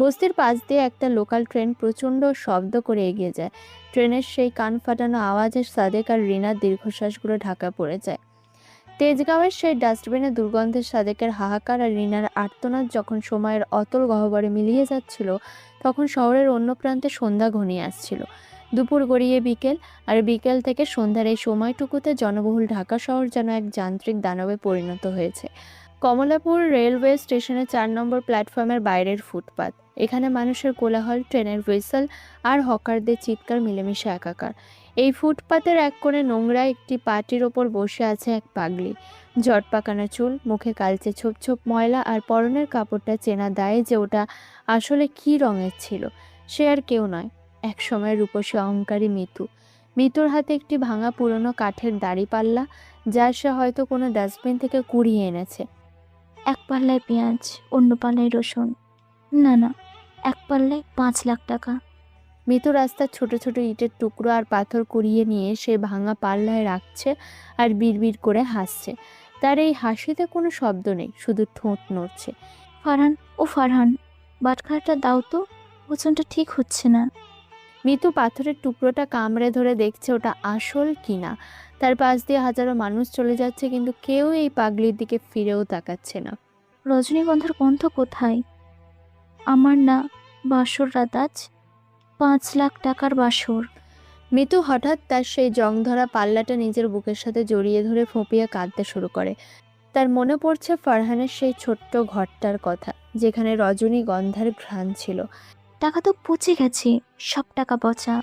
বস্তির পাশ দিয়ে একটা লোকাল ট্রেন প্রচণ্ড শব্দ করে এগিয়ে যায়। ট্রেনের সেই কান ফাটানো আওয়াজে সাদেক আর রিনার দীর্ঘশ্বাসগুলো ঢাকা পড়ে যায়। তেজগাঁওয়ের সেই ডাস্টবিনের দুর্গন্ধের সাদেকের হাহাকার আর রিনার আর্তনাদ যখন সময়ের অতল গহ্বরে মিলিয়ে যাচ্ছিল, তখন শহরের অন্য প্রান্তে সন্ধ্যা ঘনিয়ে আসছিল। দুপুর গড়িয়ে বিকেল, আর বিকেল থেকে সন্ধ্যার এই সময়টুকুতে জনবহুল ঢাকা শহর যেন এক যান্ত্রিক দানবে পরিণত হয়েছে। কমলাপুর রেলওয়ে স্টেশনের 4 নম্বর প্ল্যাটফর্মের বাইরের ফুটপাত, এখানে মানুষের কোলাহল, ট্রেনের হুইসেল আর হকারদের চিৎকার মিলেমিশে একাকার। এই ফুটপাতের এক কোণে নোংরা একটি পাটির ওপর বসে আছে এক পাগলি। জট পাকানো চুল, মুখে কালচে ছোপ ছোপ ময়লা, আর পরনের কাপড়টা চেনা দায় যে ওটা আসলে কী রঙের ছিল। সে আর কেউ নয়, এক সময়ের রূপসী অহংকারী মিতু। মিতুর হাতে একটি ভাঙা পুরনো কাঠের দাড়িপাল্লা, যা সে হয়তো কোনো ডাস্টবিন থেকে কুড়িয়ে এনেছে। এক পাল্লায় পেঁয়াজ, অন্য পাল্লায় রসুন। না না, এক পাল্লায় 5 লাখ টাকা। মিতু রাস্তার ছোট ছোট ইটের টুকরো আর পাথর কুড়িয়ে নিয়ে সে ভাঙা পাল্লায় রাখছে আর বিড়বিড় করে হাসছে। তার এই হাসিতে কোনো শব্দ নেই, শুধু ঠোঁট নড়ছে। ফারহান, ও ফারহান, বাটখারাটা দাও তো, ওজনটা ঠিক হচ্ছে না। মিতু পাথরের টুকরোটা কামড়ে ধরে দেখছে ওটা আসল কিনা। তার পাশ দিয়ে হাজারো মানুষ চলে যাচ্ছে, কিন্তু কেউ এই পাগলির দিকে ফিরেও তাকাচ্ছে না। রজনীগন্ধার গন্ধ কোথায়? আমার না বাসর রাত আজ, 5 লাখ টাকার বাসর। মিতু হঠাৎ তার সেই জংধরা পাল্লাটা নিজের বুকের সাথে জড়িয়ে ধরে ফুঁপিয়ে কাঁদতে শুরু করে। তার মনে পড়ছে ফারহানের সেই ছোট্ট ঘরটার কথা, যেখানে রজনীগন্ধার ঘ্রাণ ছিল। টাকা তো পচে গেছে, সব টাকা পচা।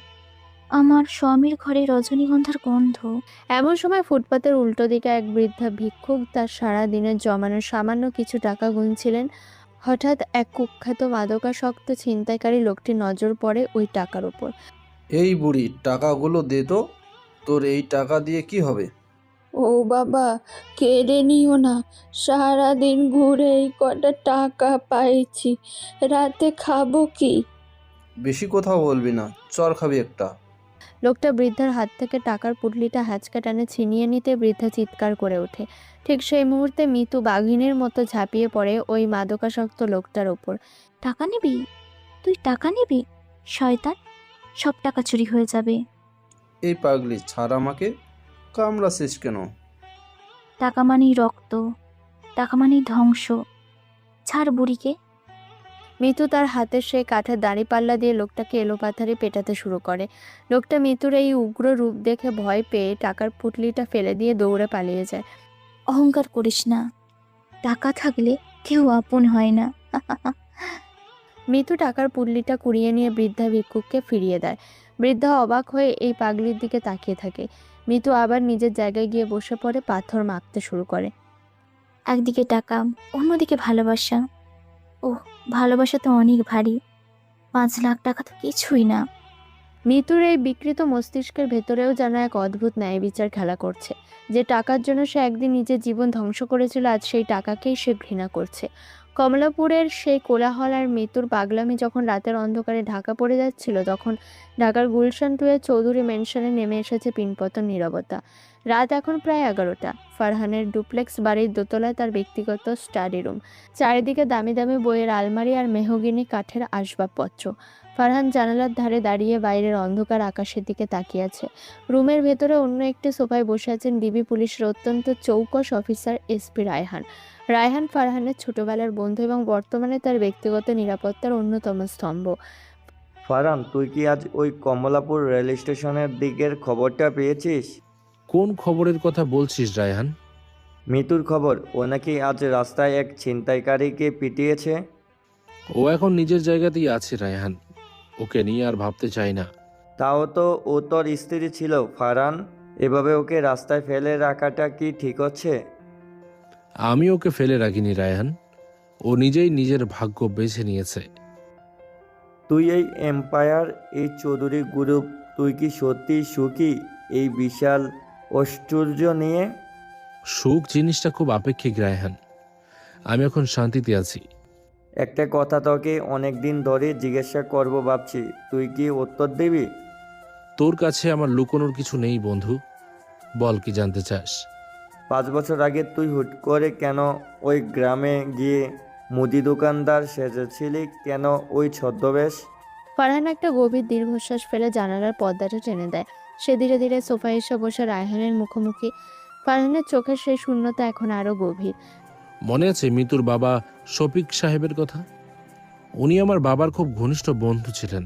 আমার স্বামীর ঘরে রজনীগন্ধার গন্ধ। এমন সময় ফুটপাতের উল্টো দিকে এক বৃদ্ধা ভিক্ষুক তার সারা দিনের জমানো সামান্য কিছু টাকা গুনছিলেন। হঠাৎ এক কুখ্যাত মাদকাসক্ত ছিনতাইকারী লোকটির নজর পড়ে ওই টাকার ওপর। এই বুড়ি, টাকাগুলো দে তো, তোর এই টাকা দিয়ে কি হবে? ও বাবা, কেড়ে নিও না, সারাদিন ঘুরে এই কটা টাকা পাইছি, রাতে খাবো কি? বেশি কথা বলবি না, চর খাবি একটা। লোকটা বৃদ্ধার হাত থেকে টাকার পুটলিটা হ্যাচকা টানে ছিনিয়ে নিতে বৃদ্ধা চিৎকার করে ওঠে। ঠিক সেই মুহূর্তে মিতু বাঘিনীর মতো ঝাঁপিয়ে পড়ে ওই মাদকাসক্ত লোকটার ওপর। টাকা নিবি? তুই টাকা নিবি? শয়তান, সব টাকা চুরি হয়ে যাবে। এই পাগলি, ছাড় আমাকে, কামড়াছিস কেন? টাকা মানেই রক্ত, টাকা মানেই ধ্বংস। ছাড় বুড়িকে। মিতু তার হাতের সেই কাঠের দাড়িপাল্লা দিয়ে লোকটাকে এলোপাথারি পেটাতে শুরু করে। লোকটা মিতুর এই উগ্র রূপ দেখে ভয় পেয়ে টাকার পুটলিটা ফেলে দিয়ে দৌড়ে পালিয়ে যায়। অহংকার করিস না, টাকা থাকলে কেউ আপন হয় না। মিতু টাকার পুটলিটা কুড়িয়ে নিয়ে বৃদ্ধা ভিক্ষুককে ফিরিয়ে দেয়। বৃদ্ধা অবাক হয়ে এই পাগলির দিকে তাকিয়ে থাকে। মিতু আবার নিজের জায়গায় গিয়ে বসে পড়ে, পাথর মাখতে শুরু করে। একদিকে টাকা, অন্যদিকে ভালোবাসা। ওহ, ভালোবাসা তো অনেক ভারী, 5 লাখ টাকা তো কিছুই না। মিতুর এই বিকৃত মস্তিষ্কের ভেতরেও যেন এক অদ্ভুত ন্যায় বিচার খেলা করছে। যে টাকার জন্য সে একদিন নিজের জীবন ধ্বংস করেছিল, আজ সেই টাকাকেই সে ঘৃণা করছে। কমলাপুরের সেই কোলাহল আর মিতুর পাগলামি যখন রাতের অন্ধকারে ঢাকা পড়ে যাচ্ছিল, তখন ঢাকার গুলশান 2-এর চৌধুরী ম্যানশনে নেমে এসেছে পিনপতন নীরবতা। রাত এখন প্রায় 11টা। ফারহানের ডুপ্লেক্স বাড়ির দোতলায় তার ব্যক্তিগত স্টাডি রুম। চারিদিকে দামি দামি বইয়ের আলমারি আর মেহগিনি কাঠের আসবাবপত্র। ফারহান জানালার ধারে দাঁড়িয়ে বাইরের অন্ধকার আকাশের দিকে তাকিয়ে আছে। রুমের ভেতরে অন্য একটি সোফায় বসে আছেন ডিবি পুলিশের অত্যন্ত চৌকস অফিসার এসপি রায়হান। রায়হান ফারহানের ছোটবেলার বন্ধু এবং বর্তমানে তার ব্যক্তিগত নিরাপত্তার অন্যতম স্তম্ভ। ফারহান, তুই কি আজ ওই কমলাপুর রেল স্টেশনের দিকের খবরটা পেয়েছিস? কোন খবরের কথা বলছিস রায়হান? মিতুর খবর। ও নাকি আজ রাস্তায় এক ছিনতাইকারীকে পিটিয়েছে। ও এখন নিজের জায়গাতেই আছে রায়হান, ওকে নিয়ে আর ভাবতে চাই না। তাও তো ও তোর স্ত্রী ছিল ফারহান, এভাবে ওকে রাস্তায় ফেলে রাখাটা কি ঠিক হচ্ছে? আমি ওকে ফেলে রাখিনি রায়হান, ও নিজেই নিজের ভাগ্য বেছে নিয়েছে। তুই এই এম্পায়ার, এই চৌধুরী গ্রুপ, তুই কি সত্যি সুখী এই বিশাল ঐশ্বর্য নিয়ে? সুখ জিনিসটা খুব আপেক্ষিক রায়হান, আমি এখন শান্তিতে আছি। একটা কথা তোকে অনেক দিন ধরে জিজ্ঞাসা করব ভাবছি, তুই কি উত্তর দিবি? তোর কাছে আমার লুকোনোর কিছু নেই বন্ধু, বল কি জানতে চাস? 5 বছর আগে তুই হুট করে কেন ওই গ্রামে গিয়ে মুদি দোকানদার সেজেছিলি? কেন ওই ছদ্মবেশ? ফারহান একটা গভীর দীর্ঘশ্বাস ফেলে জানালার পর্দাটা টেনে দেয়। সে ধীরে ধীরে সোফায় এসে বসে রায়হানের মুখোমুখি। ফারহানের চোখের সেই শূন্যতা এখন আরো গভীর। মনে আছে মিতুর বাবা শফিক সাহেবের কথা? উনি আমার বাবার খুব ঘনিষ্ঠ বন্ধু ছিলেন।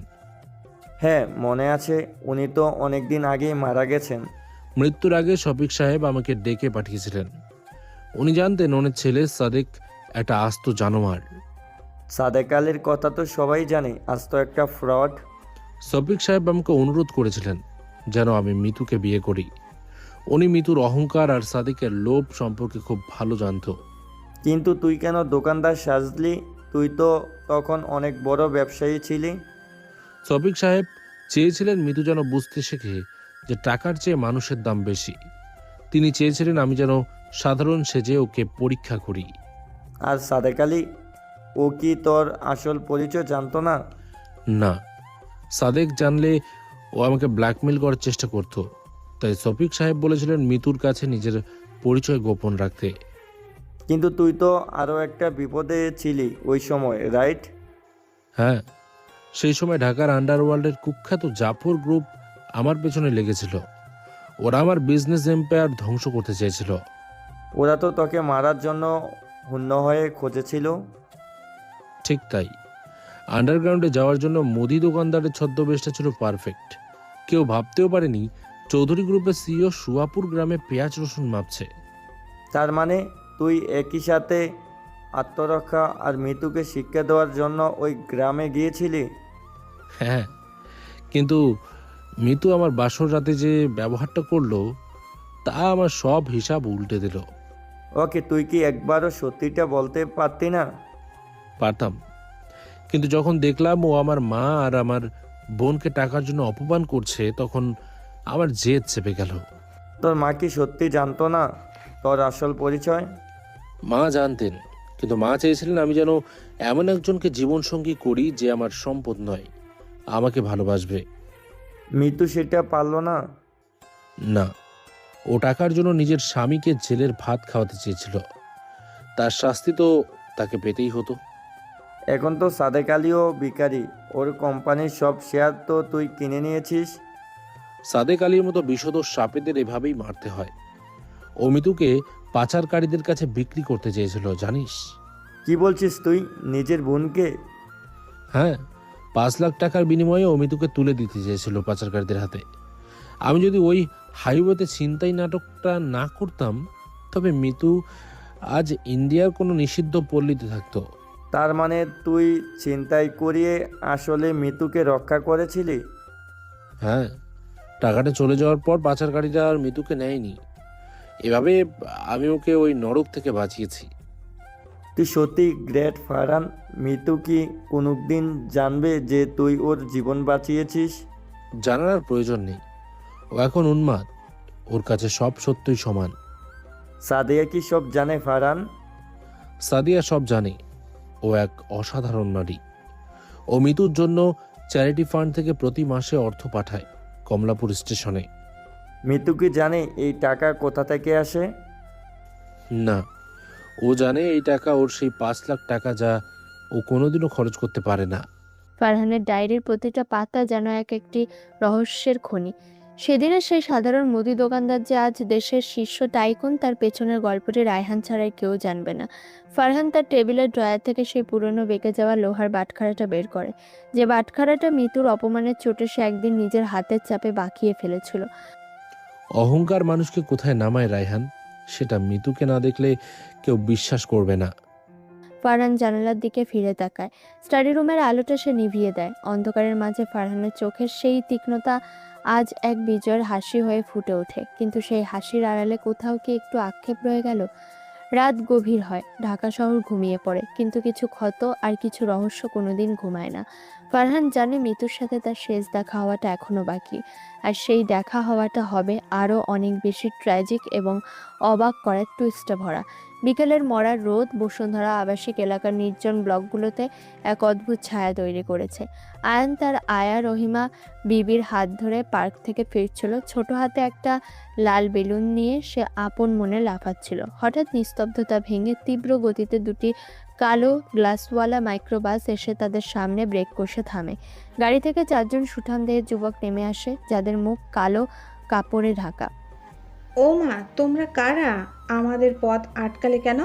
হ্যাঁ মনে আছে, উনি তো অনেক দিন আগেই মারা গেছেন। মৃত্যুর আগে শফিক সাহেব আমাকে ডেকে পাঠিয়েছিলেন। উনি জানতেন ওনার ছেলে সাদেক একটা আস্ত জানোয়ার। সাদেক আলীর কথা তো সবাই জানে, আজ তো একটা ফ্রড। শফিক সাহেব আমাকে অনুরোধ করেছিলেন যেন আমি মিতুকে বিয়ে করি। উনি মিতুর অহংকার আর সাদেকের লোভ সম্পর্কে খুব ভালো জানতো। কিন্তু তুই কেন দোকানদার সাজলি? তুই তো তখন অনেক বড় ব্যবসায়ী ছিলি। শফিক সাহেব চেয়েছিলেন মিতু যেন বুঝতে শেখে যে টাকার চেয়ে মানুষের দাম বেশি। তিনি চেয়েছিলেন আমি যেন সাধারণ সেজে ওকে পরীক্ষা করি। আর সাদেক আলী, ও কি তোর আসল পরিচয় জানতো না? না, সাদেক জানলে ও আমাকে ব্ল্যাকমেল করার চেষ্টা করত। তাই শফিক সাহেব বলেছিলেন মিতুর কাছে নিজের পরিচয় গোপন রাখতে। কিন্তু তুই তো আরও একটা বিপদে ছিলি ওই সময়, রাইট? হ্যাঁ, সেই সময় ঢাকার আন্ডারওয়ার্ল্ডের কুখ্যাত জাফর গ্রুপ আমার পেছনে লেগেছিল। ওরা আমার বিজনেস এম্পায়ার ধ্বংস করতে চেয়েছিল। ওরা তো তোকে মারার জন্য হন্য হয়ে খুঁজেছিল। ঠিক তাই, আন্ডারগ্রাউন্ডে যাওয়ার জন্য মুদি দোকানদারের ছদ্মবেশটা ছিল পারফেক্ট। কেউ ভাবতেও পারেনি চৌধুরী গ্রুপের সিইও সুয়াপুর গ্রামে পেঁয়াজ রসুন মাপছে। তার মানে তুই একই সাথে আত্মরক্ষা আর মৃত্যুকে শিক্ষা দেওয়ার জন্য ওই গ্রামে গিয়েছিলি? হ্যাঁ, কিন্তু মিতু আমার বাসর রাতে যে ব্যবহারটা করলো তা আমার সব হিসাব উল্টে দিল। ওকে, তুই কি একবারও সত্যিটা বলতে পারতি না? পারতাম, কিন্তু যখন দেখলাম ও আমার মা আর আমার বোনকে টাকার জন্য অপমান করছে তখন আমার জেদ চেপে গেল। তোর মা কি সত্যি জানতো না তোর আসল পরিচয়? মা জানতেন, কিন্তু মা চেয়েছিলেন আমি যেন এমন একজনকে জীবনসঙ্গী করি যে আমার সম্পদ নয়, আমাকে ভালোবাসবে। মৃত্যু সেটা পারলো না? না, ও টাকার জন্য নিজের স্বামীকে জেলের ভাত খাওয়াতে চেয়েছিল। তার শাস্তি তো তাকে পেতেই হতো। এখন তো সাদেক আলীও ভিখারি, ওর কোম্পানির সব শেয়ার তো তুই কিনে নিয়েছিস। সাদেক আলীর মতো বিষধর সাপেদের এভাবেই মারতে হয়। ও মিতুকে পাচারকারীদের কাছে বিক্রি করতে চেয়েছিল, জানিস? কি বলছিস তুই? নিজের বোনকে? হ্যাঁ, 5 লাখ টাকার বিনিময়ে অমিতুকে তুলে দিতে চেয়েছিল পাচারকারীদের হাতে। আমি যদি ওই হাইওয়েতে ছিনতাই নাটকটা না করতাম তবে মিতু আজ ইন্ডিয়ার কোনো নিষিদ্ধ পল্লীতে থাকতো। তার মানে তুই ছিনতাই করিয়ে আসলে মৃত্যুকে রক্ষা করেছিলি? হ্যাঁ, টাকাটা চলে যাওয়ার পর পাচারকারীরা আর মিতুকে নেয়নি। এভাবে আমি ওকে ওই নরক থেকে বাঁচিয়েছি। তুই সত্যি গ্রেট ফারহান। মৃত্যু কি কোনোদিন জানবে যে তুই ওর জীবন বাঁচিয়েছিস? জানার আর প্রয়োজন নেই, ও এখন উন্মাদ, ওর কাছে সব সত্যই সমান। সাদিয়া কি সব জানে ফারহান? সাদিয়া সব জানে। ও এক অসাধারণ নারী। ও মিতুর জন্য চ্যারিটি ফান্ড থেকে প্রতি মাসে অর্থ পাঠায় কমলাপুর স্টেশনে। মৃত্যু কি জানে এই টাকা কোথা থেকে আসে? না, ও জানে এই টাকা ওর সেই 5 লাখ টাকা যা ও কোনোদিনও খরচ করতে পারে না। ফারহানের ডায়েরির প্রতিটা পাতা যেন এক একটি রহস্যের খনি। সেদিনের সেই সাধারণ মুদি দোকানদার যে আজ দেশের শীর্ষ টাইকুন, তার পেছনের গল্পটি রায়হান ছাড়াই কেউ জানবে না। ফারহান তার টেবিলের ড্রয়ার থেকে সেই পুরনো বেঁকে যাওয়া লোহার বাটখারাটা বের করে, যে বাটখারাটা মিতুর অপমানের চোটে সে একদিন নিজের হাতের চাপে বাঁকিয়ে ফেলেছিল। অহংকার মানুষকে কোথায় নামায় রায়হান, সেটা মিতুকে না দেখলে কেউ বিশ্বাস করবে না। ফারহান জানালার দিকে ফিরে তাকায়। স্টাডি রুমের আলোটা সে নিভিয়ে দেয়। অন্ধকারের মাঝে ফারহানের চোখের সেই তীক্ষ্ণতা আজ এক বিজয়ের হাসি হয়ে ফুটে ওঠে, কিন্তু সেই হাসির আড়ালে কোথাও কি একটু আক্ষেপ রয়ে গেল? রাত গভীর হয়, ঢাকা শহর ঘুমিয়ে পড়ে, কিন্তু কিছু ক্ষত আর কিছু রহস্য কোনোদিন ঘুমায় না। ফারহান জানে মিতুর সাথে তার শেষ দেখা হওয়াটা এখনো বাকি, আর সেই দেখা হওয়াটা হবে আরও অনেক বেশি ট্র্যাজিক এবং অবাক করার টুইস্টে ভরা। বিকেলের মরার রোদ বসুন্ধরা আবাসিক এলাকার নির্জন ব্লকগুলোতে এক অদ্ভুত ছায়া তৈরি করেছে। আয়ান তার আয়া রহিমা বিবির হাত ধরে পার্ক থেকে ফিরছিল। ছোট হাতে একটা লাল বেলুন নিয়ে সে আপন মনে লাফাচ্ছিল। হঠাৎ নিস্তব্ধতা ভেঙে তীব্র গতিতে দুটি কালো গ্লাসওয়ালা মাইক্রোবাস এসে তাদের সামনে ব্রেক কষে থামে। গাড়ি থেকে 4 জন সুঠামদেহের যুবক নেমে আসে, যাদের মুখ কালো কাপড়ে ঢাকা। ও মা, তোমরা কারা? আমাদের পথ আটকালে কেন?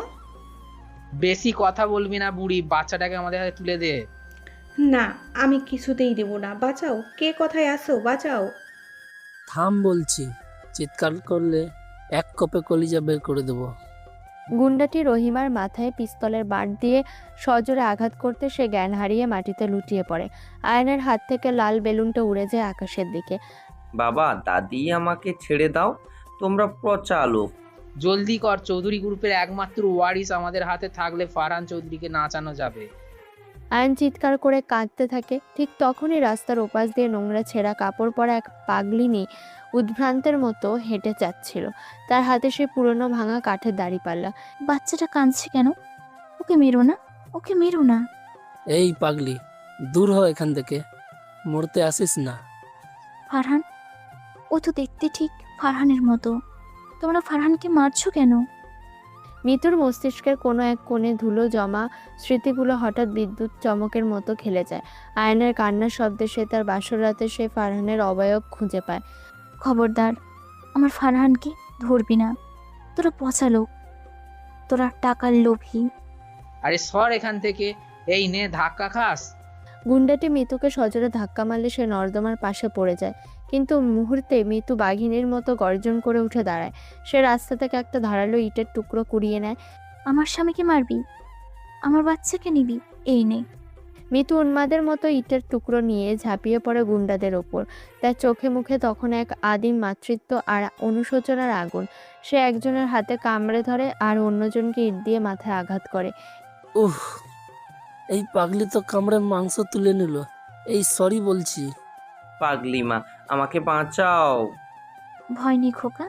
বেশি কথা বলবি না বুড়ি, বাচ্চাটাকে আমাদের হাতে তুলে দে। না, আমি কিছুতেই দেব না। বাঁচাও, কে কোথায় আসো, বাঁচাও। থাম বলছি, চিৎকার করলে এক কপে কলিজা বের করে দেবো। গুন্ডাটি রহিমার মাথায় পিস্তলের বাঁট দিয়ে সজোরে আঘাত করতে সে জ্ঞান হারিয়ে মাটিতে লুটিয়ে পড়ে। আয়নের হাত থেকে লাল বেলুনটা উড়ে যায় আকাশের দিকে। বাবা, দাদি, আমাকে ছেড়ে দাও, তোমরা পচা লোক। জলদি কর, চৌধুরী গ্রুপের একমাত্র ওয়ারিস আমাদের হাতে থাকলে ফারহান চৌধুরীকে নাচানো যাবে। আয়ন চিৎকার করে কাঁদতে থাকে। ঠিক তখনই রাস্তার ওপাশ দিয়ে নোংরা ছেঁড়া কাপড় পরা এক পাগলিনী উদ্ভ্রান্তের মতো হেঁটে যাচ্ছিল। তার হাতে সে পুরনো ভাঙা কাঠের দাড়িপাল্লা। বাচ্চাটা কাঁদছে কেন? ওকে মেরো না, ওকে মেরো না। এই পাগলি, দূর হ এখান থেকে, মরতে আসিস না। ফারহান, ও তো দেখতে ঠিক ফারহানের মতো। তোমরা ফারহানকে মারছো কেন? মিতুর মস্তিষ্কের কোনো এক কোণে ধুলো জমা স্মৃতিগুলো হঠাৎ বিদ্যুৎ চমকের মতো খেলে যায়। আয়নের কান্নার শব্দে সে তার বাসর রাতে সে ফারহানের অবয়ব খুঁজে পায়। খবরদার, আমার ফারহানকে ধরবি না। তোরা পচা লোক, তোরা টাকার লোভী। আরে সর এখান থেকে, এই নে ধাক্কা খাস। গুন্ডাটি মিতুকে সজোরে ধাক্কা মারলে সে নর্দমার পাশে পড়ে যায়, কিন্তু মুহূর্তে মিতু বাঘিনীর মতো গর্জন করে উঠে দাঁড়ায়। সে রাস্তা থেকে একটা ধারালো ইটের টুকরো কুড়িয়ে নেয়। আমার স্বামীকে মারবি? আমার বাচ্চাকে নিবি? এই নে। মিতু উন্মাদের মতো ইটের টুকরো নিয়ে ঝাঁপিয়ে পড়ে গুন্ডাদের ওপর। তার চোখে মুখে তখন এক আদিম মাতৃত্ব আর অনুশোচনার আগুন। সে একজনের হাতে কামড়ে ধরে আর অন্যজনকে ইট দিয়ে মাথায় আঘাত করে। উহ, এই পাগলি তো কামড়ে মাংস তুলে নিল। এই সরি বলছি। পাগলি মা, আমাকে বাঁচাও। ভয় নেই খোকা,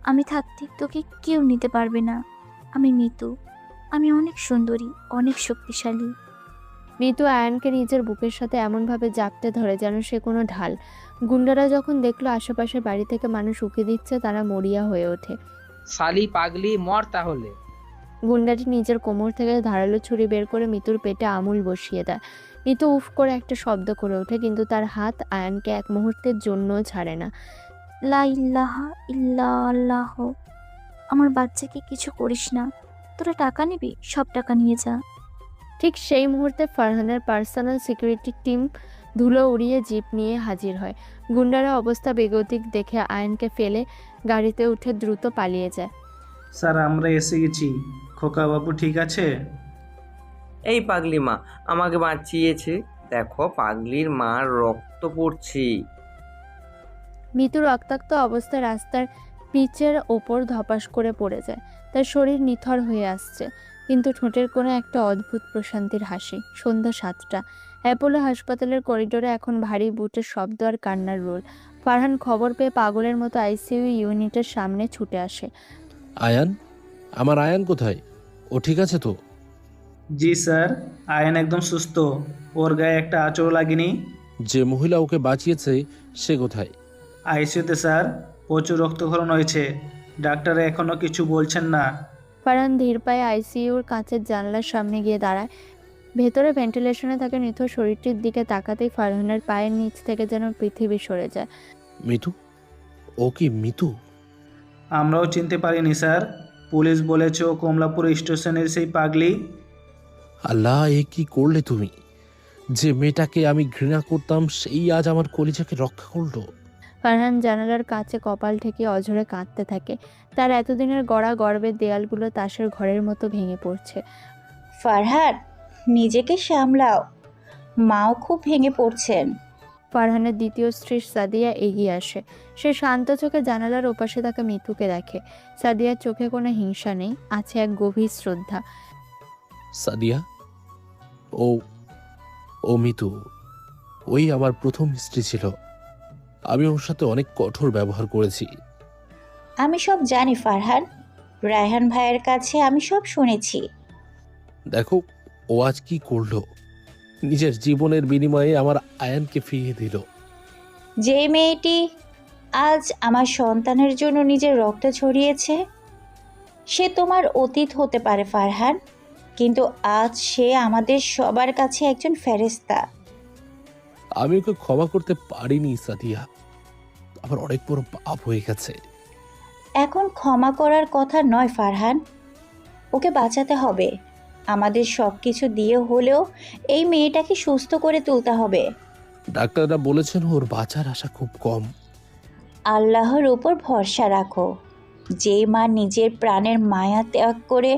আমি থাকতে তোকে কেউ নিতে পারবে না। আমি মিতু, আমি অনেক সুন্দরী, অনেক শক্তিশালী। মিতু আয়নকে নিজের বুকের সাথে এমনভাবে জাপটে ধরে যেন সে কোনো ঢাল। গুন্ডারা যখন দেখলো আশেপাশের বাড়ি থেকে মানুষ উকি দিচ্ছে, তারা মরিয়া হয়ে ওঠে। শালি পাগলি, মর তাহলে। গুন্ডাটি নিজের কোমর থেকে ধারালো ছুরি বের করে মিতুর পেটে আমূল বসিয়ে দেয়। মিতু উফ করে একটা শব্দ করে ওঠে, কিন্তু তার হাত আয়নকে এক মুহূর্তের জন্যও ছাড়ে না। লা ইল্লাহা ইল্লাল্লাহ। আমার বাচ্চাকে কিছু করিস না। তোরা টাকা নিবি, সব টাকা নিয়ে যা। ঠিক সেই মুহূর্তে ফারহানের পার্সোনাল সিকিউরিটি টিম ধুলো উড়িয়ে জিপ নিয়ে হাজির হয়। গুন্ডারা অবস্থা বেগতিক দেখে আয়নকে ফেলে গাড়িতে উঠে দ্রুত পালিয়ে যায়। স্যার, আমরা এসে গেছি। খোকা বাবু ঠিক আছে? এই পাগলি মা আমাকে বাঁচিয়েছে, দেখো পাগলির মার রক্ত পড়ছে। মিতু রক্তাক্ত অবস্থায় রাস্তার পিচের ওপর ধপাস করে পড়ে যায়। তার শরীর নিথর হয়ে আসছে, কিন্তু ঠোঁটের কোনো একটা অদ্ভুত প্রশান্তির হাসি। সন্ধ্যা 7টা। অ্যাপোলো হাসপাতালের করিডোরে এখন ভারী বুটের শব্দ আর কান্নার রোল। ফারহান খবর পেয়ে পাগলের মতো আইসিইউ ইউনিটের সামনে ছুটে আসে। আয়ান, আমার আয়ান কোথায়? ও ঠিক আছে তো? জি স্যার, আয়ন একদম সুস্থ। ওর গায়ে একটা আঁচড়ও লাগেনি। যে মহিলা ওকে বাঁচিয়েছে সে কোথায়? আইসিইউতে স্যার, প্রচুর রক্তক্ষরণ হয়েছে। ডাক্তার এখনো কিছু বলছেন না। ফারহান ধীর পায়ে আইসিইউর কাঁচের জানলার সামনে গিয়ে দাঁড়ায়। ভেতরে ভেন্টিলেশনে থাকা নিথর শরীরটির দিকে তাকাতেই ফারহানের পায়ের নিচ থেকে যেন পৃথিবী সরে যায়। মিতু, ও কি মিতু? আমরাও চিনতে পারিনি স্যার। পুলিশ বলেছে ও কমলাপুর স্টেশনের সেই পাগলি। আল্লাহ, এ কি করলে তুমি? যে মেয়েটাকে আমি ঘৃণা করতাম সেই আজ আমার কলিজাকে রক্ষা করলো। ফারহান জানালার কাছে কপাল ঠেকে অঝরে কাঁদতে থাকে। তার এতদিনের গড়া গর্বের দেয়ালগুলো তাসের ঘরের মতো ভেঙে পড়ছে। ফারহান, নিজেকে সামলাও, মাও খুব ভেঙে পড়ছেন। ফারহানের দ্বিতীয় স্ত্রী সাদিয়া এগিয়ে আসে। সে শান্ত চোখে জানালার ওপাশে থাকা মিতুকে দেখে। সাদিয়ার চোখে কোনো হিংসা নেই, আছে এক গভীর শ্রদ্ধা। সাদিয়া, ও ও মিতু, ওই আমার প্রথম স্ত্রী ছিল। আমি ওর সাথে অনেক কঠোর ব্যবহার করেছি। আমি সব জানি ফারহান, রায়হান ভাইয়ের কাছে আমি সব শুনেছি। দেখো, ও আজ কি করলো। নিজের জীবনের বিনিময়ে আমার আয়ানকে ফিরিয়ে দিল। যে মেয়েটি আজ আমার সন্তানের জন্য নিজের রক্ত ছড়িয়েছে, সে তোমার অতীত হতে পারে ফারহান, কিন্তু আজ সে আমাদের সবার কাছে একজন ফেরেশতা। আমি ওকে ক্ষমা করতে পারিনি সাদিয়া, আমার অনেক বড় পাপ হয়ে গেছে। এখন ক্ষমা করার কথা নয় ফারহান, ওকে বাঁচাতে হবে। আমাদের সব কিছু দিয়ে হলেও এই মেয়েটাকে সুস্থ করে তুলতে হবে। ডাক্তাররা বলেছেন ওর বাঁচার আশা খুব কম। আল্লাহর উপর ভরসা রাখো। যে মা নিজের প্রাণের মায়া ত্যাগ করে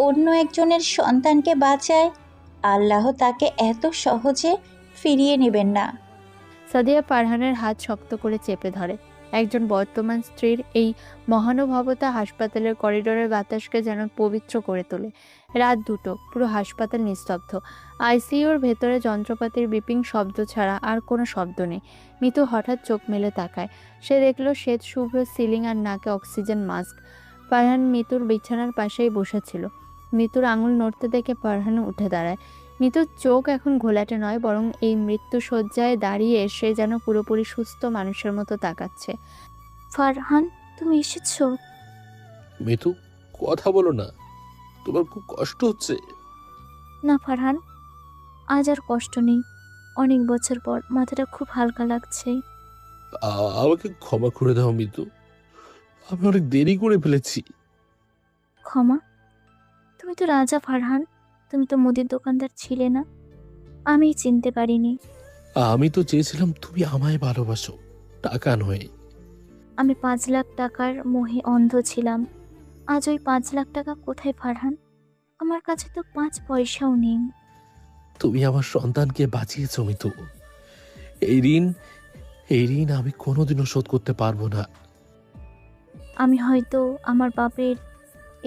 অন্য একজনের সন্তানকে বাঁচায়, আল্লাহ তাকে এত সহজে ফিরিয়ে নেবেন না। সাদিয়া ফারহানের হাত শক্ত করে চেপে ধরে। একজন বর্তমান স্ত্রীর এই মহানুভবতা হাসপাতালের করিডোরের বাতাসকে যেন পবিত্র করে তোলে। রাত 2টো, পুরো হাসপাতাল নিস্তব্ধ। আইসিইউর ভেতরে যন্ত্রপাতির বিপিং শব্দ ছাড়া আর কোনো শব্দ নেই। মিতু হঠাৎ চোখ মেলে তাকায়। সে দেখল শ্বেত শুভ্র সিলিং আর নাকে অক্সিজেন মাস্ক। ফারহান মিতুর বিছানার পাশেই বসেছিল। মিতুর আঙুল নড়তে দেখে ফারহান উঠে দাঁড়ায়। মিতুর চোখ এখন ঘোলাটে নয়, বরং এই মৃত্যুশয্যায় দাঁড়িয়ে সে যেন পুরোপুরি সুস্থ মানুষের মতো তাকাচ্ছে। ফারহান, তুমি এসেছো? মিতু, কথা বলো না, তোমার খুব কষ্ট হচ্ছে? না ফারহান, আজ আর কষ্ট নেই। অনেক বছর পর মাথাটা খুব হালকা লাগছে। আমাকে ক্ষমা করে দাও মিতু, আমি অনেক দেরি করে ফেলেছি। ক্ষমা? তুমি তো রাজা ফারহান, তুমি তো মুদির দোকানদার ছিলে না। আমি চিনতে পারিনি। আমি তো চেয়েছিলাম তুমি আমায় ভালোবাসো, টাকা নয়। আমি 5 লাখ টাকার মোহে অন্ধ ছিলাম। আজ ওই 5 লাখ টাকা কোথায় ফারহান? আমার কাছে তো 5 পয়সাও নেই। তুমি আমার সন্তানকে বাঁচিয়েছো মিতু। এই ঋণ আমি কোনোদিনও শোধ করতে পারবো না। আমি হয়তো আমার বাপের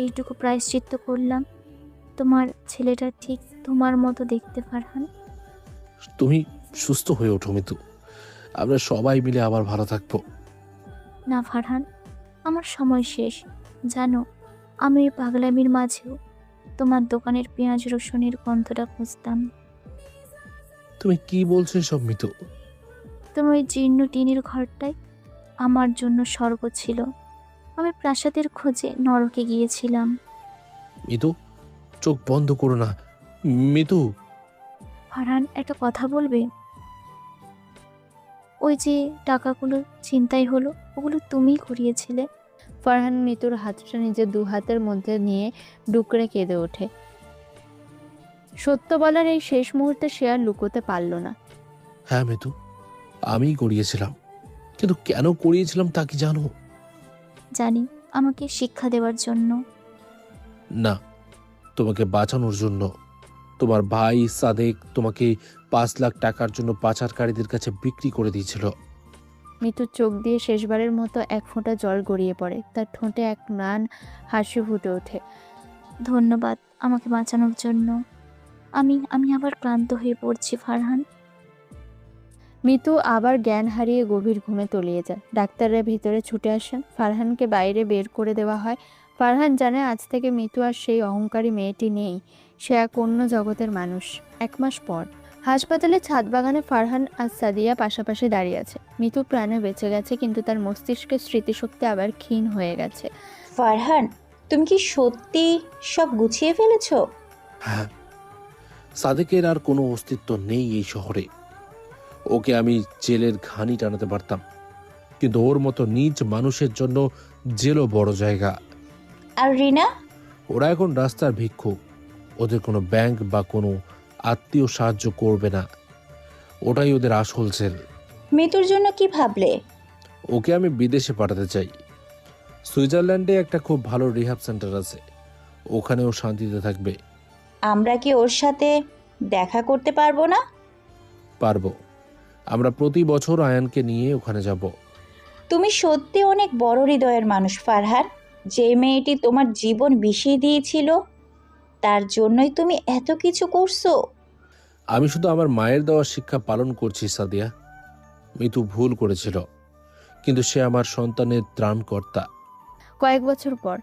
এইটুকু প্রায়শ্চিত্ত করলাম। তোমার ছেলেটা ঠিক তোমার মতো দেখতে ফারহান। তুমি সুস্থ হয়ে ওঠো মিতু, আমরা সবাই মিলে আবার ভালো থাকবো। না ফারহান, আমার সময় শেষ। জানো, আমি এই পাগলামির মাঝেও তোমার দোকানের পেঁয়াজ রসুনের গন্ধটা খুঁজতাম। তুমি কি বলছো সব মিতু? তুমি ওই জীর্ণ টিনের ঘরটাই আমার জন্য স্বর্গ ছিল। আমি প্রাসাদের খোঁজে নরকে গিয়েছিলাম। মিতু, চোখ বন্ধ করো না মিতু। ফারহান, একটা কথা বলবে? ওই যে টাকাগুলো ছিনতাই হলো, ওগুলো তুমিই করিয়েছিলে। ফারহান মিতুর হাতটা নিজের 2 হাতের মধ্যে নিয়ে ডুকরে কেঁদে ওঠে। সত্য বলার এই শেষ মুহূর্তে সে আর লুকোতে পারল না। হ্যাঁ মিতু, আমিই করিয়েছিলাম, কিন্তু কেন করিয়েছিলাম তা কি জানো? জানি, আমাকে শিক্ষা দেওয়ার জন্য। না, তোমাকে বাঁচানোর জন্য। তোমার ভাই সাদেক তোমাকে 5 লাখ টাকার জন্য পাচারকারীদের কাছে বিক্রি করে দিয়েছিল। মিতুর চোখ দিয়ে শেষবারের মতো এক ফোঁটা জল গড়িয়ে পড়ে। তার ঠোঁটে এক ম্লান হাসি ফুটে ওঠে। ধন্যবাদ আমাকে বাঁচানোর জন্য। আমি আবার ক্লান্ত হয়ে পড়ছি ফারহান। মিতু আবার জ্ঞান হারিয়ে গভীর ঘুমে তলিয়ে যায়। ডাক্তাররা ভিতরে ছুটে আসেন। ফারহানকে বাইরে বের করে দেওয়া হয়। ফারহান জানে আজ থেকে মিতু আর সেই অহংকারী মেয়েটি নেই। সে এক অন্য জগতের মানুষ। 1 মাস পর হাসপাতালের ছাদ বাগানে ফারহান আর সাদিয়া পাশাপাশি দাঁড়িয়ে আছে। মিতু প্রাণে বেঁচে গেছে, কিন্তু তার মস্তিষ্কের স্মৃতিশক্তি আবার ক্ষীণ হয়ে গেছে। ফারহান, তুমি কি সত্যি সব গুছিয়ে ফেলেছো? হ্যাঁ, সাদেকের আর কোনো অস্তিত্ব নেই এই শহরে। ওকে আমি জেলের ঘানি টানাতে পারতাম, কিন্তু ওর মতো নীচ মানুষের জন্য জেলও বড় জায়গা। আর রিনা? ওরা এখন রাস্তার ভিক্ষুক। ওদের কোনো ব্যাংক বা কোনো আত্মীয় সাহায্য করবে না। ওটাই ওদের আসল জেল। মিতুর জন্য কি ভাবলে? ওকে আমি বিদেশে পাঠাতে চাই। সুইজারল্যান্ডে একটা খুব ভালো রিহ্যাব সেন্টার আছে, ওখানেও শান্তিতে থাকবে। আমরা কি ওর সাথে দেখা করতে পারবো না? পারবো। আমরা প্রতি বছর আয়ানকে নিয়ে ওখানে যাব। তুমি সত্যি অনেক বড় হৃদয়ের মানুষ ফারহান। যে মেয়েটি তোমার জীবন বিষিয়ে দিয়েছিল, তার জন্যই তুমি এত কিছু করছো। আমি শুধু আমার মায়ের দেওয়া শিক্ষা পালন করছি সাদিয়া। মিতু ভুল করেছিল, কিন্তু সে আমার সন্তানের ত্রাণকর্তা। কয়েক বছর পর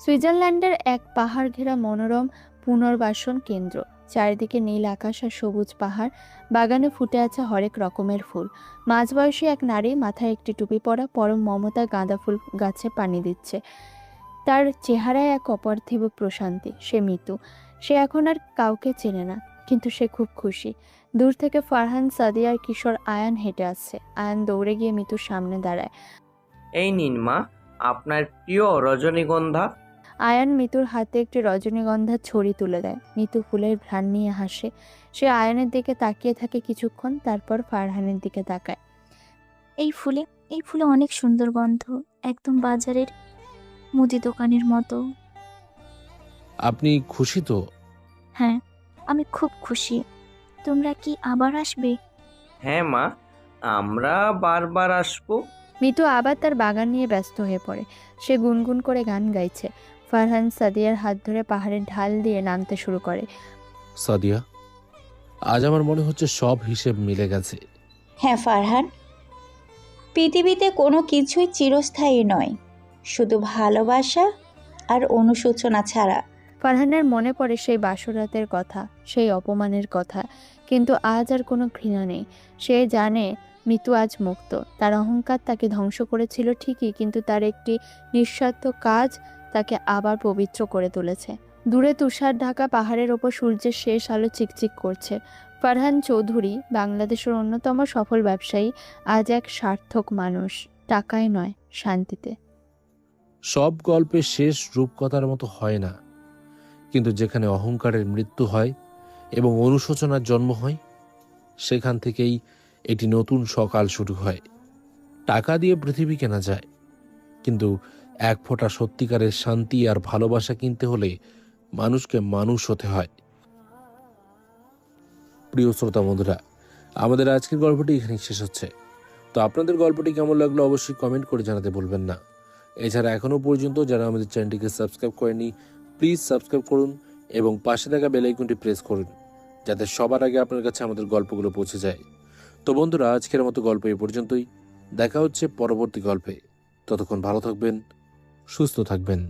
সুইজারল্যান্ডের এক পাহাড় ঘেরা মনোরম পুনর্বাসন কেন্দ্র। চারিদিকে নীল আকাশ আর সবুজ পাহাড়। বাগানে ফুটে আছে হরেক রকমের ফুল। মাঝবয়সী এক নারী, মাথায় একটি টুপি পরা, পরম মমতা গাঁদা ফুল গাছে পানি দিচ্ছে। তার চেহারায় এক অপার্থিব প্রশান্তি। সে মিতু। সে এখন আর কাউকে চেনে না, কিন্তু সে খুব খুশি। দূর থেকে ফারহান, সাদিয়া আর কিশোর আয়ান হেঁটে আসছে। আয়ান দৌড়ে গিয়ে মিতুর সামনে দাঁড়ায়। এই নিন মা, আপনার প্রিয় রজনীগন্ধা। আয়ান মিতুর হাতে একটি রজনীগন্ধার ছড়ি তুলে দেয়। মিতু ফুলের ঘ্রাণ নিয়ে হাসে। সে আয়ানের দিকে তাকিয়ে থাকে কিছুক্ষণ, তারপর ফারহানের দিকে তাকায়। এই ফুলে অনেক সুন্দর গন্ধ, একদম বাজারের মুদি দোকানের মতো। আপনি খুশি তো? হ্যাঁ, আমি খুব খুশি। তোমরা কি আবার আসবে? হ্যাঁ মা, আমরা বারবার আসবো। মিতু আবার তার বাগান নিয়ে ব্যস্ত হয়ে পড়ে। সে গুনগুন করে গান গাইছে। ফারহান সাদিয়ার হাত ধরে পাহাড়ের ঢাল দিয়ে নামতে শুরু করে। সাদিয়া, আজ আমার মনে হচ্ছে সব হিসেব মিলে গেছে। হ্যাঁ ফারহান, পৃথিবীতে কোনো কিছুই চিরস্থায়ী নয়, শুধু ভালোবাসা আর অনুশোচনা ছাড়া। ফারহানের মনে পড়ে সেই বাসরাতের কথা, সেই অপমানের কথা, কিন্তু আজ আর কোনো ঘৃণা নেই। সে জানে মিতু আজ মুক্ত। তার অহংকার তাকে ধ্বংস করেছিল ঠিকই, কিন্তু তার একটি নিঃস্বার্থ কাজ তাকে আবার পবিত্র করে তুলেছে। দূরে তুষার ঢাকা পাহাড়ের ওপর সূর্যের শেষ আলো চিকচিক করছে। ফারহান চৌধুরী বাংলাদেশের অন্যতম সফল ব্যবসায়ী, আজ এক সার্থক মানুষ, টাকায় নয়, শান্তিতে। সব গল্পের শেষ রূপকথার মতো হয় না, কিন্তু যেখানে অহংকারের মৃত্যু হয় এবং অনুশোচনার জন্ম হয়, সেখান থেকেই একটি নতুন সকাল শুরু হয়। টাকা দিয়ে পৃথিবী কেনা যায়, কিন্তু এক ফোঁটা সত্যিকারের শান্তি আর ভালোবাসা কিনতে হলে মানুষকে মানুষ হতে হয়। প্রিয় শ্রোতা বন্ধুরা, আমাদের আজকের গল্পটি এখানেই শেষ হচ্ছে। তো আপনাদের গল্পটি কেমন লাগলো অবশ্যই কমেন্ট করে জানাতে ভুলবেন না। এছাড়া এখনও পর্যন্ত যারা আমাদের চ্যানেলটিকে সাবস্ক্রাইব করেনি, প্লিজ সাবস্ক্রাইব করুন এবং পাশে থাকা বেল আইকনটি প্রেস করুন, যাতে সবার আগে আপনার কাছে আমাদের গল্পগুলো পৌঁছে যায়। তো বন্ধুরা, আজকের মতো গল্প এই পর্যন্তই। দেখা হচ্ছে পরবর্তী গল্পে। ততক্ষণ ভালো থাকবেন, সুস্থ থাকবেন।